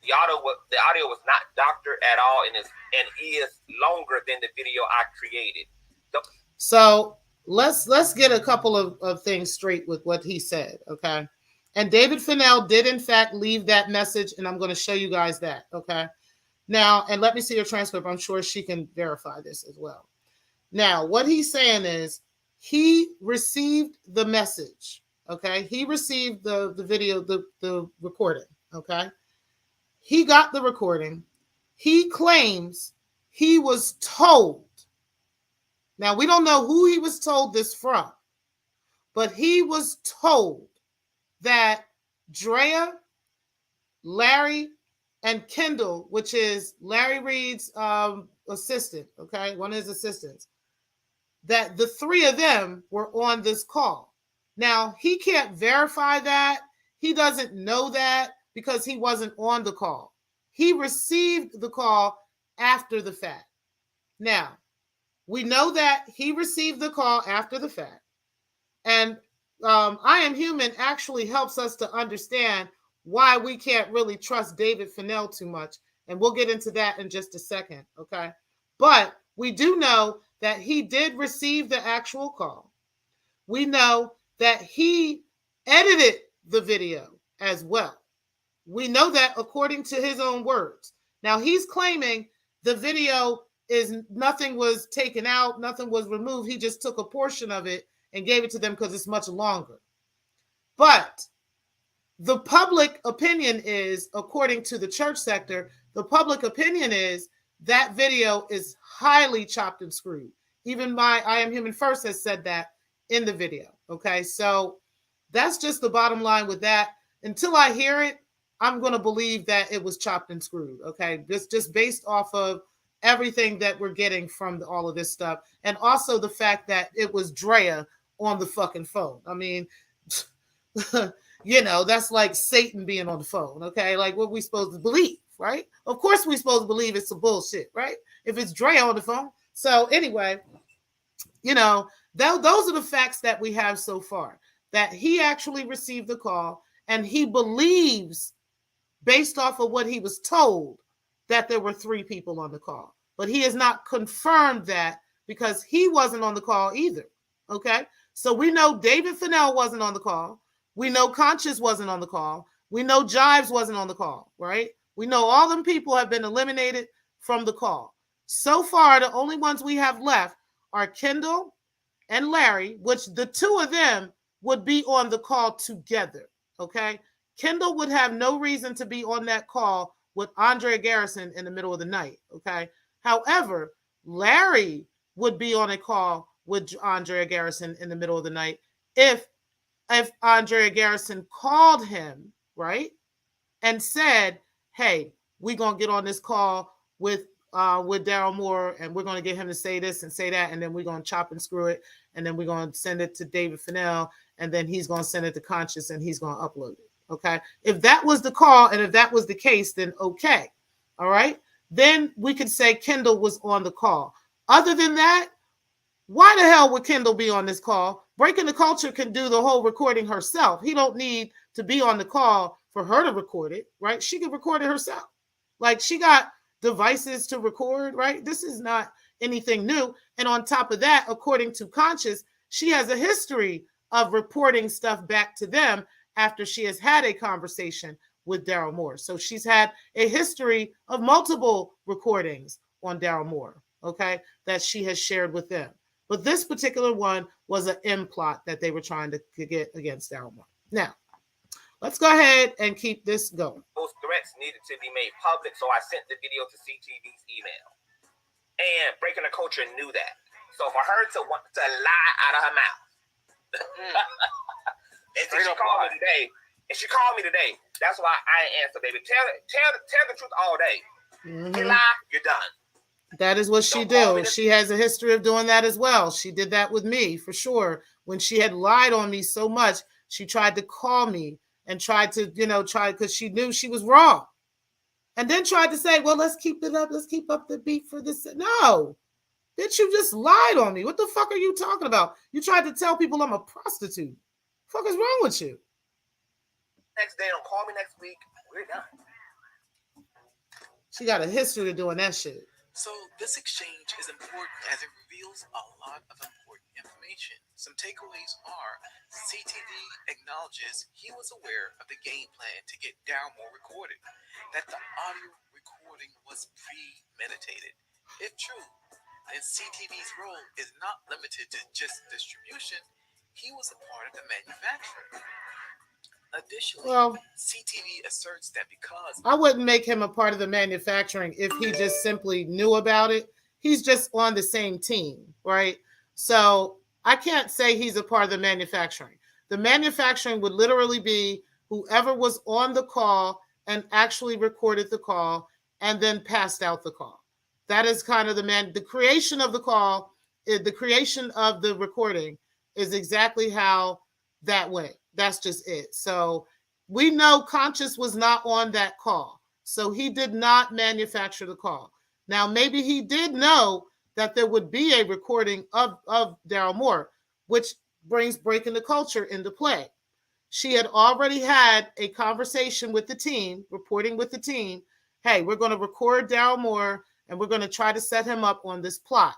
The audio was not doctored at all, and is longer than the video I created. So let's get a couple of things straight with what he said, okay? And David Fennell did, in fact, leave that message, and I'm going to show you guys that, okay? Now, and let me see your transcript. I'm sure she can verify this as well. Now, what he's saying is he received the message, okay? He received the video, the recording, okay? He got the recording. He claims he was told. Now, we don't know who he was told this from, but he was told that Drea, Larry, and Kendall, which is Larry Reed's assistant, okay, one of his assistants, that the three of them were on this call. Now, he can't verify that. He doesn't know that because he wasn't on the call. He received the call after the fact. Now, we know that he received the call after the fact. And I Am Human actually helps us to understand why we can't really trust David Fennell too much. And we'll get into that in just a second, okay? But we do know that he did receive the actual call. We know that he edited the video as well. We know that according to his own words. Now, he's claiming the video is nothing was taken out, nothing was removed. He just took a portion of it and gave it to them because it's much longer. But the public opinion is, according to the church sector, the public opinion is that video is highly chopped and screwed. Even my I Am Human First has said that in the video. Okay, so that's just the bottom line with that. Until I hear it, I'm going to believe that it was chopped and screwed. Okay, just based off of everything that we're getting from all of this stuff. And also the fact that it was Drea on the fucking phone. I mean, you know, that's like Satan being on the phone. Okay, like what we supposed to believe, right? Of course we're supposed to believe it's some bullshit, right? If it's Drea on the phone. So anyway, you know, those are the facts that we have so far. That he actually received the call and he believes, based off of what he was told, that there were 3 people on the call. But he has not confirmed that because he wasn't on the call either. Okay? So we know David Fennell wasn't on the call. We know Conscious wasn't on the call. We know Jives wasn't on the call, right? We know all them people have been eliminated from the call. So far, the only ones we have left are Kendall and Larry, which the 2 of them would be on the call together, okay? Kendall would have no reason to be on that call with Andrea Garrison in the middle of the night, okay? However, Larry would be on a call with Andrea Garrison in the middle of the night if Andrea Garrison called him, right, and said, hey, we're going to get on this call with Daryl Moore, and we're going to get him to say this and say that, and then we're going to chop and screw it, and then we're going to send it to David Fennell, and then he's going to send it to Conscious, and he's going to upload it. Okay, if that was the call and if that was the case, then okay. All right, then we could say Kendall was on the call. Other than that, why the hell would Kendall be on this call? Breaking the Culture can do the whole recording herself. He don't need to be on the call for her to record it, right? She can record it herself. Like, she got devices to record, right? This is not anything new. And on top of that, according to Conscious, she has a history of reporting stuff back to them after she has had a conversation with Daryl Moore. So she's had a history of multiple recordings on Daryl Moore, okay, that she has shared with them. But this particular one was an M plot that they were trying to get against Daryl Moore. Now, let's go ahead and keep this going. Those threats needed to be made public, so I sent the video to CTV's email. And Breaking the Culture knew that. So for her to want to lie out of her mouth, and she called me today. That's why I ain't answer, baby. Tell the truth all day. Mm-hmm. You lie, you're done. That is what she do. She has a history of doing that as well. She did that with me for sure. When she had lied on me so much, she tried to call me and tried to, because she knew she was wrong. And then tried to say, well, let's keep it up. Let's keep up the beat for this. No, bitch, you just lied on me. What the fuck are you talking about? You tried to tell people I'm a prostitute. What the fuck is wrong with you? Next day, don't call me next week. We're done. She got a history of doing that shit. So this exchange is important as it reveals a lot of important information. Some takeaways are CTV acknowledges he was aware of the game plan to get Daryl Moore recorded, that the audio recording was premeditated. If true, then CTV's role is not limited to just distribution. He was a part of the manufacturing. Additionally, CTV asserts that because I wouldn't make him a part of the manufacturing if he just simply knew about it. He's just on the same team, right? So I can't say he's a part of the manufacturing. The manufacturing would literally be whoever was on the call and actually recorded the call and then passed out the call. That is kind of the creation of the call, the creation of the recording is exactly how that way. That's just it. So we know Conscious was not on that call. So he did not manufacture the call. Now, maybe he did know that there would be a recording of Daryl Moore, which brings Breaking the Culture into play. She had already had a conversation with the team, reporting with the team. Hey, we're going to record Daryl Moore and we're going to try to set him up on this plot.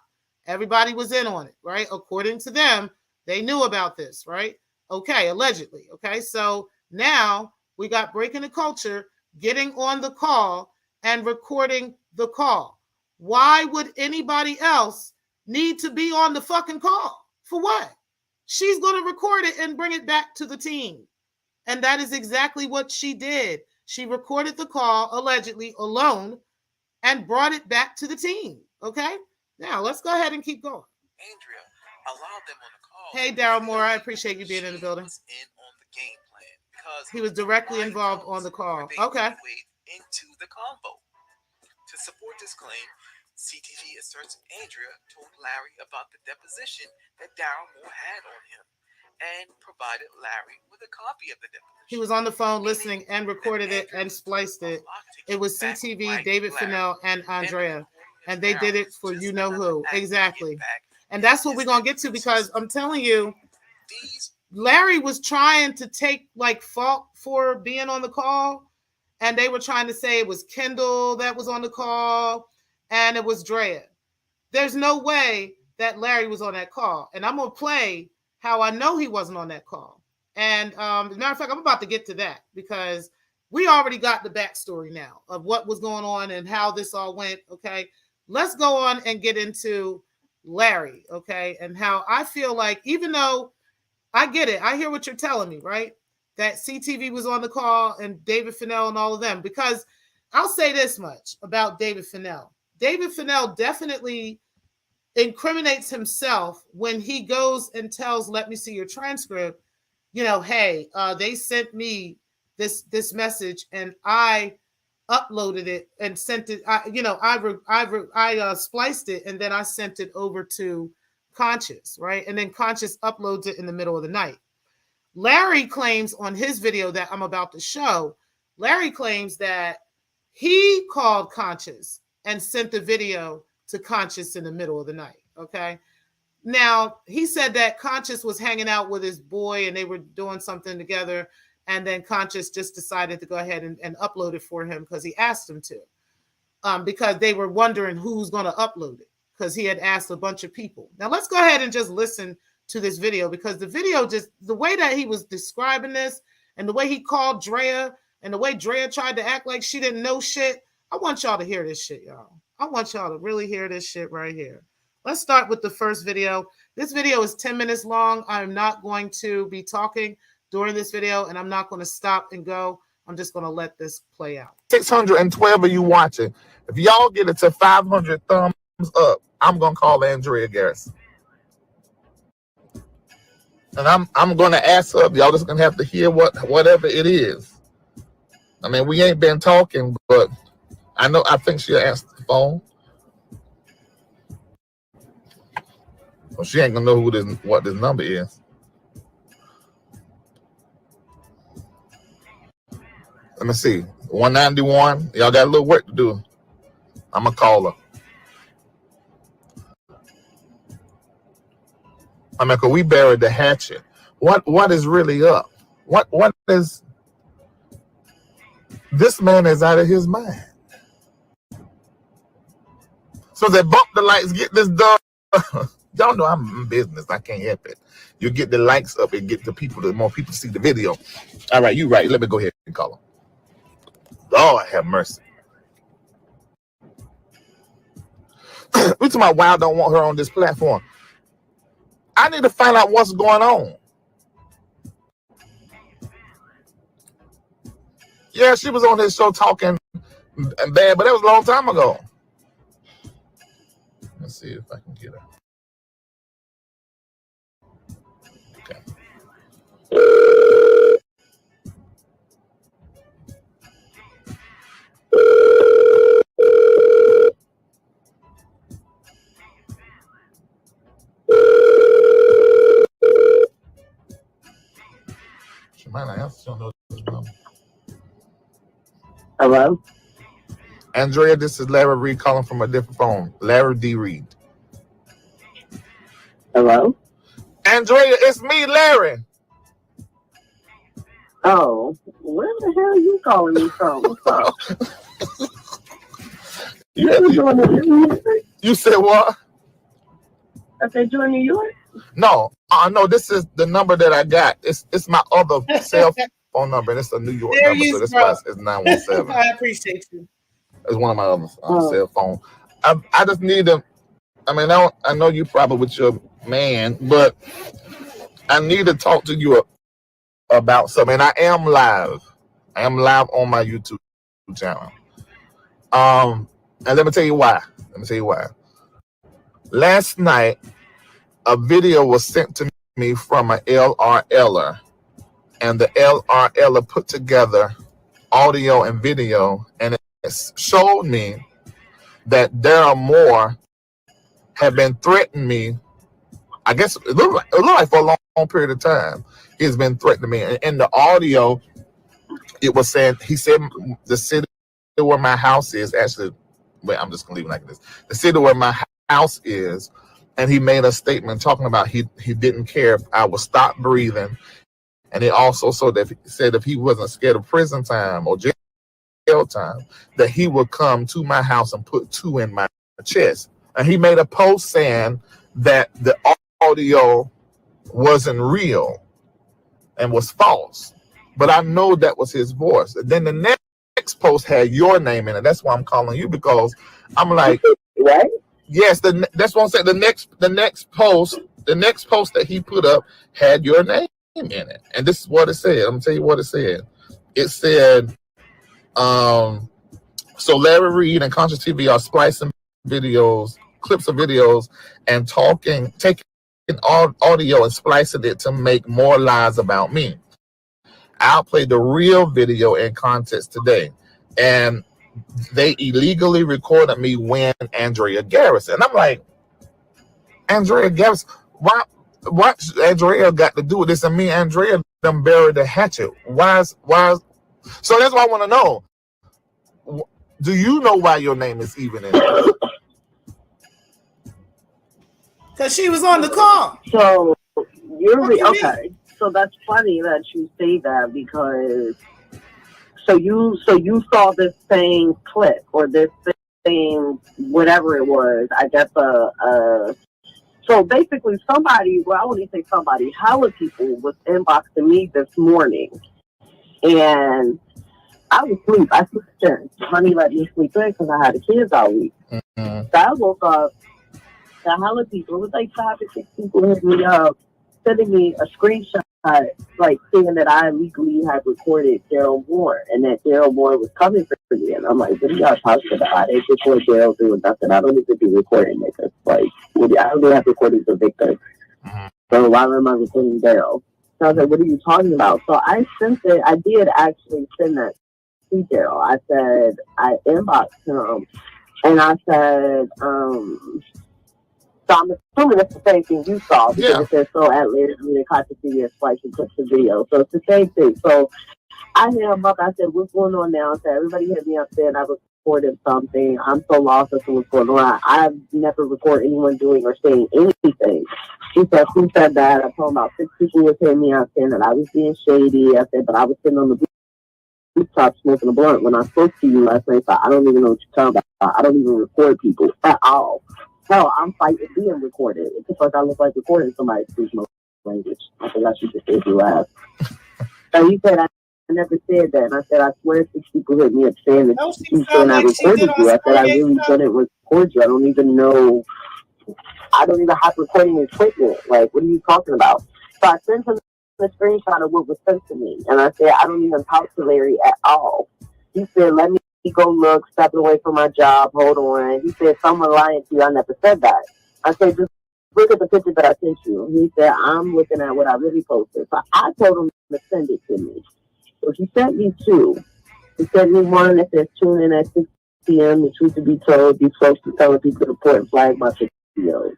Everybody was in on it, right? According to them, they knew about this, right? Okay, allegedly. Okay, so now we got Breaking the Culture getting on the call and recording the call. Why would anybody else need to be on the fucking call? For what? She's going to record it and bring it back to the team. And that is exactly what she did. She recorded the call, allegedly alone, and brought it back to the team. Okay? Now, let's go ahead and keep going. Andrea allowed them on the call. Hey, Daryl Moore, I appreciate you being in the building. Was in on the game plan because he was directly involved on the call. Okay. Into the convo. To support this claim, CTV asserts Andrea told Larry about the deposition that Daryl Moore had on him and provided Larry with a copy of the deposition. He was on the phone listening and recorded it and spliced it. It was CTV, David Fennell, and Andrea. And they did it for you know who. Exactly. And that's what we're going to get to, because I'm telling you, Larry was trying to take like fault for being on the call. And they were trying to say it was Kendall that was on the call and it was Drea. There's no way that Larry was on that call. And I'm going to play how I know he wasn't on that call. And as a matter of fact, I'm about to get to that because we already got the backstory now of what was going on and how this all went. Okay. Let's go on and get into Larry. Okay. And how I feel like, even though I get it, I hear what you're telling me, right? That CTV was on the call and David Fennell and all of them, because I'll say this much about David Fennell. David Fennell definitely incriminates himself when he goes and tells, let me see your transcript, you know, hey, they sent me this message and I uploaded it and sent it. I spliced it and then I sent it over to Conscious, right? And then Conscious uploads it in the middle of the night. Larry claims on his video that I'm about to show, Larry claims that he called Conscious and sent the video to Conscious in the middle of the night. Okay. Now, he said that Conscious was hanging out with his boy and they were doing something together. And then Conscious just decided to go ahead and upload it for him because he asked him to, because they were wondering who's going to upload it because he had asked a bunch of people. Now, let's go ahead and just listen to this video, because the video, just the way that he was describing this and the way he called Drea and the way Drea tried to act like she didn't know shit. I want y'all to hear this shit, y'all. I want y'all to really hear this shit right here. Let's start with the first video. This video is 10 minutes long. I'm not going to be talking during this video and I'm not going to stop and go. I'm just going to let this play out. 612 of you watching. If y'all get it to 500 thumbs up, I'm going to call Andrea Garrison. And I'm going to ask her. Y'all just going to have to hear whatever it is. I mean, we ain't been talking, but I think she'll answer the phone. Well, she ain't going to know what this number is. Let me see. 191. Y'all got a little work to do. I'm going to call her. I mean, because we buried the hatchet. What is really up? What is... This man is out of his mind. So they bump the lights, get this done. Y'all know I'm in business. I can't help it. You get the likes up and get the people, the more people see the video. All right, you right. Let me go ahead and call him. Lord have mercy. We talking about why I don't want her on this platform. I need to find out what's going on. Yeah, she was on his show talking bad, but that was a long time ago. Let's see if I can get her. Okay. She might not answer. She don't know this number. Hello? Andrea, this is Larry Reed calling from a different phone. Larry D. Reed. Hello? Andrea, it's me, Larry. Oh, where the hell are you calling me from? What's up? You said what? I said you in New York? No, no, this is the number that I got. It's my other cell phone number, and it's a New York There number, you so that's go. why it's 917. I appreciate you. It's one of my other cell phone. I just need to. I mean, I know you probably with your man, but I need to talk to you about something. And I am live. I am live on my YouTube channel. And let me tell you why. Last night, a video was sent to me from an LRLer, and the LRLer put together audio and video, and it showed me that Daryl Moore had been threatening me. I guess it looked like for a long period of time. He's been threatening me. And in the audio, it was saying, he said the city where my house is, actually, wait, I'm just going to leave it like this. The city where my house is, and he made a statement talking about he didn't care if I would stop breathing. And he also said if he wasn't scared of prison time or jail time, that he would come to my house and put 2 in my chest. And he made a post saying that the audio wasn't real and was false. But I know that was his voice. And then the next post had your name in it. That's why I'm calling you, because I'm like, right? Yes, that's what I'm saying. The next post that he put up had your name in it. And this is what it said. I'm gonna tell you what it said. It said, so Larry Reed and Conscious TV are splicing videos, clips of videos, and taking audio and splicing it to make more lies about me. I'll play the real video in context today. And they illegally recorded me when Andrea Garrison. And I'm like, Andrea Garrison, what Andrea got to do with this? And me and Andrea them buried the hatchet. Why? So that's what I want to know. Do you know why your name is even in it? Because she was on the call. So okay. So that's funny that you say that, because so you saw this same clip or this same whatever it was. I guess so basically somebody, well, I wouldn't say somebody, hella people was inboxing me this morning, and I was asleep. I slept in. Honey let me sleep in because I had the kids all week. Mm-hmm. So I woke up. The hella people, it was like 5 or 6 people hit me up, sending me a screenshot, like saying that I legally had recorded Daryl Moore and that Daryl Moore was coming for me. And I'm like, what are y'all talking about? I didn't record Daryl doing nothing. I don't need to be recording niggas. Like, I don't even have recordings of victims. So why am I recording Daryl? So I was like, what are you talking about? So I did actually send that to Daryl. I said, I inboxed him and I said, so I'm assuming it's the same thing you saw, because it says so at later in Conscious TV and Splice and clips the video. So it's the same thing. So I hit him up. I said, what's going on now? I said, everybody hit me up saying I recorded something. I'm so lost as to what's going on. I've never recorded anyone doing or saying anything. He said, who said that? I told him about 6 people was hitting me up saying that I was being shady. I said, but I was sitting on the rooftop smoking a blunt when I spoke to you last night. So I don't even know what you're talking about. I don't even record people at all. Hell, I'm fighting being recorded. It's just like I look like recording somebody speaks my language. I forgot you just said you laugh. So he said I never said that. And I said, I swear 6 people hit me up saying that you saying I recorded you. I said, I really didn't record you. I don't even have recording equipment. Like, what are you talking about? So I sent him a screenshot of what was sent to me. And I said, I don't even talk to Larry at all. He said, let me go look, stepping away from my job, hold on. He said, someone lying to you. I never said that. I said, just look at the picture that I sent you. He said, I'm looking at what I really posted. So I told him to send it to me. So he sent me 2. He sent me one that says, tune in at 6 p.m. The truth to be told, these folks are telling people to report and flag my videos.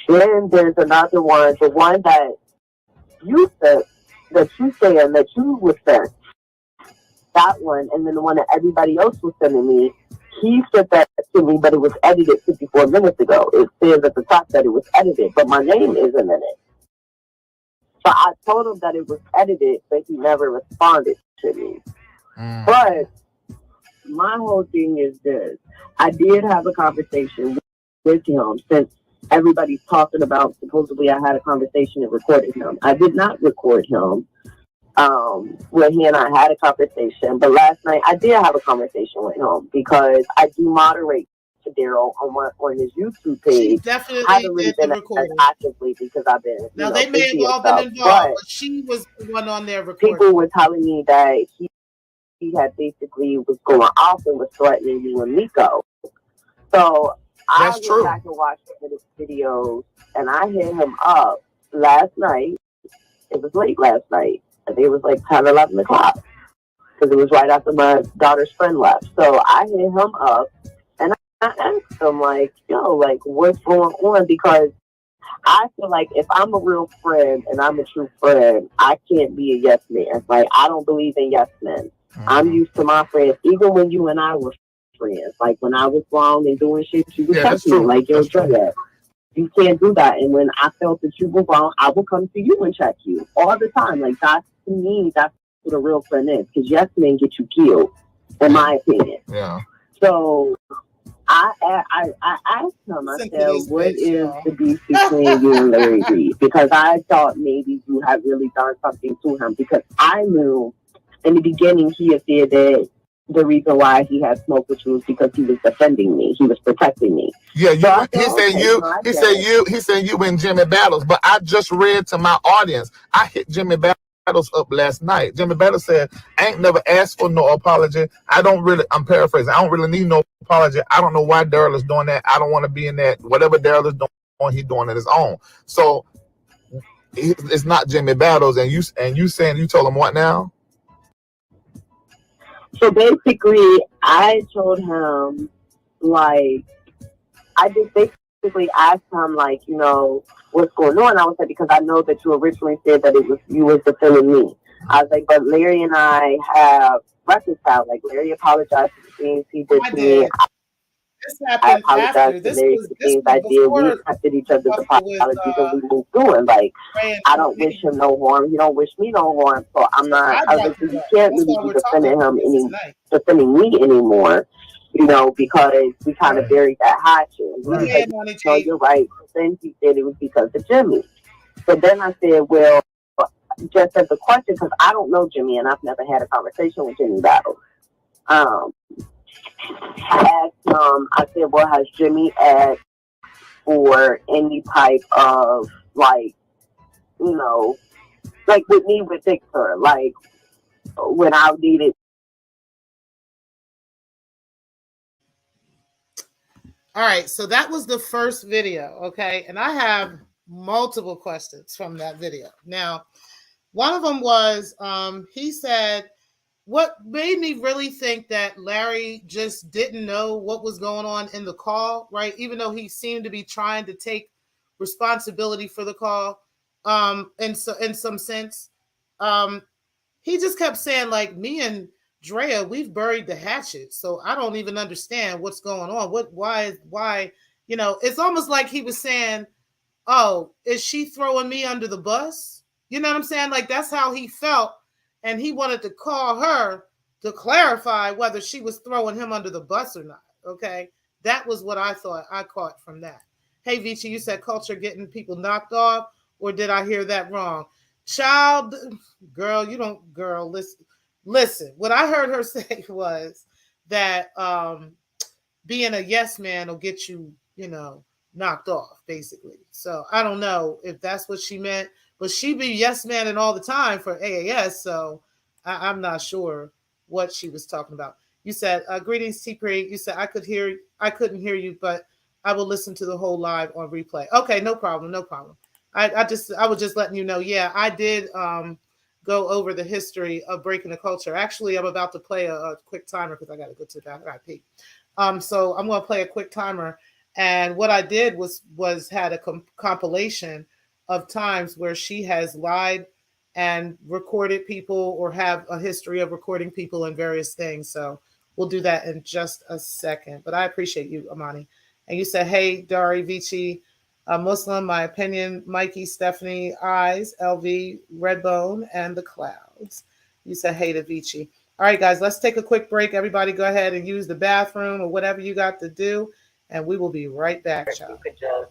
Then there's another one, the one that you said that you saying that you was sent, that one, and then the one that everybody else was sending me, he sent that to me, but it was edited 54 minutes ago. It says at the top that it was edited, but my name isn't in it. So I told him that it was edited, but he never responded to me. But my whole thing is this. I did have a conversation with him, since everybody's talking about supposedly I had a conversation and recorded him. I did not record him. Where he and I had a conversation, but last night I did have a conversation with him because I do moderate to Daryl on his YouTube page. She definitely I haven't really did the been as recording. actively because I've been Now they may have busy all and been stuff, involved, but she was the one on there recording. people were telling me that he had basically was going off and was threatening you and Miko. So I went back and watched his videos, and I hit him up last night. It was late last night. I think it was like 10, 11 o'clock, because it was right after my daughter's friend left. So I hit him up, and I asked him, like, yo, like, what's going on? Because I feel like if I'm a real friend and I'm a true friend, I can't be a yes man. Like, I don't believe in yes men. I'm used to my friends, even when you and I were friends. Like, when I was wrong and doing shit, you would text me, like, yo, Dre, you can't do that. And when I felt that you were wrong, I would come to you and check you all the time. Like, that's, to me, that's what a real friend is. Because yes men get you killed, in my opinion. Yeah. So I asked him, I said, what is the beef between you and Larry Reed? Because I thought maybe you had really done something to him. Because I knew in the beginning he had said that the reason why he had smoke with you was because he was defending me. He was protecting me. Yeah, So he said you in Jimmy Battles, but I just read to my audience. I hit Jimmy Battles up last night. Jimmy Battles said, I ain't never asked for no apology. I'm paraphrasing. I don't really need no apology. I don't know why Daryl is doing that. I don't want to be in that. Whatever Daryl is doing, he's doing it his own. So it's not Jimmy Battles. And you saying you told him what now? So basically, I told him, like, I just basically asked him, like, you know, what's going on. I was like, because I know that you originally said that it was you was defending me. I was like, but Larry and I have reconciled. Like, Larry apologized for the things he did to me. This happened after. This was the things I did. We accepted each other's apologies and we moved through. Like, I don't wish him no harm. He don't wish me no harm. So I'm not. I was like, you can't really be defending me anymore. You know, because we kind of buried that hatchet. He said, no, you're right. Then he said it was because of Jimmy. So then I said, well, just as a question, because I don't know Jimmy and I've never had a conversation with Jimmy Battles. I asked I said, well, has Jimmy asked for any type of, like, you know, like with me with Victor, like when I needed. All right, so that was the first video, okay? And I have multiple questions from that video. Now, one of them was, he said, what made me really think that Larry just didn't know what was going on in the call, right? Even though he seemed to be trying to take responsibility for the call, in some sense, he just kept saying, like, me and Drea, we've buried the hatchet, so I don't even understand what's going on. Why? You know, it's almost like he was saying, oh, is she throwing me under the bus? You know what I'm saying? Like, that's how he felt. And he wanted to call her to clarify whether she was throwing him under the bus or not. Okay. That was what I thought I caught from that. Hey, Vici, you said culture getting people knocked off, or did I hear that wrong? Child, girl, listen. What I heard her say was that being a yes man will get you, you know, knocked off, basically. So I don't know if that's what she meant, but she be yes manning all the time for AAS, so I'm not sure what she was talking about. You said, greetings, T-Cree. You said, I couldn't hear you, but I will listen to the whole live on replay. Okay, no problem. I was just letting you know, yeah, I did go over the history of breaking the culture. Actually, I'm about to play a quick timer because I got to go to the bathroom. I got to pee. So I'm going to play a quick timer. And what I did was had a compilation of times where she has lied and recorded people or have a history of recording people in various things. So we'll do that in just a second. But I appreciate you, Amani. And you said, hey, Dari, Vici, Muslim, my opinion, Mikey, Stephanie, Eyes, LV, Redbone, and the Clouds. You said, hey to Vici. All right, guys, let's take a quick break. Everybody go ahead and use the bathroom or whatever you got to do. And we will be right back, You child. could just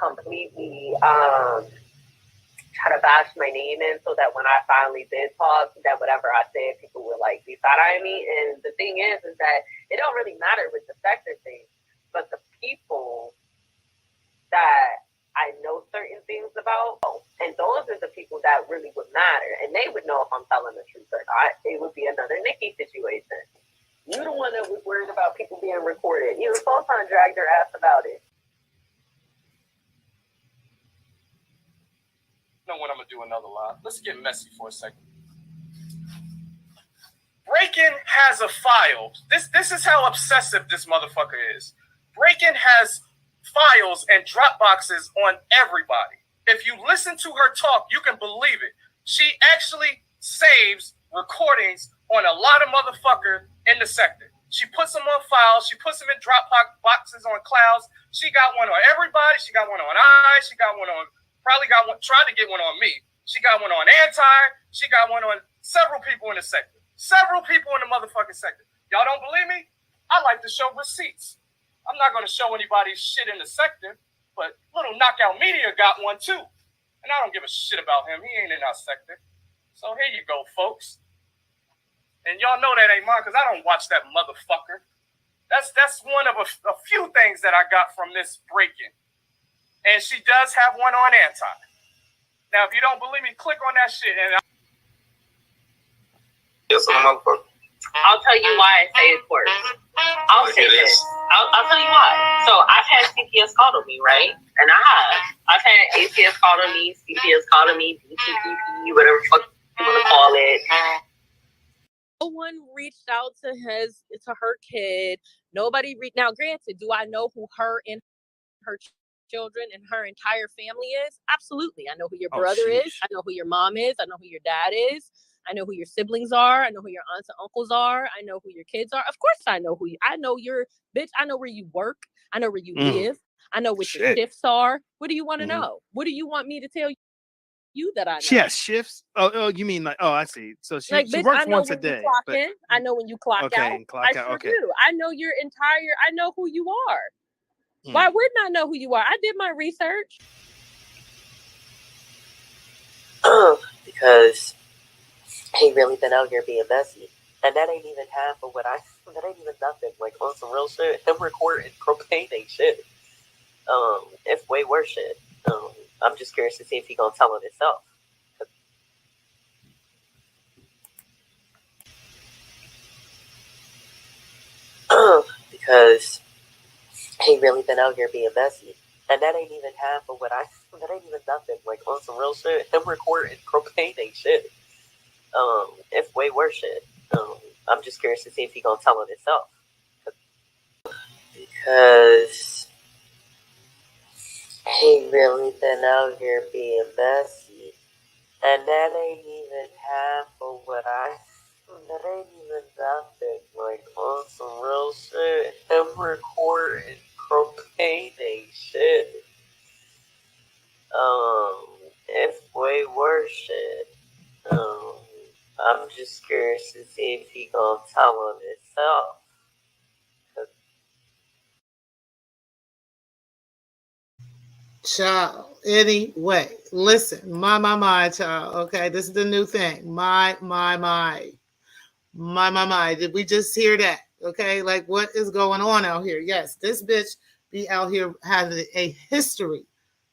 completely try to bash my name in so that when I finally did talk, that whatever I said, people would like be side-eyeing me. And the thing is that it don't really matter with the Secktah thing, but the people that I know certain things about, and those are the people that really would matter, and they would know if I'm telling the truth or not. It would be another Nikki situation. You're the one that was worried about people being recorded. Even Sultan dragged her ass about it. You know what? I'm gonna do another live. Let's get messy for a second. Breaking has a file. This is how obsessive this motherfucker is. Breaking has files and drop boxes on everybody. If you listen to her talk, you can believe it. She actually saves recordings on a lot of motherfucker in the sector. She puts them on files. She puts them in drop boxes on clouds. She got one on everybody. She got one on I. She got one on, probably got one, tried to get one on me. She got one on Anti. She got one on several people in the sector. Several people in the motherfucking sector. Y'all don't believe me? I like to show receipts. I'm not going to show anybody's shit in the sector, but Little Knockout Media got one too. And I don't give a shit about him. He ain't in our sector. So here you go, folks. And y'all know that ain't mine because I don't watch that motherfucker. That's one of a few things that I got from this break-in. And she does have one on Anti. Now, if you don't believe me, click on that shit. And Yes, motherfucker. I'll tell you why I say it works. I'll say this. I'll tell you why. So I've had CPS called on me, right? And I've had ACS called on me, CPS called on me, BTPP, whatever fuck you want to call it. No one reached out to her kid. Nobody now granted, do I know who her and her children and her entire family is? Absolutely. I know who your brother is. I know who your mom is. I know who your dad is. I know who your siblings are. I know who your aunts and uncles are. I know who your kids are. Of course I know who you. I know your bitch. I know where you work. I know where you live. I know what your shifts are. What do you want to know? What do you want me to tell you that I know? She has shifts. Oh, you mean like? Oh, I see. So she bitch, works I know once a when you day. clock in. I know when you clock out. I sure do. I know your entire. I know who you are. Why wouldn't I know who you are? I did my research. Because he really been out here being messy, and that ain't even half of what that ain't even nothing. Like on some real shit, him recording propane ain't shit. It's way worse shit. I'm just curious to see if he gonna tell it himself. Because he really been out here being messy, and that ain't even half of what that ain't even nothing. Like on some real shit, him recording propane ain't shit. It's way worse shit. I'm just curious to see if he gonna tell it himself. Because he really been out here being messy, and that ain't even half of what that ain't even nothing. Like on some real shit, him recording propane ain't shit. It's way worse shit. I'm just curious to see if he gonna tell him himself. Child, anyway, listen, my, child. Okay, this is the new thing. My. Did we just hear that? Okay, like what is going on out here? Yes, this bitch be out here having a history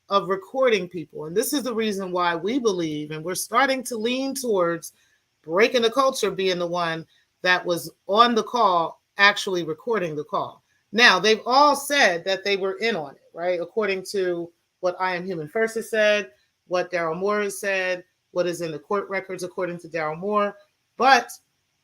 of recording people. And this is the reason why we believe, and we're starting to lean towards breaking the culture being the one that was on the call, actually recording the call. Now, they've all said that they were in on it, right? According to what I Am Human First has said, what Daryl Moore has said, what is in the court records according to Daryl Moore. But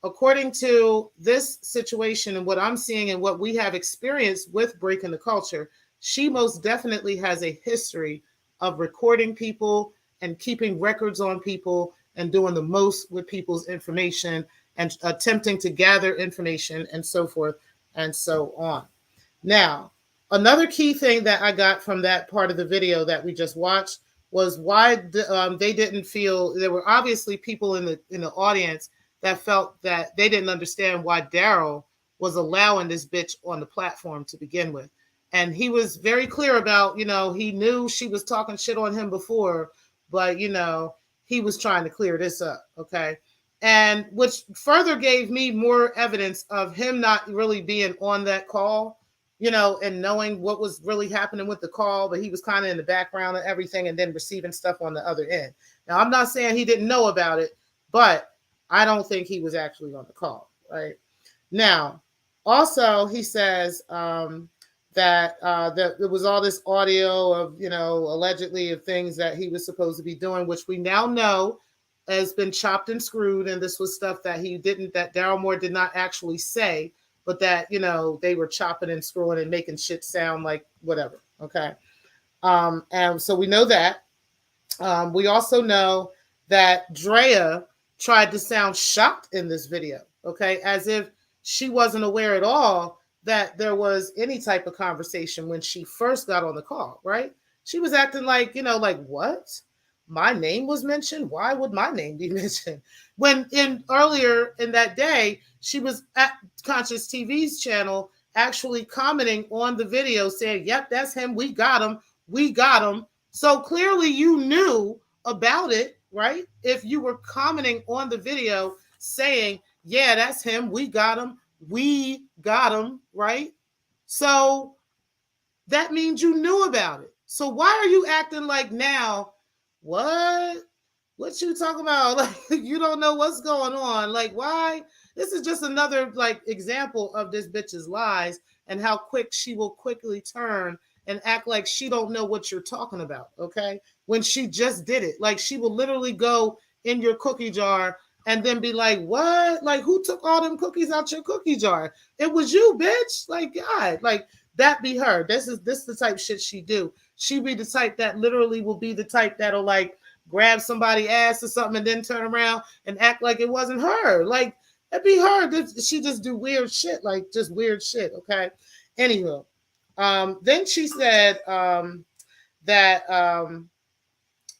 according to this situation and what I'm seeing and what we have experienced with breaking the culture, she most definitely has a history of recording people and keeping records on people and doing the most with people's information and attempting to gather information and so forth and so on. Now, another key thing that I got from that part of the video that we just watched was why they didn't feel, there were obviously people in the audience that felt that they didn't understand why Daryl was allowing this bitch on the platform to begin with. And he was very clear about, he knew she was talking shit on him before, but, he was trying to clear this up, okay? And which further gave me more evidence of him not really being on that call, and knowing what was really happening with the call, but he was kind of in the background of everything and then receiving stuff on the other end. Now, I'm not saying he didn't know about it, but I don't think he was actually on the call, right? Now, also, he says that there was all this audio of, allegedly of things that he was supposed to be doing, which we now know has been chopped and screwed. And this was stuff that that Daryl Moore did not actually say, but that, they were chopping and screwing and making shit sound like whatever. Okay. And so we know that. We also know that Drea tried to sound shocked in this video. Okay. As if she wasn't aware at all that there was any type of conversation when she first got on the call, right? She was acting like, like, what? My name was mentioned? Why would my name be mentioned? When earlier in that day, she was at Conscious TV's channel actually commenting on the video saying, yep, that's him. We got him. We got him. So clearly you knew about it, right? If you were commenting on the video saying, yeah, that's him. We got him. We got him, right? So that means you knew about it. So why are you acting like now, what you talking about? Like, you don't know what's going on. Like, why? This is just another example of this bitch's lies and how quick she will quickly turn and act like she don't know what you're talking about, okay? When she just did it. Like, she will literally go in your cookie jar and then be like, what? Like, who took all them cookies out your cookie jar? It was you, bitch. Like, God, like, that be her. This the type of shit she do. She be the type that literally will be the type that'll grab somebody's ass or something and then turn around and act like it wasn't her. Like, that'd be her. She just do weird shit, just weird shit, okay? Anywho, then she said that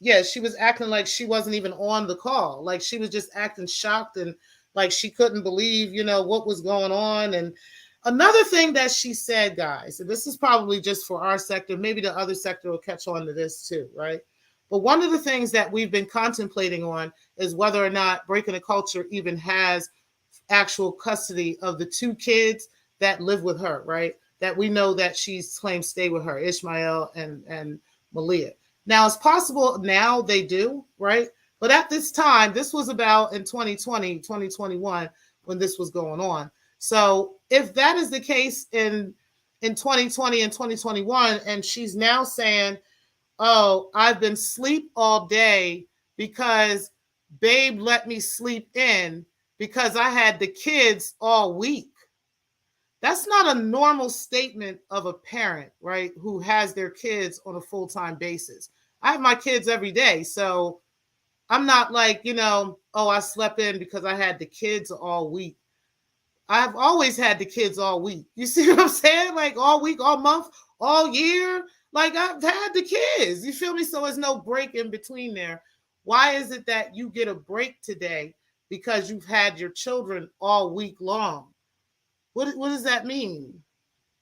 yeah, she was acting like she wasn't even on the call. Like, she was just acting shocked and like she couldn't believe, what was going on. And another thing that she said, guys, and this is probably just for our sector, maybe the other sector will catch on to this too, right? But one of the things that we've been contemplating on is whether or not Breaking the Culture even has actual custody of the two kids that live with her, right? That we know that she's claimed stay with her, Ishmael and Malia. Now, it's possible now they do, right? But at this time, this was about in 2020, 2021, when this was going on. So if that is the case in 2020 and 2021, and she's now saying, oh, I've been asleep all day because babe let me sleep in because I had the kids all week. That's not a normal statement of a parent, right, who has their kids on a full-time basis. I have my kids every day, so I'm not like, oh, I slept in because I had the kids all week. I've always had the kids all week. You see what I'm saying? Like, all week, all month, all year. Like, I've had the kids. You feel me? So there's no break in between there. Why is it that you get a break today because you've had your children all week long? What does that mean?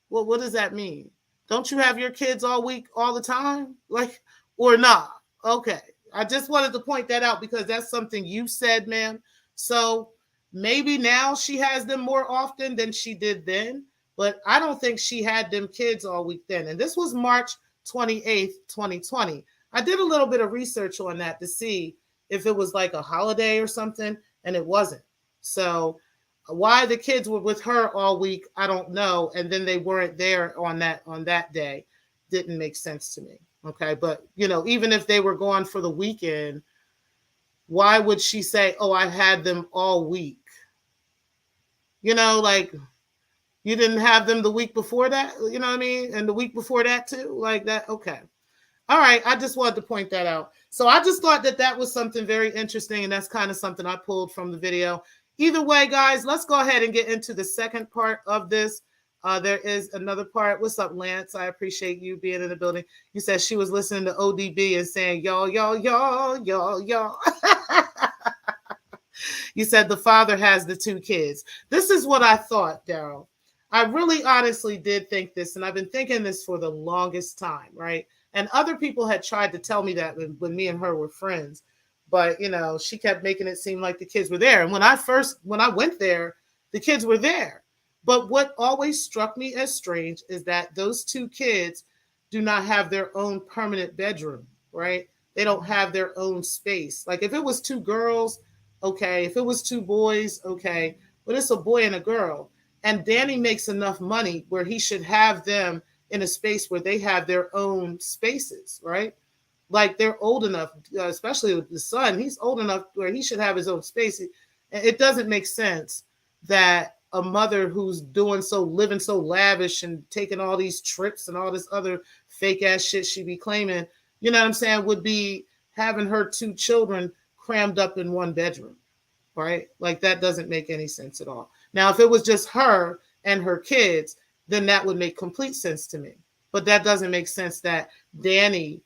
Well, what does that mean? Don't you have your kids all week, all the time? Like, or not? Okay. I just wanted to point that out because that's something you said, ma'am. So maybe now she has them more often than she did then, but I don't think she had them kids all week then. And this was March 28th, 2020. I did a little bit of research on that to see if it was like a holiday or something, and it wasn't. So why the kids were with her all week, I don't know. And then they weren't there on that day. Didn't make sense to me. Okay. But, even if they were gone for the weekend, why would she say, oh, I had them all week? Like, you didn't have them the week before that, you know what I mean? And the week before that too, like that. Okay. All right. I just wanted to point that out. So I just thought that that was something very interesting, and that's kind of something I pulled from the video. Either way, guys, let's go ahead and get into the second part of this. There is another part. What's up, Lance? I appreciate you being in the building. You said she was listening to ODB and saying, y'all. You said the father has the 2 kids. This is what I thought, Daryl. I really honestly did think this, and I've been thinking this for the longest time, right? And other people had tried to tell me that when me and her were friends. But, you know, she kept making it seem like the kids were there. And when I went there, the kids were there. But what always struck me as strange is that those 2 kids do not have their own permanent bedroom, right? They don't have their own space. Like if it was 2 girls, okay. If it was 2 boys, okay. But it's a boy and a girl. And Danny makes enough money where he should have them in a space where they have their own spaces, right? Like they're old enough, especially with the son, he's old enough where he should have his own space. It doesn't make sense that a mother who's living so lavish and taking all these trips and all this other fake ass shit she be claiming, you know what I'm saying, would be having her 2 children crammed up in one bedroom, right? Like that doesn't make any sense at all. Now, if it was just her and her kids, then that would make complete sense to me. But that doesn't make sense that Danny,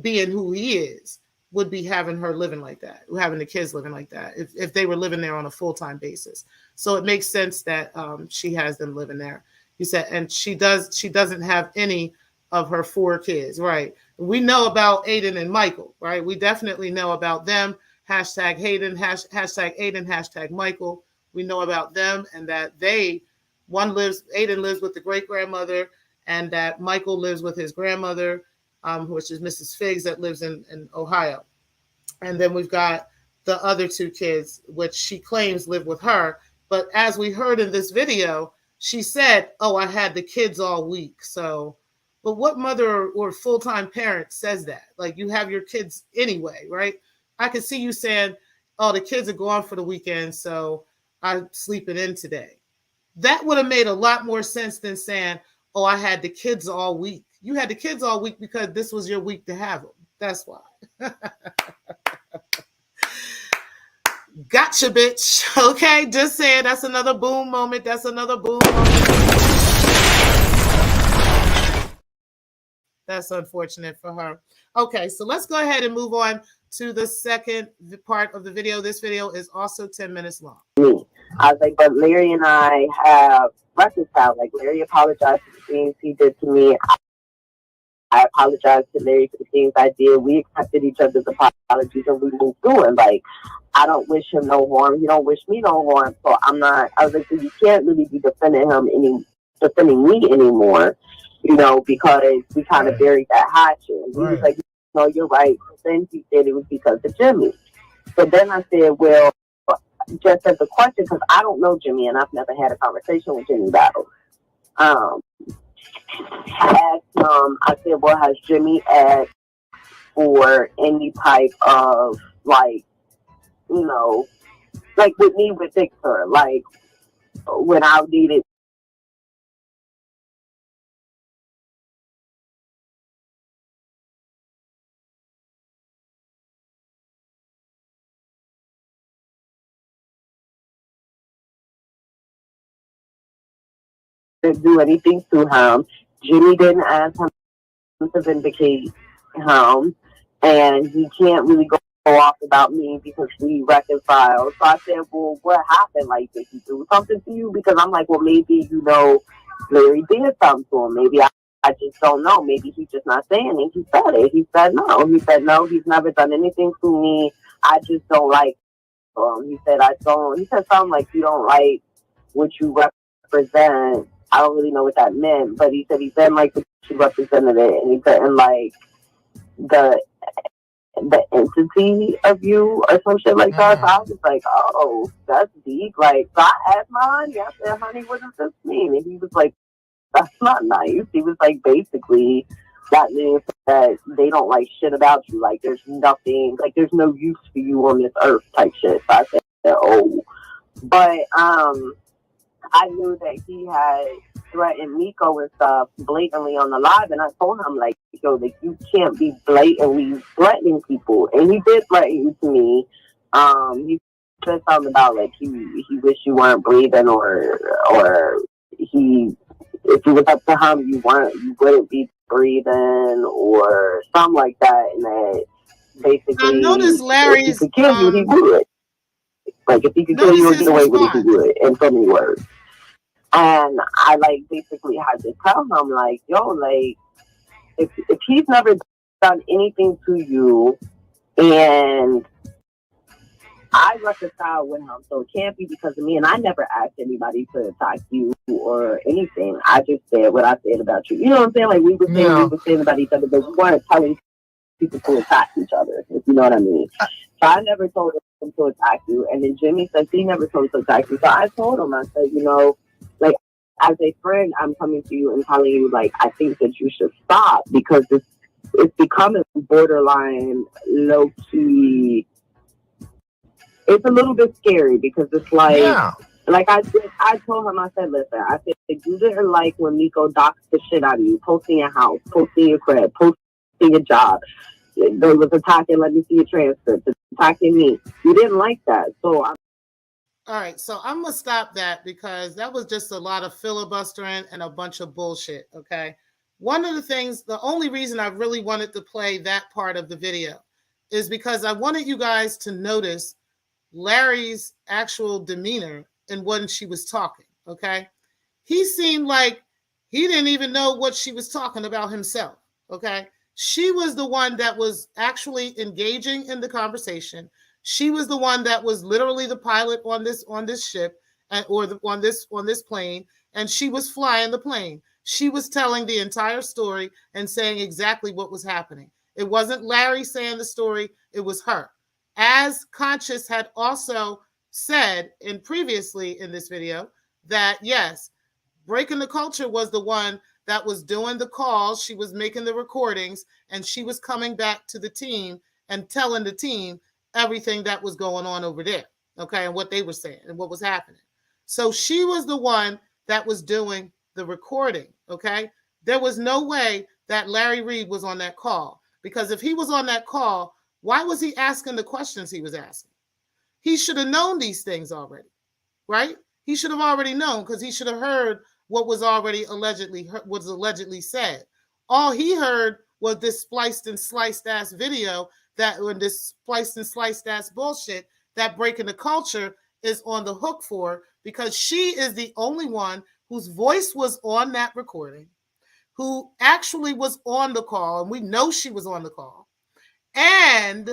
being who he is, would be having her living like that, having the kids living like that, if they were living there on a full-time basis. So it makes sense that she has them living there. You said, and she doesn't have any of her 4 kids, right? We know about Aiden and Michael, right? We definitely know about them. Hashtag Hayden, hashtag Aiden, hashtag Michael. We know about them, and that Aiden lives with the great-grandmother, and that Michael lives with his grandmother, which is Mrs. Figs, that lives in Ohio. And then we've got the other 2 kids, which she claims live with her. But as we heard in this video, she said, oh, I had the kids all week. So, but what mother or full-time parent says that? Like, you have your kids anyway, right? I could see you saying, oh, the kids are gone for the weekend, so I'm sleeping in today. That would have made a lot more sense than saying, oh, I had the kids all week. You had the kids all week because this was your week to have them. That's why. Gotcha, bitch. Okay, just saying. That's another boom moment. That's another boom moment. That's unfortunate for her. Okay, so let's go ahead and move on to the second part of the video. This video is also 10 minutes long. I was like, but Larry and I have reconciled. Like, Larry apologized for the things he did to me. I apologized to Larry for the things I did. We accepted each other's apologies and we moved through. And like, I don't wish him no harm. He don't wish me no harm. So I was like, you can't really be defending me anymore, you know, because we kind of buried that hatchet. And he was like, no, you're right. Then he said it was because of Jimmy. So then I said, well, just as a question, because I don't know Jimmy and I've never had a conversation with Jimmy Battle. I asked him, I said, well, has Jimmy asked for any type of, like, you know, like with me with Victor, like when I needed to do anything to him. Jimmy didn't ask him to vindicate him, and he can't really go off about me because we reconciled. So I said, well, what happened? Like, did he do something to you? Because I'm like, well, maybe, you know, Larry did something to him. Maybe I just don't know. Maybe he's just not saying it. He said it. He said no. He said no, he's never done anything to me. I just don't like him. He said something like, you don't like what you represent. I don't really know what that meant, but he said he didn't like what you represented it, and he didn't like the entity of you or some shit like that. So I was just like, oh, that's deep. Like, so I asked my honey, I said, honey, what does this mean? And he was like, that's not nice. He was like, basically, that means that they don't like shit about you. Like, there's nothing, like, there's no use for you on this earth type shit. So I said, oh. But I knew that he had threatened Miko and stuff blatantly on the live, and I told him like, yo, like you can't be blatantly threatening people, and he did threaten you to me. He said something about like he wished you weren't breathing, or he, if you was up to him, you wouldn't be breathing, or something like that, and that basically, I noticed Larry's, if he could kill you, he would. Like if he could kill you or get away with it, he would. In so many words. And I like basically had to tell him like, yo, like if he's never done anything to you, and I reconcile with him, so it can't be because of me. And I never asked anybody to attack you or anything. I just said what I said about you. You know what I'm saying? Like we were saying about each other, but we weren't telling people to attack each other, if you know what I mean. So I never told him to attack you. And then Jimmy says he never told him to attack you. So I told him, I said, you know, like as a friend, I'm coming to you and telling you, like, I think that you should stop because it's becoming borderline low key. It's a little bit scary because it's like, like I told him, I said, listen, I said, you didn't like when Miko doxed the shit out of you, posting your house, posting your crib, posting your job. They was attacking, let me see your transcript, attacking me. You didn't like that. So all right, so I'm going to stop that because that was just a lot of filibustering and a bunch of bullshit, okay? One of the things, the only reason I really wanted to play that part of the video is because I wanted you guys to notice Larry's actual demeanor and when she was talking, okay? He seemed like he didn't even know what she was talking about himself, okay? She was the one that was actually engaging in the conversation. She was the one that was literally the pilot on this ship on this plane, and she was flying the plane. She was telling the entire story and saying exactly what was happening. It wasn't Larry saying the story, it was her. As Conscious had also said previously in this video that yes, Breaking the Culture was the one that was doing the calls, she was making the recordings, and she was coming back to the team and telling the team everything that was going on over there, okay, and what they were saying and what was happening. So she was the one that was doing the recording, okay? There was no way that Larry Reed was on that call, because if he was on that call, why was he asking the questions he was asking? He should have known these things already, right? He should have already known because he should have heard what was already allegedly said. All he heard was this spliced and sliced ass video when this spliced and sliced ass bullshit that Breaking the Culture is on the hook for, because she is the only one whose voice was on that recording, who actually was on the call, and we know she was on the call. And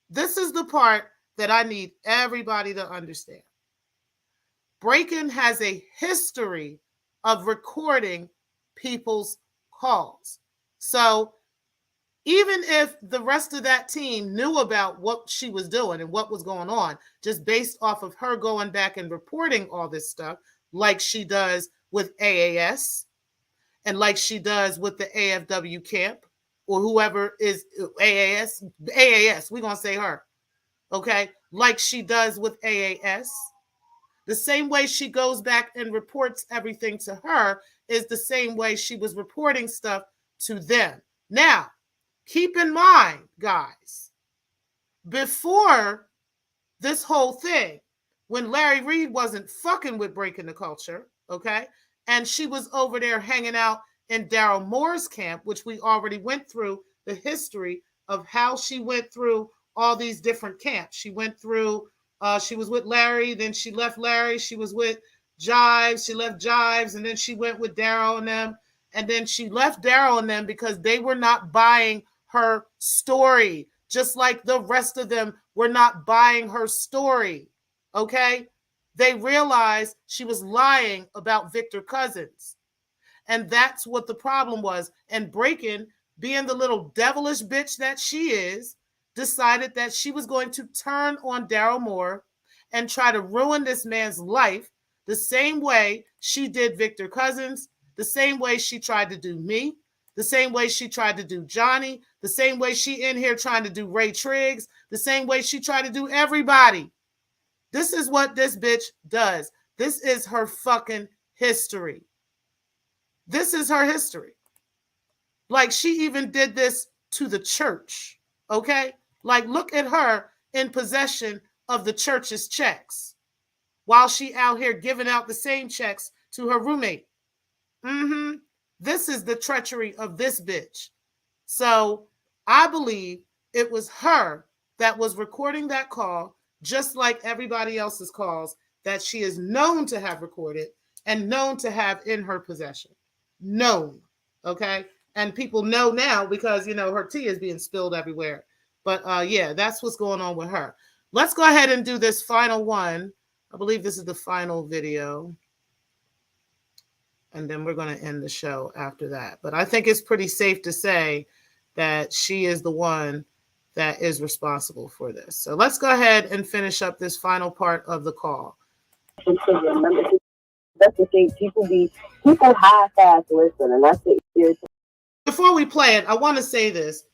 this is the part that I need everybody to understand. Breaking has a history of recording people's calls. So even if the rest of that team knew about what she was doing and what was going on, just based off of her going back and reporting all this stuff, like she does with AAS and like she does with the AFW camp or whoever is AAS, we're going to say her, okay? Like she does with AAS. The same way she goes back and reports everything to her is the same way she was reporting stuff to them. Now, keep in mind, guys, before this whole thing, when Larry Reed wasn't fucking with Breaking the Culture, okay, and she was over there hanging out in Daryl Moore's camp, which we already went through the history of how she went through all these different camps. She went through she was with Larry, then she left Larry, she was with Jives, she left Jives, and then she went with Daryl and them, and then she left Daryl and them because they were not buying her story, just like the rest of them were not buying her story, okay? They realized she was lying about Victor Cousins, and that's what the problem was. And Breaking, being the little devilish bitch that she is, decided that she was going to turn on Daryl Moore and try to ruin this man's life the same way she did Victor Cousins, the same way she tried to do me, the same way she tried to do Johnny, the same way she in here trying to do Ray Triggs, the same way she tried to do everybody. This is what this bitch does. This is her fucking history. This is her history. Like, she even did this to the church, okay? Like, look at her in possession of the church's checks while she out here giving out the same checks to her roommate. This is the treachery of this bitch. So I believe it was her that was recording that call, just like everybody else's calls that she is known to have recorded and known to have in her possession. Known, okay? And people know now because, you know, her tea is being spilled everywhere. But yeah, that's what's going on with her. Let's go ahead and do this final one. I believe this is the final video. And then we're going to end the show after that. But I think it's pretty safe to say that she is the one that is responsible for this. So let's go ahead and finish up this final part of the call. That's the thing. People half-ass listen, and that's the irritation. Before we play it, I want to say this.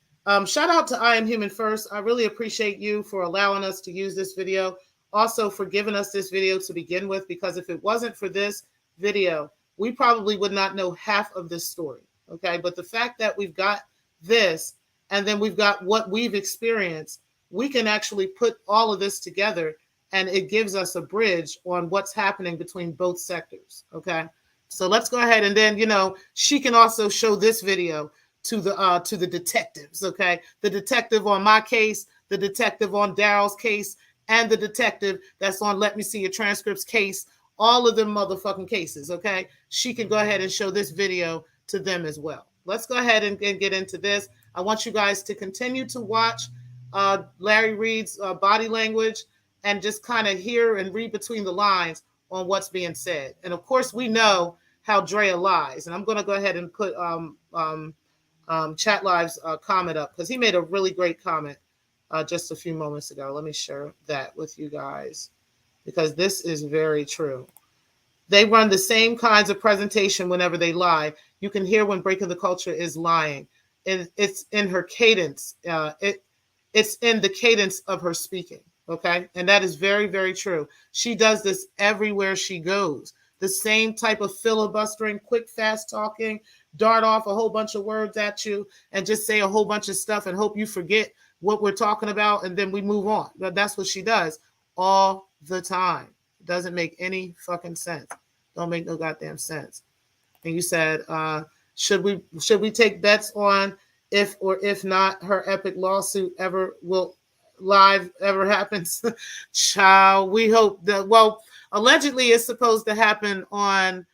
Shout out to I Am Human First. I really appreciate you for allowing us to use this video. Also for giving us this video to begin with, because if it wasn't for this video, we probably would not know half of this story, okay? But the fact that we've got this, and then we've got what we've experienced, we can actually put all of this together, and it gives us a bridge on what's happening between both sectors, okay? So let's go ahead, and then, you know, she can also show this video to the detectives, okay? The detective on my case, the detective on Daryl's case, and the detective that's on Let Me See Your Transcripts case, all of them motherfucking cases, okay? She can go ahead and show this video to them as well. Let's go ahead and get into this. I want you guys to continue to watch Larry Reed's body language and just kind of hear and read between the lines on what's being said. And of course, we know how Drea lies. And I'm going to go ahead and put Chat Live's comment up because he made a really great comment just a few moments ago. Let me share that with you guys, because this is very true. They run the same kinds of presentation whenever they lie. You can hear when Breaking the Culture is lying. It's in her cadence. It's in the cadence of her speaking, okay? And that is very, very true. She does this everywhere she goes. The same type of filibustering, quick, fast talking, dart off a whole bunch of words at you and just say a whole bunch of stuff and hope you forget what we're talking about, and then we move on. But that's what she does all the time. It doesn't make any fucking sense. Don't make no goddamn sense. And you said, should we take bets on if or if not her epic lawsuit ever happens? Child, we hope that, well, allegedly it's supposed to happen on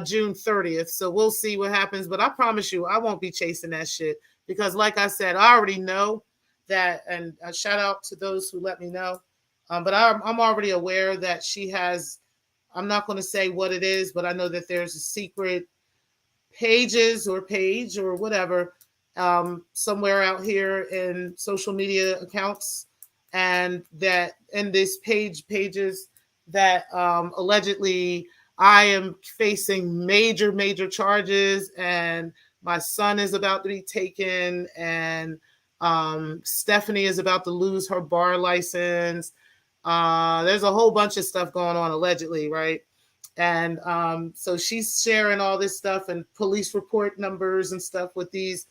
June 30th. So we'll see what happens. But I promise you, I won't be chasing that shit because, like I said, I already know that. And a shout out to those who let me know. But I'm already aware that she has, I'm not going to say what it is, but I know that there's a secret page or whatever somewhere out here in social media accounts, and that in this pages that allegedly I am facing major charges, and my son is about to be taken, and Stephanie is about to lose her bar license. There's a whole bunch of stuff going on allegedly, right? And so she's sharing all this stuff and police report numbers and stuff with this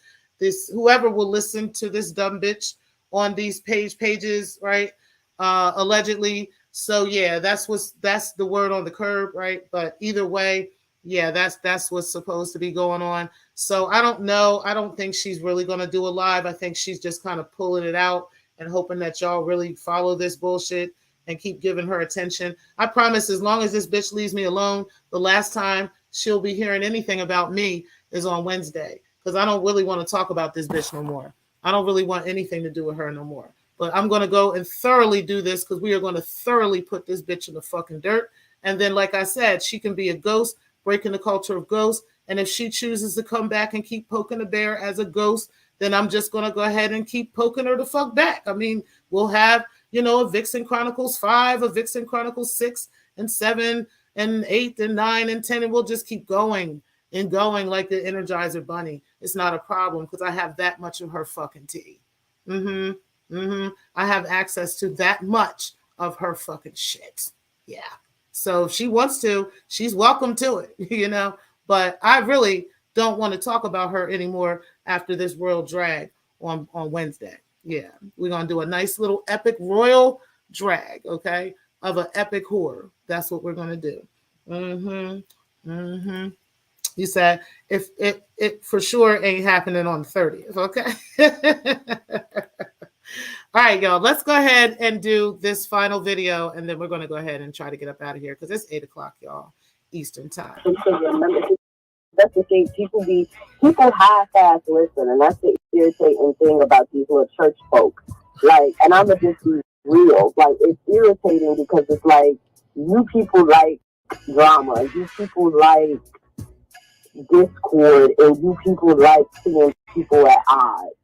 whoever will listen to this dumb bitch on these pages, right? Allegedly. So yeah, that's the word on the curb, right? But either way, yeah, that's what's supposed to be going on. So I don't know. I don't think she's really going to do a live. I think she's just kind of pulling it out and hoping that y'all really follow this bullshit and keep giving her attention. I promise, as long as this bitch leaves me alone, the last time she'll be hearing anything about me is on Wednesday, because I don't really want to talk about this bitch no more. I don't really want anything to do with her no more. But I'm going to go and thoroughly do this, because we are going to thoroughly put this bitch in the fucking dirt. And then, like I said, she can be a ghost, breaking the culture of ghosts. And if she chooses to come back and keep poking the bear as a ghost, then I'm just going to go ahead and keep poking her the fuck back. I mean, we'll have, a Vixen Chronicles 5, a Vixen Chronicles 6 and 7 and 8 and 9 and 10, and we'll just keep going and going like the Energizer Bunny. It's not a problem, because I have that much of her fucking tea. I have access to that much of her fucking shit. Yeah. So if she wants to, she's welcome to it, But I really don't want to talk about her anymore after this royal drag on Wednesday. Yeah, we're gonna do a nice little epic royal drag, okay, of an epic horror. That's what we're gonna do. Mm-hmm. Mm-hmm. You said if it for sure ain't happening on the 30th, okay? All right, y'all. Let's go ahead and do this final video, and then we're going to go ahead and try to get up out of here because it's 8 o'clock, y'all, Eastern time. That's the thing. People half-ass listen, and that's the irritating thing about these little church folk. Like, and I'm gonna just be real. Like, it's irritating because it's like you people like drama, you people like discord, and you people like seeing people at odds.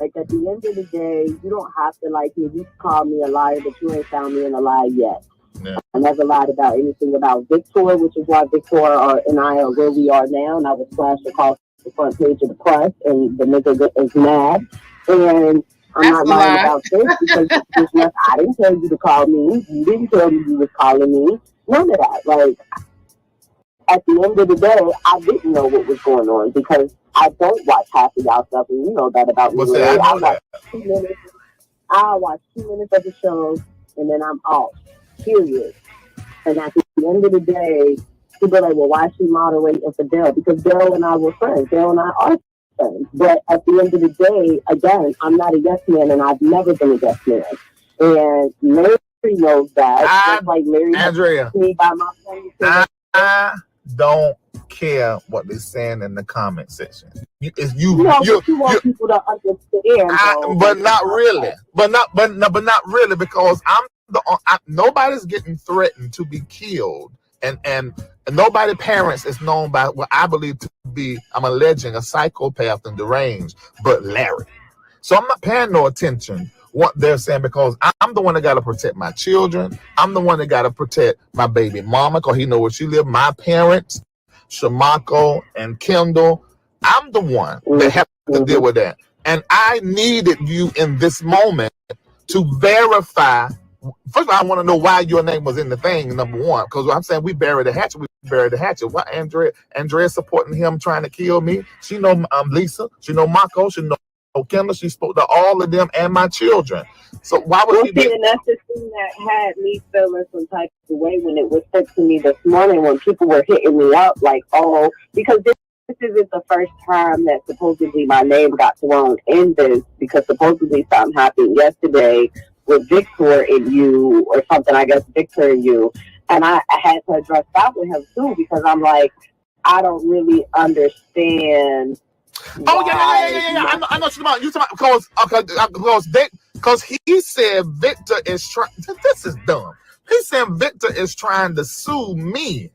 Like, at the end of the day, you don't have to like me. You can call me a liar, but you ain't found me in a lie yet. Yeah. I never lied about anything about Victor, which is why Victor and I are where we are now. And I was flashed across the front page of the press, and the nigga is mad. And I'm not lying about this because it's just, I didn't tell you to call me. You didn't tell me you was calling me. None of that. Like, at the end of the day, I didn't know what was going on because I don't watch half of y'all stuff, and you know that about me. I watch 2 minutes. I watch 2 minutes of the show, and then I'm off. Period. And at the end of the day, people are like, well, why is she moderating for Dell? Because Dell and I were friends. Dell and I are friends. But at the end of the day, again, I'm not a yes man, and I've never been a yes man. And Larry knows that. Just like Larry Andrea, me by my phone. I don't care what they're saying in the comment section. You want people to understand, but not really. But not really, because nobody's getting threatened to be killed, and nobody parents is known by what I believe to be, I'm alleging, a psychopath and deranged, but Larry. So I'm not paying no attention what they're saying, because I'm the one that got to protect my children. I'm the one that got to protect my baby mama, because he know where she live. My parents, Shamako and Kendall. I'm the one that have to deal with that. And I needed you in this moment to verify. First of all, I want to know why your name was in the thing, number one. Because I'm saying we buried the hatchet. Why Andrea supporting him trying to kill me? She know Lisa. She know Mako. She know Kendall. She spoke to all of them and my children. So why was she? And that's the thing that had me feeling some type of way when it was said to me this morning, when people were hitting me up like, oh, because this isn't the first time that supposedly my name got thrown in this, because supposedly something happened yesterday with Victor and you, or something, I guess Victor and you, and I had to address that with him too, because I'm like, I don't really understand. Oh yeah. I know what you're talking about. You talking about because he said Victor is trying. This is dumb. He said Victor is trying to sue me.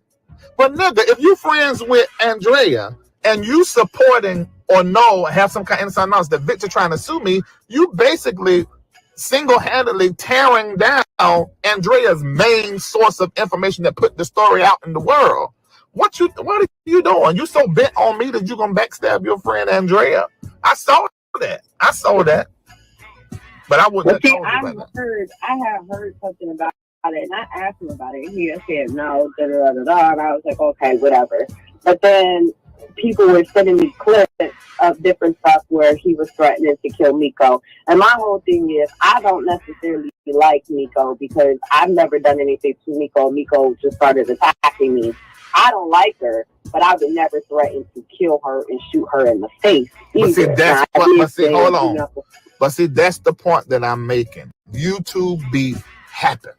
But nigga, if you friends with Andrea and you supporting or have some kind of inside knowledge that Victor trying to sue me, you basically single-handedly tearing down Andrea's main source of information that put the story out in the world. What are you doing? You so bent on me that you gonna backstab your friend Andrea? I saw that. But I wouldn't have told you about that. I have heard something about it, and I asked him about it. He said no, and I was like, okay, whatever. But then people were sending me clips of different stuff where he was threatening to kill Miko. And my whole thing is, I don't necessarily like Miko because I've never done anything to Miko. Miko just started attacking me. I don't like her, but I would never threaten to kill her and shoot her in the face either. Hold on. But see, that's the point that I'm making. YouTube beef happens.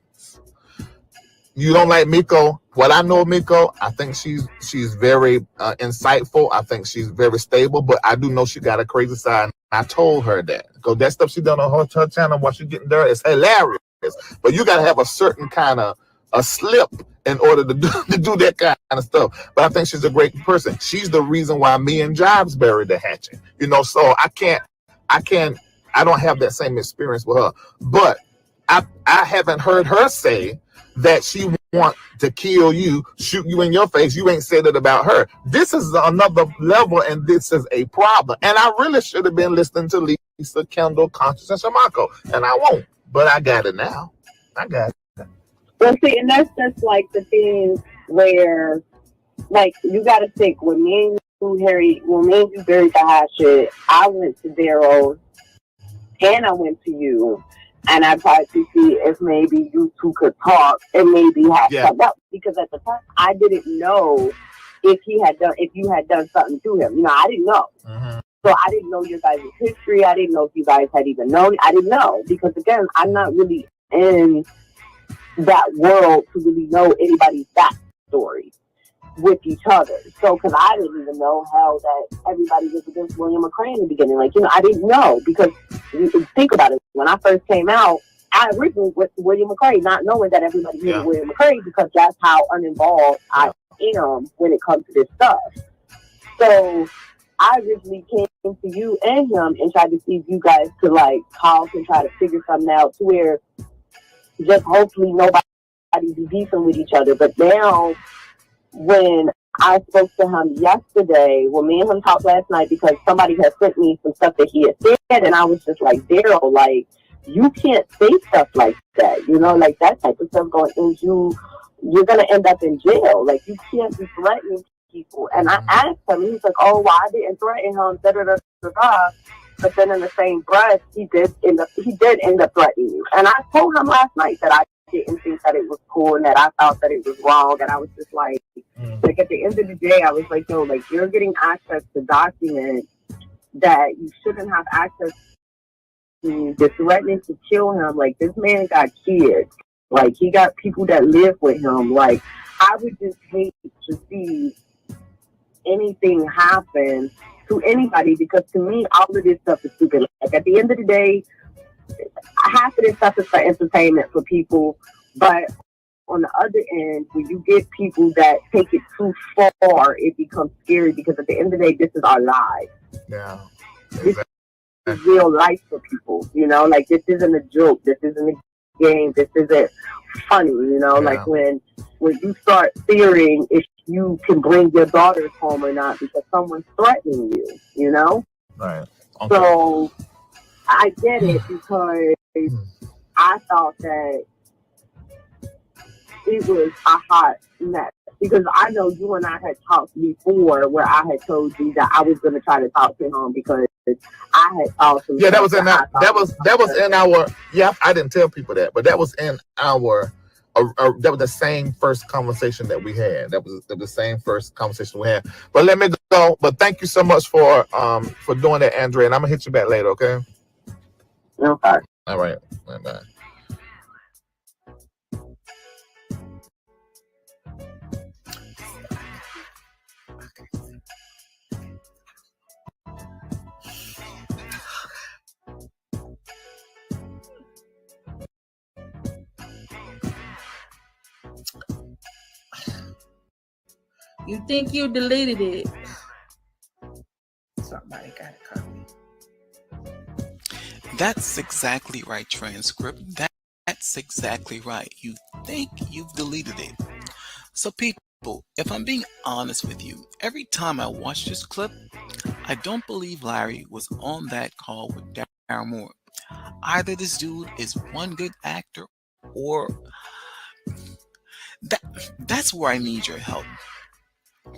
You don't like Miko. What I know of Miko, I think she's very insightful. I think she's very stable, but I do know she got a crazy side. I told her that. Because that stuff she done on her channel while she getting there is hilarious. But you got to have a certain kind of a slip in order to do that kind of stuff. But I think she's a great person. She's the reason why me and Jobs buried the hatchet. So I don't have that same experience with her. But I haven't heard her say that she want to kill you, shoot you in your face. You ain't said it about her. This is another level, and this is a problem. And I really should have been listening to Lisa, Kendall, Conscious, and Shamako. And I won't. But I got it now. I got it. Well, see, and that's just like the thing where like, you gotta think, when me and you buried the hot shit, I went to Daryl and I went to you, and I tried to see if maybe you two could talk and maybe have something up, because at the time I didn't know if you had done something to him. You know, I didn't know. So I didn't know your guys' history. I didn't know if you guys had even known. I didn't know, because again, I'm not really in that world to really know anybody's backstory with each other. So, because I didn't even know how that everybody was against William McCray in the beginning. Like, you know, I didn't know, because you think about it. When I first came out, I originally went to William McCray, not knowing that everybody knew William McCray, because that's how uninvolved I am when it comes to this stuff. So I originally came to you and him and tried to see if you guys could like talk and try to figure something out to where just hopefully nobody be beefing with each other. But now, when I spoke to him yesterday, well, me and him talked last night, because somebody had sent me some stuff that he had said, and I was just like, Daryl, like, you can't say stuff like that, you know, like that type of stuff going in you're going to end up in jail. Like, you can't be threatening people. And I asked him, and he's like, oh, well, I didn't threaten him, da-da-da-da-da. But then in the same breath, he did end up threatening you. And I told him last night that I didn't think that it was cool and that I thought that it was wrong. And I was just like at the end of the day, I was like, yo, like, you're getting access to documents that you shouldn't have access to. They're threatening to kill him. Like, this man got kids. Like, he got people that live with him. Like, I would just hate to see anything happen to anybody, because to me, all of this stuff is stupid. Like, at the end of the day, half of this stuff is for entertainment for people, but on the other end, when you get people that take it too far, it becomes scary, because at the end of the day, this is our lives. Yeah. This is real life for people, you know? Like, this isn't a joke. This isn't a game. This isn't funny, you know? Like, when you start fearing if you can bring your daughters home or not because someone's threatening you, you know? Right. Okay. So I get it, because I thought that it was a hot mess. Because I know you and I had talked before where I had told you that I was going to try to talk to him, because I had thought some that was in our I didn't tell people that, but that was in our that was the same first conversation that we had. That was the same first conversation we had. But let me go. But thank you so much for doing that, Andrea. And I'm gonna hit you back later, okay? Okay. All right. Bye. You think you deleted it? Somebody got it copied. That's exactly right, transcript. That's exactly right. You think you've deleted it. So people, if I'm being honest with you, every time I watch this clip, I don't believe Larry was on that call with Darren Moore. Either this dude is one good actor, or that's where I need your help.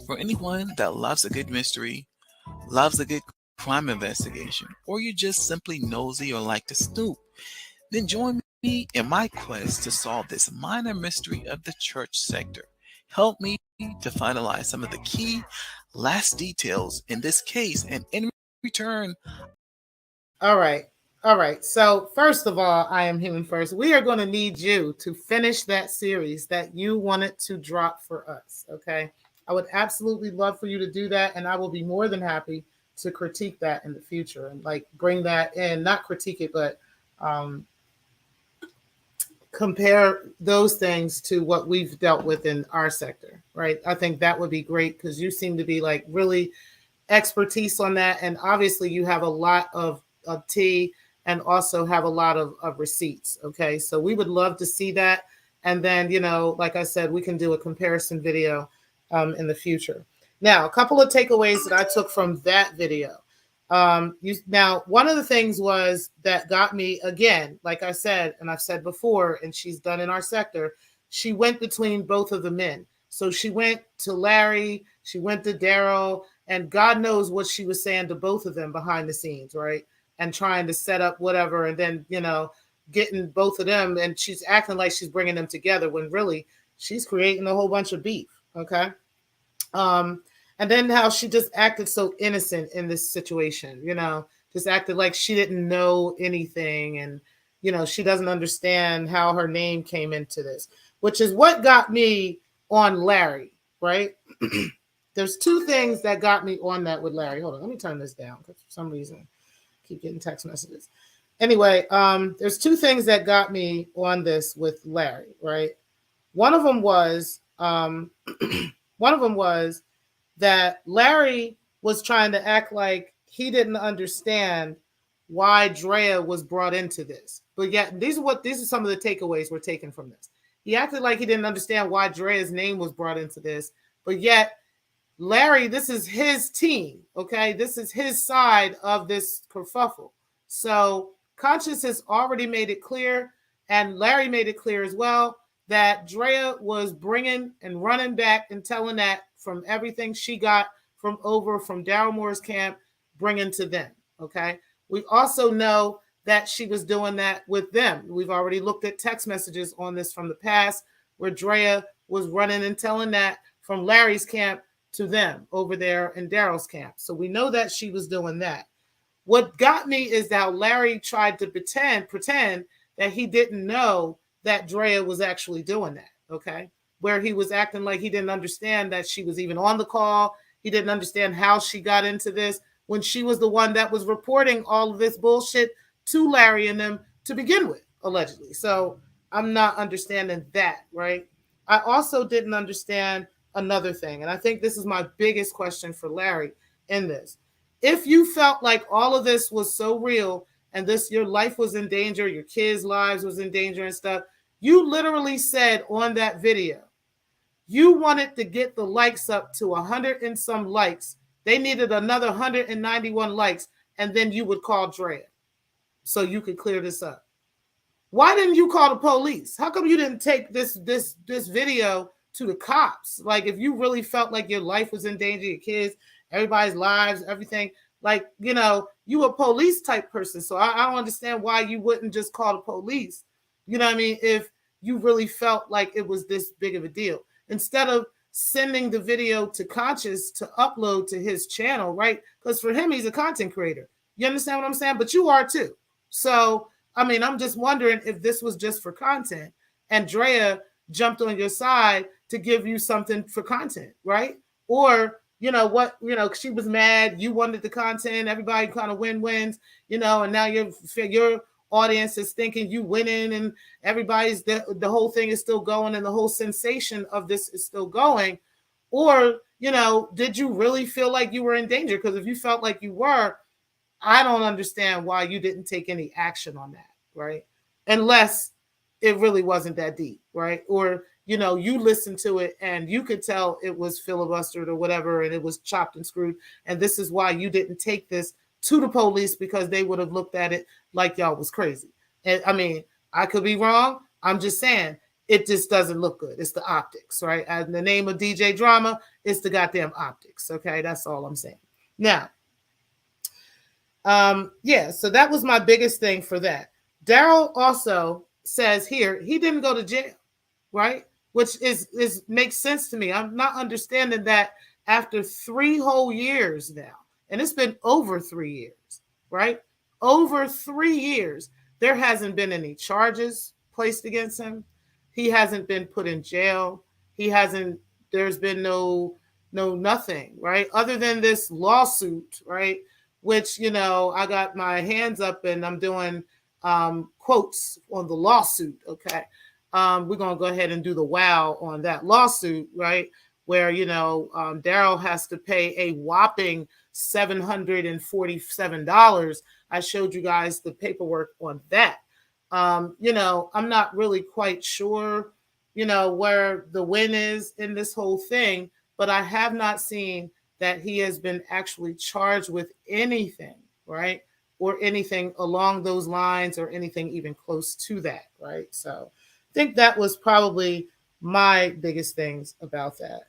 For anyone that loves a good mystery, loves a good crime investigation, or you're just simply nosy or like to snoop, then join me in my quest to solve this minor mystery of the church sector. Help me to finalize some of the key last details in this case, and in return... All right. So first of all, I Am Human First, we are going to need you to finish that series that you wanted to drop for us, okay? I would absolutely love for you to do that, and I will be more than happy to critique that in the future and like bring that in, not critique it, but compare those things to what we've dealt with in our sector, right? I think that would be great, because you seem to be like really expertise on that, and obviously you have a lot of tea and also have a lot of receipts, okay? So we would love to see that, and then, you know, like I said, we can do a comparison video in the future. Now, a couple of takeaways that I took from that video. Now, one of the things was that got me, again, like I said, and I've said before, and she's done in our sector, she went between both of the men. So she went to Larry, she went to Daryl, and God knows what she was saying to both of them behind the scenes, right? And trying to set up whatever, and then, getting both of them, and she's acting like she's bringing them together when really she's creating a whole bunch of beef, okay? And then how she just acted so innocent in this situation, just acted like she didn't know anything, and she doesn't understand how her name came into this, which is what got me on Larry, right? There's two things that got me on that with Larry. Hold on, let me turn this down because for some reason I keep getting text messages. Anyway, there's two things that got me on this with Larry, right? One of them was that Larry was trying to act like he didn't understand why Drea was brought into this. But yet, these are some of the takeaways we're taking from this. He acted like he didn't understand why Drea's name was brought into this. But yet, Larry, this is his team, okay? This is his side of this kerfuffle. So Conscious has already made it clear, and Larry made it clear as well, that Drea was bringing and running back and telling that from everything she got from Daryl Moore's camp, bringing to them, okay? We also know that she was doing that with them. We've already looked at text messages on this from the past where Drea was running and telling that from Larry's camp to them over there in Daryl's camp. So we know that she was doing that. What got me is how Larry tried to pretend that he didn't know that Drea was actually doing that, okay? Where he was acting like he didn't understand that she was even on the call. He didn't understand how she got into this when she was the one that was reporting all of this bullshit to Larry and them to begin with, allegedly. So I'm not understanding that, right? I also didn't understand another thing, and I think this is my biggest question for Larry in this. If you felt like all of this was so real and your life was in danger, your kids' lives was in danger and stuff, you literally said on that video, you wanted to get the likes up to 100 and some likes. They needed another 191 likes, and then you would call Drea so you could clear this up. Why didn't you call the police? How come you didn't take this video to the cops? Like, if you really felt like your life was in danger, your kids, everybody's lives, everything, like, you a police type person. So I don't understand why you wouldn't just call the police. You know what I mean? If you really felt like it was this big of a deal, instead of sending the video to Conscious to upload to his channel, right? Because for him, he's a content creator. You understand what I'm saying? But you are too. So, I mean, I'm just wondering if this was just for content and Drea jumped on your side to give you something for content, right? Or, she was mad, you wanted the content, everybody kind of wins, and now your audience is thinking you winning and everybody's, the whole thing is still going and the whole sensation of this is still going. Or, did you really feel like you were in danger? Because if you felt like you were, I don't understand why you didn't take any action on that, right? Unless it really wasn't that deep, right? Or, you listened to it and you could tell it was filibustered or whatever, and it was chopped and screwed. And this is why you didn't take this to the police, because they would have looked at it like y'all was crazy. And I mean, I could be wrong. I'm just saying it just doesn't look good. It's the optics, right? And the name of DJ Drama is the goddamn optics. Okay, that's all I'm saying. Now, so that was my biggest thing for that. Daryl also says here he didn't go to jail, right? Which is makes sense to me. I'm not understanding that after 3 whole years now, and it's been over 3 years, right? Over 3 years, there hasn't been any charges placed against him. He hasn't been put in jail. There's been no nothing, right? Other than this lawsuit, right? Which, I got my hands up and I'm doing quotes on the lawsuit, okay? We're going to go ahead and do the wow on that lawsuit, right? Where, Daryl has to pay a whopping $747. I showed you guys the paperwork on that. I'm not really quite sure, where the win is in this whole thing, but I have not seen that he has been actually charged with anything, right? Or anything along those lines or anything even close to that, right? So I think that was probably my biggest things about that.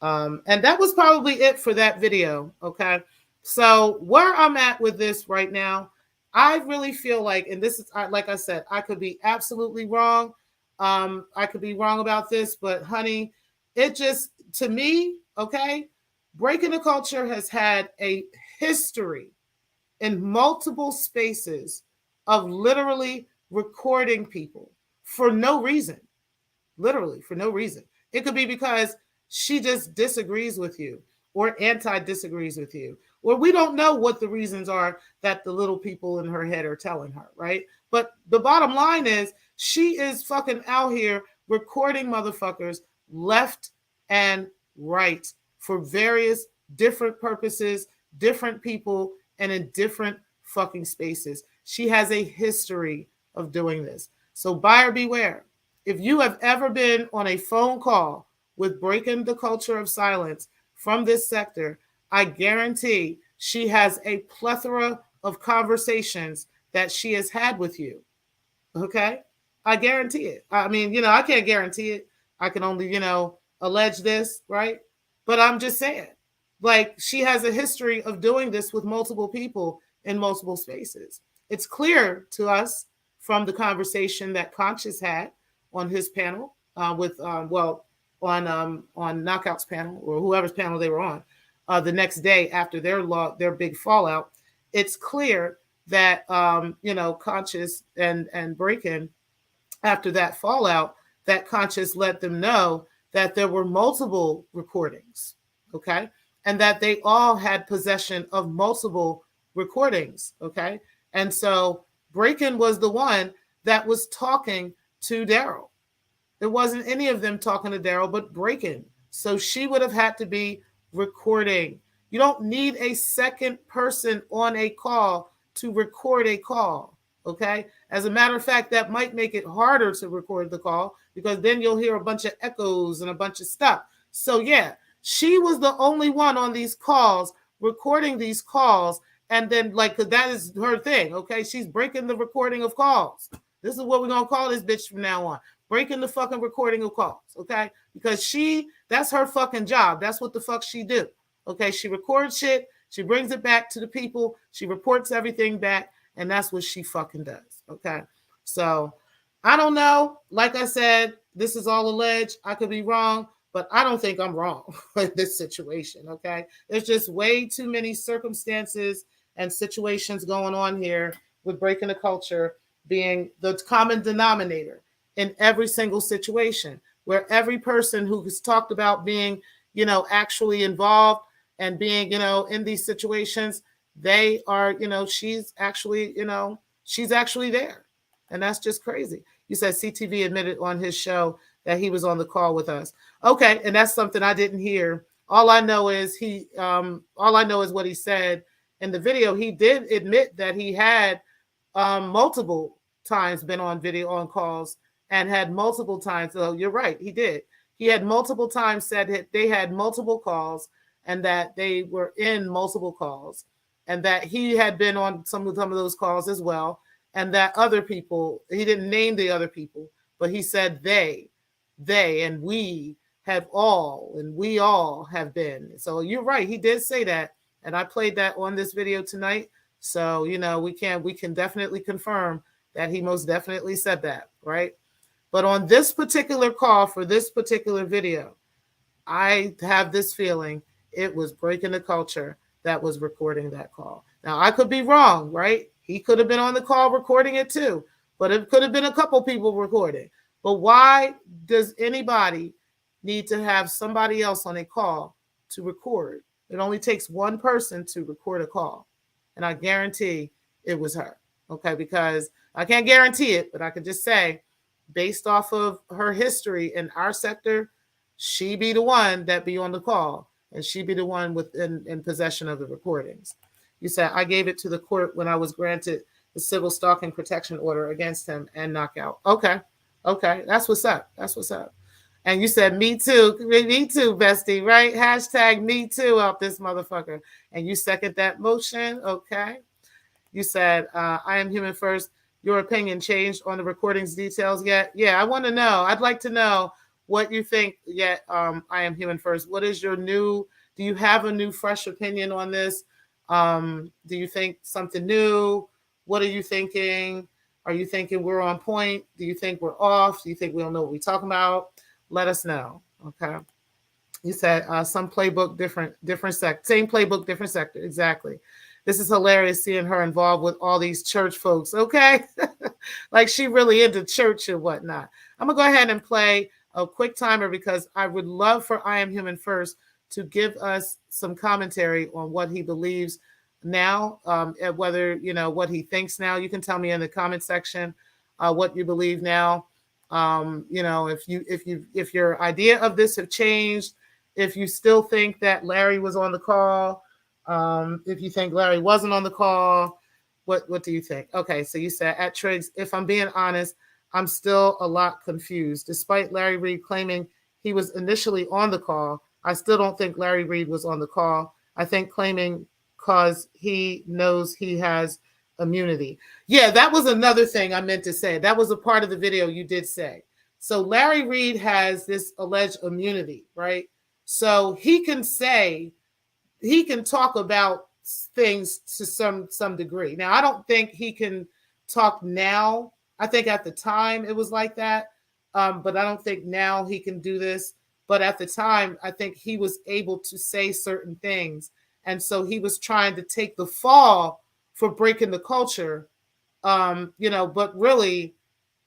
And that was probably it for that video. Okay. So where I'm at with this right now, I really feel like, and this is, like I said, I could be absolutely wrong. I could be wrong about this, but honey, it just, to me, okay, Breaking the Culture has had a history in multiple spaces of literally recording people for no reason. Literally for no reason. It could be because she just disagrees with you or anti-disagrees with you, or we don't know what the reasons are that the little people in her head are telling her, right? But the bottom line is she is fucking out here recording motherfuckers left and right for various different purposes, different people, and in different fucking spaces. She has a history of doing this. So buyer beware. If you have ever been on a phone call with Breaking the Culture of Silence from this sector, I guarantee she has a plethora of conversations that she has had with you. Okay? I guarantee it. I mean, I can't guarantee it. I can only, allege this, right? But I'm just saying, like, she has a history of doing this with multiple people in multiple spaces. It's clear to us from the conversation that Conscious had on his panel on Knockout's panel, or whoever's panel they were on, the next day after their big fallout. It's clear that Conscious and Breaking, after that fallout, that Conscious let them know that there were multiple recordings, okay, and that they all had possession of multiple recordings, okay, and so Breaking was the one that was talking to Daryl. It wasn't any of them talking to Daryl, but Breaking. So she would have had to be recording. You don't need a second person on a call to record a call, okay? As a matter of fact, that might make it harder to record the call because then you'll hear a bunch of echoes and a bunch of stuff. So yeah, she was the only one on these calls recording these calls, and then that is her thing, okay? She's breaking the recording of calls. This is what we're going to call this bitch from now on. Breaking the fucking recording of calls, okay? Because that's her fucking job. That's what the fuck she do, okay? She records shit. She brings it back to the people. She reports everything back, and that's what she fucking does, okay? So I don't know. Like I said, this is all alleged. I could be wrong, but I don't think I'm wrong in this situation, okay? There's just way too many circumstances and situations going on here with Breaking the Culture being the common denominator in every single situation, where every person who has talked about being, actually involved and being, in these situations, they are, she's actually there. And that's just crazy. You said CTV admitted on his show that he was on the call with us. Okay. And that's something I didn't hear. All I know is what he said in the video. He did admit that he had multiple times been on video on calls and had multiple times. Oh, you're right. He did. He had multiple times said that they had multiple calls and that they were in multiple calls and that he had been on some of those calls as well. And that other people, he didn't name the other people, but he said they and we have all, and we all have been. So you're right. He did say that. And I played that on this video tonight. So, we can definitely confirm that he most definitely said that, right? But on this particular call for this particular video, I have this feeling it was Breaking the Culture that was recording that call. Now, I could be wrong, right? He could have been on the call recording it too, but it could have been a couple people recording. But why does anybody need to have somebody else on a call to record? It only takes one person to record a call. And I guarantee it was her, okay? Because I can't guarantee it, but I could just say, based off of her history in our sector, she be the one that be on the call, and she be the one in possession of the recordings. You said, I gave it to the court when I was granted the civil stalking protection order against him and knockout. Okay, that's what's up. And you said, me too, bestie, right? Hashtag me too out this motherfucker. And you second that motion, okay? You said, I am human first. Your opinion changed on the recordings details yet? Yeah, I want to know. I'd like to know what you think. Yet, I am human first. What is your new? Do you have a new, fresh opinion on this? Do you think something new? What are you thinking? Are you thinking we're on point? Do you think we're off? Do you think we don't know what we're talking about? Let us know. Okay. You said some playbook, different sector. Same playbook, different sector. Exactly. This is hilarious seeing her involved with all these church folks. Okay. Like she really into church and whatnot. I'm going to go ahead and play a quick timer because I would love for I Am Human First to give us some commentary on what he believes now, whether, what he thinks now. You can tell me in the comment section what you believe now. If your idea of this have changed, if you still think that Larry was on the call, if you think Larry wasn't on the call, what do you think? Okay, so you said at Triggs, if I'm being honest, I'm still a lot confused. Despite Larry Reed claiming he was initially on the call, I still don't think Larry Reed was on the call. I think claiming because he knows he has immunity. Yeah, that was another thing I meant to say. That was a part of the video you did say. So Larry Reed has this alleged immunity, right? So he can talk about things to some degree. Now, I don't think he can talk now. I think at the time it was like that, but I don't think now he can do this. But at the time, I think he was able to say certain things. And so he was trying to take the fall for breaking the culture, but really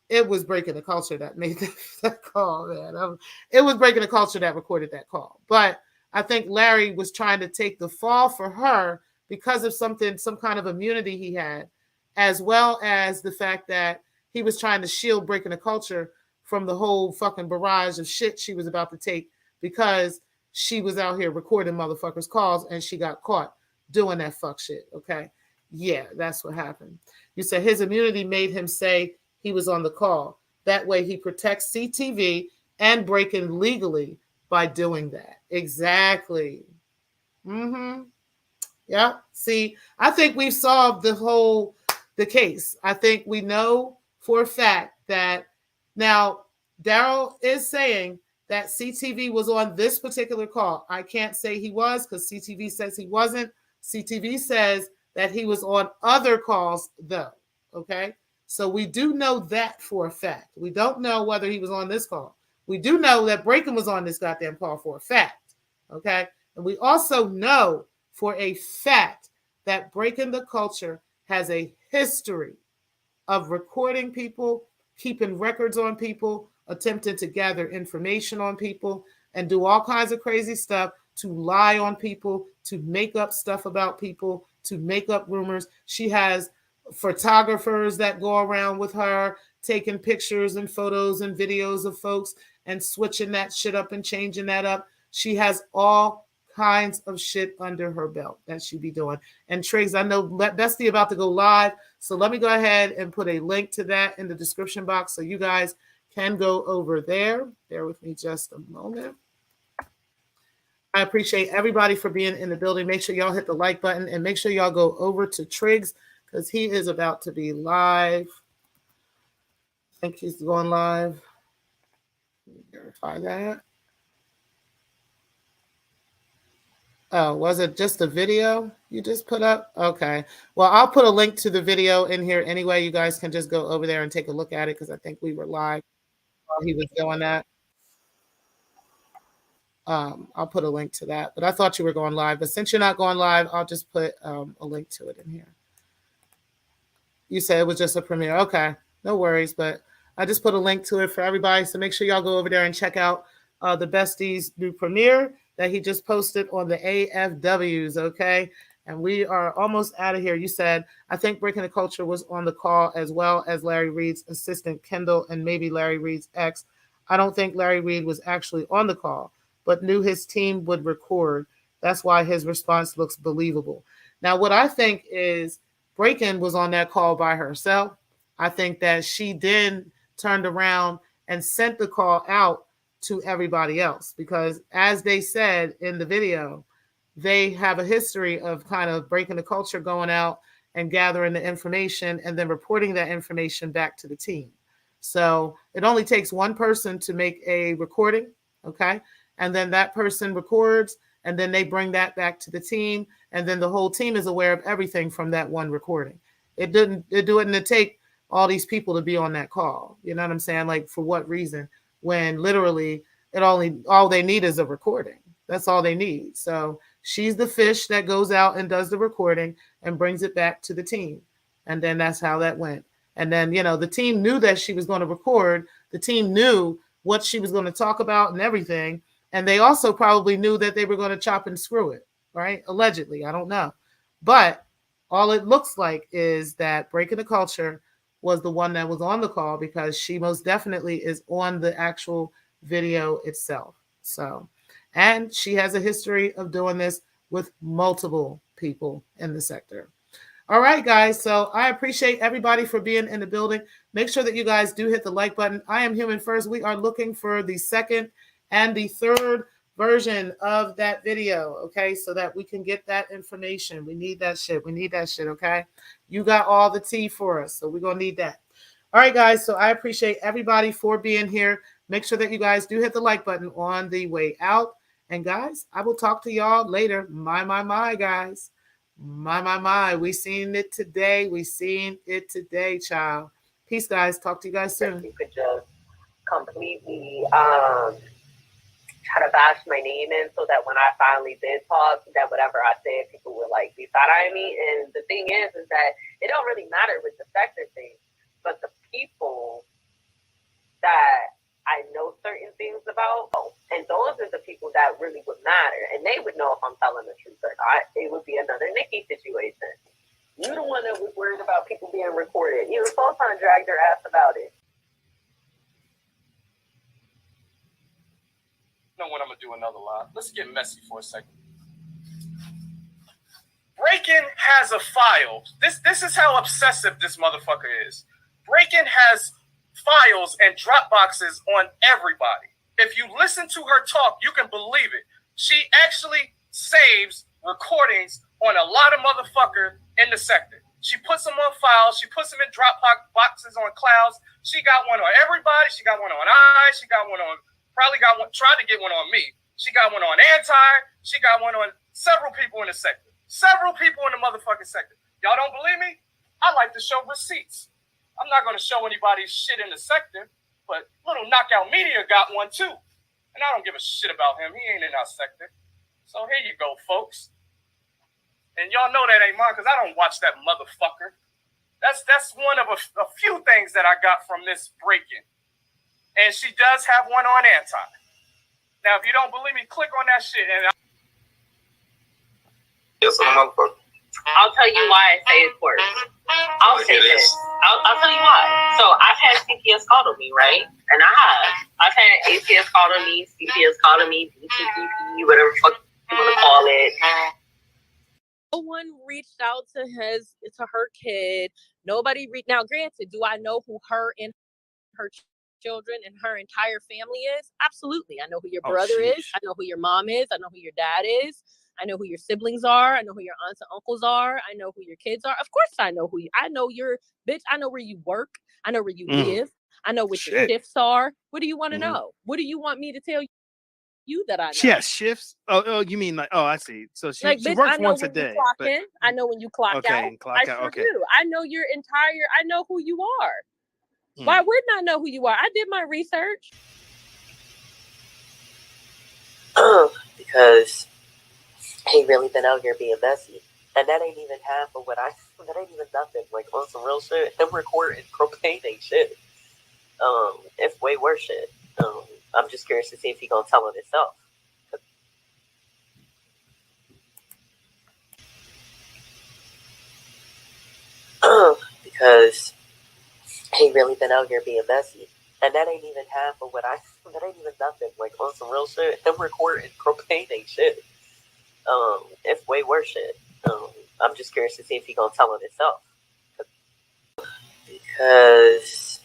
it was breaking the culture that made that call, man. It was breaking the culture that recorded that call. But I think Larry was trying to take the fall for her because of some kind of immunity he had, as well as the fact that he was trying to shield breaking the culture from the whole fucking barrage of shit she was about to take because she was out here recording motherfuckers' calls and she got caught doing that fuck shit, okay? Yeah, that's what happened. You said his immunity made him say he was on the call. That way he protects CTV and breaking legally by doing that. Exactly. Yeah. See, I think we've solved the case. I think we know for a fact that now Daryl is saying that CTV was on this particular call. I can't say he was because CTV says he wasn't. CTV says that he was on other calls though. Okay. So we do know that for a fact. We don't know whether he was on this call. We do know that Breakin was on this goddamn call for a fact. Okay. And we also know for a fact that Breaking the Culture has a history of recording people, keeping records on people, attempting to gather information on people, and do all kinds of crazy stuff to lie on people, to make up stuff about people, to make up rumors. She has photographers that go around with her, taking pictures and photos and videos of folks and switching that shit up and changing that up. She has all kinds of shit under her belt that she be doing. And Triggs, I know Bestie about to go live, so let me go ahead and put a link to that in the description box so you guys can go over there. Bear with me just a moment. I appreciate everybody for being in the building. Make sure y'all hit the like button and make sure y'all go over to Triggs because he is about to be live. I think he's going live. Let me verify that. Oh, was it just a video you just put up? Okay. Well, I'll put a link to the video in here anyway. You guys can just go over there and take a look at it because I think we were live while he was doing that. I'll put a link to that. But I thought you were going live. But since you're not going live, I'll just put a link to it in here. You said it was just a premiere. Okay. No worries. But I just put a link to it for everybody. So make sure y'all go over there and check out the Bestie's new premiere that he just posted on the AFWs, okay? And we are almost out of here. You said, I think Breaking the Culture was on the call as well as Larry Reed's assistant, Kendall, and maybe Larry Reed's ex. I don't think Larry Reed was actually on the call, but knew his team would record. That's why his response looks believable. Now, what I think is Breaking was on that call by herself. I think that she then turned around and sent the call out to everybody else because as they said in the video, they have a history of kind of breaking the culture, going out and gathering the information and then reporting that information back to the team. So it only takes one person to make a recording, okay? And then that person records, and then they bring that back to the team, and then the whole team is aware of everything from that one recording. It didn't take all these people to be on that call. You know what I'm saying? Like, for what reason? When literally all they need is a recording. That's all they need. So she's the fish that goes out and does the recording and brings it back to the team. And then that's how that went. And then, the team knew that she was going to record. The team knew what she was going to talk about and everything. And they also probably knew that they were going to chop and screw it, right? Allegedly, I don't know. But all it looks like is that Breaking the Culture was the one that was on the call, because she most definitely is on the actual video itself. So, and she has a history of doing this with multiple people in the sector. All right, guys. So I appreciate everybody for being in the building. Make sure that you guys do hit the like button. I Am Human First. We are looking for the second and the third version of that video, okay, so that we can get that information. We need that shit. We need that shit, okay? You got all the tea for us, so we're going to need that. All right, guys. So I appreciate everybody for being here. Make sure that you guys do hit the like button on the way out. And, guys, I will talk to y'all later. My, guys. My. We seen it today. We seen it today, child. Peace, guys. Talk to you guys soon. You could just completely try to bash my name in, so that when I finally did talk, that whatever I said, people would like be side-eyeing me. And the thing is that it don't really matter with the sector thing, but the people that I know certain things about, and those are the people that really would matter, and they would know if I'm telling the truth or not. It would be another Nikki situation. You're the one that was worried about people being recorded. You know, Sultan dragged her ass about it. You know what? I'm gonna do another live. Let's get messy for a second. Breaking has a file. This is how obsessive this motherfucker is. Breaking has files and drop boxes on everybody. If you listen to her talk, you can believe it. She actually saves recordings on a lot of motherfuckers in the sector. She puts them on files. She puts them in drop boxes on clouds. She got one on everybody. She got one on I. She got one on, tried to get one on me. She got one on Anti. She got one on several people in the sector. Several people in the motherfucking sector. Y'all don't believe me? I like to show receipts. I'm not going to show anybody's shit in the sector, but Little Knockout Media got one too. And I don't give a shit about him. He ain't in our sector. So here you go, folks. And y'all know that ain't mine, because I don't watch that motherfucker. That's one of a few things that I got from this break-in. And she does have one on Anti. Now, if you don't believe me, click on that shit. And I'll tell you why I say it works. I'll say this. I'll tell you why. So I've had CPS called on me, right? And I've had ACS called on me, CPS called on me, DTPP, whatever the fuck you want to call it. No one reached out to her kid. Nobody now, granted, do I know who her and her children and her entire family is? Absolutely. I know who your brother is. I know who your mom is. I know who your dad is. I know who your siblings are. I know who your aunts and uncles are. I know who your kids are. Of course I know who you. I know your bitch. I know where you work. I know where you live. I know what your shifts are. What do you want to know? What do you want me to tell you that I know? She has shifts? Oh, you mean like, I see. So she bitch, works I know once a when you day. clock in. I know when you clock out. I sure do. I know your entire, I know who you are. Why wouldn't I know who you are? I did my research. Because he really been out here being messy. And that ain't even half of what that ain't even nothing. Like, on some real shit, him recording propane ain't shit. It's way worse shit. I'm just curious to see if he gonna tell it himself. Because he really been out here being messy. And that ain't even half of what that ain't even nothing. Like, on some real shit, him recording propane ain't shit. It's way worse shit. I'm just curious to see if he gonna tell it himself. Because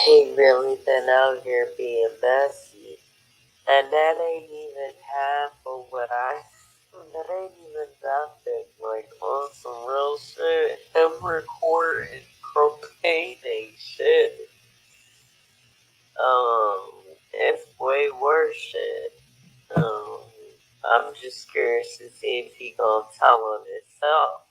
he really been out here being messy. And that ain't even half of what that ain't even nothing. Like, on some real shit, him recording propane ain't shit. I'm just curious to see if he gonna tell on himself.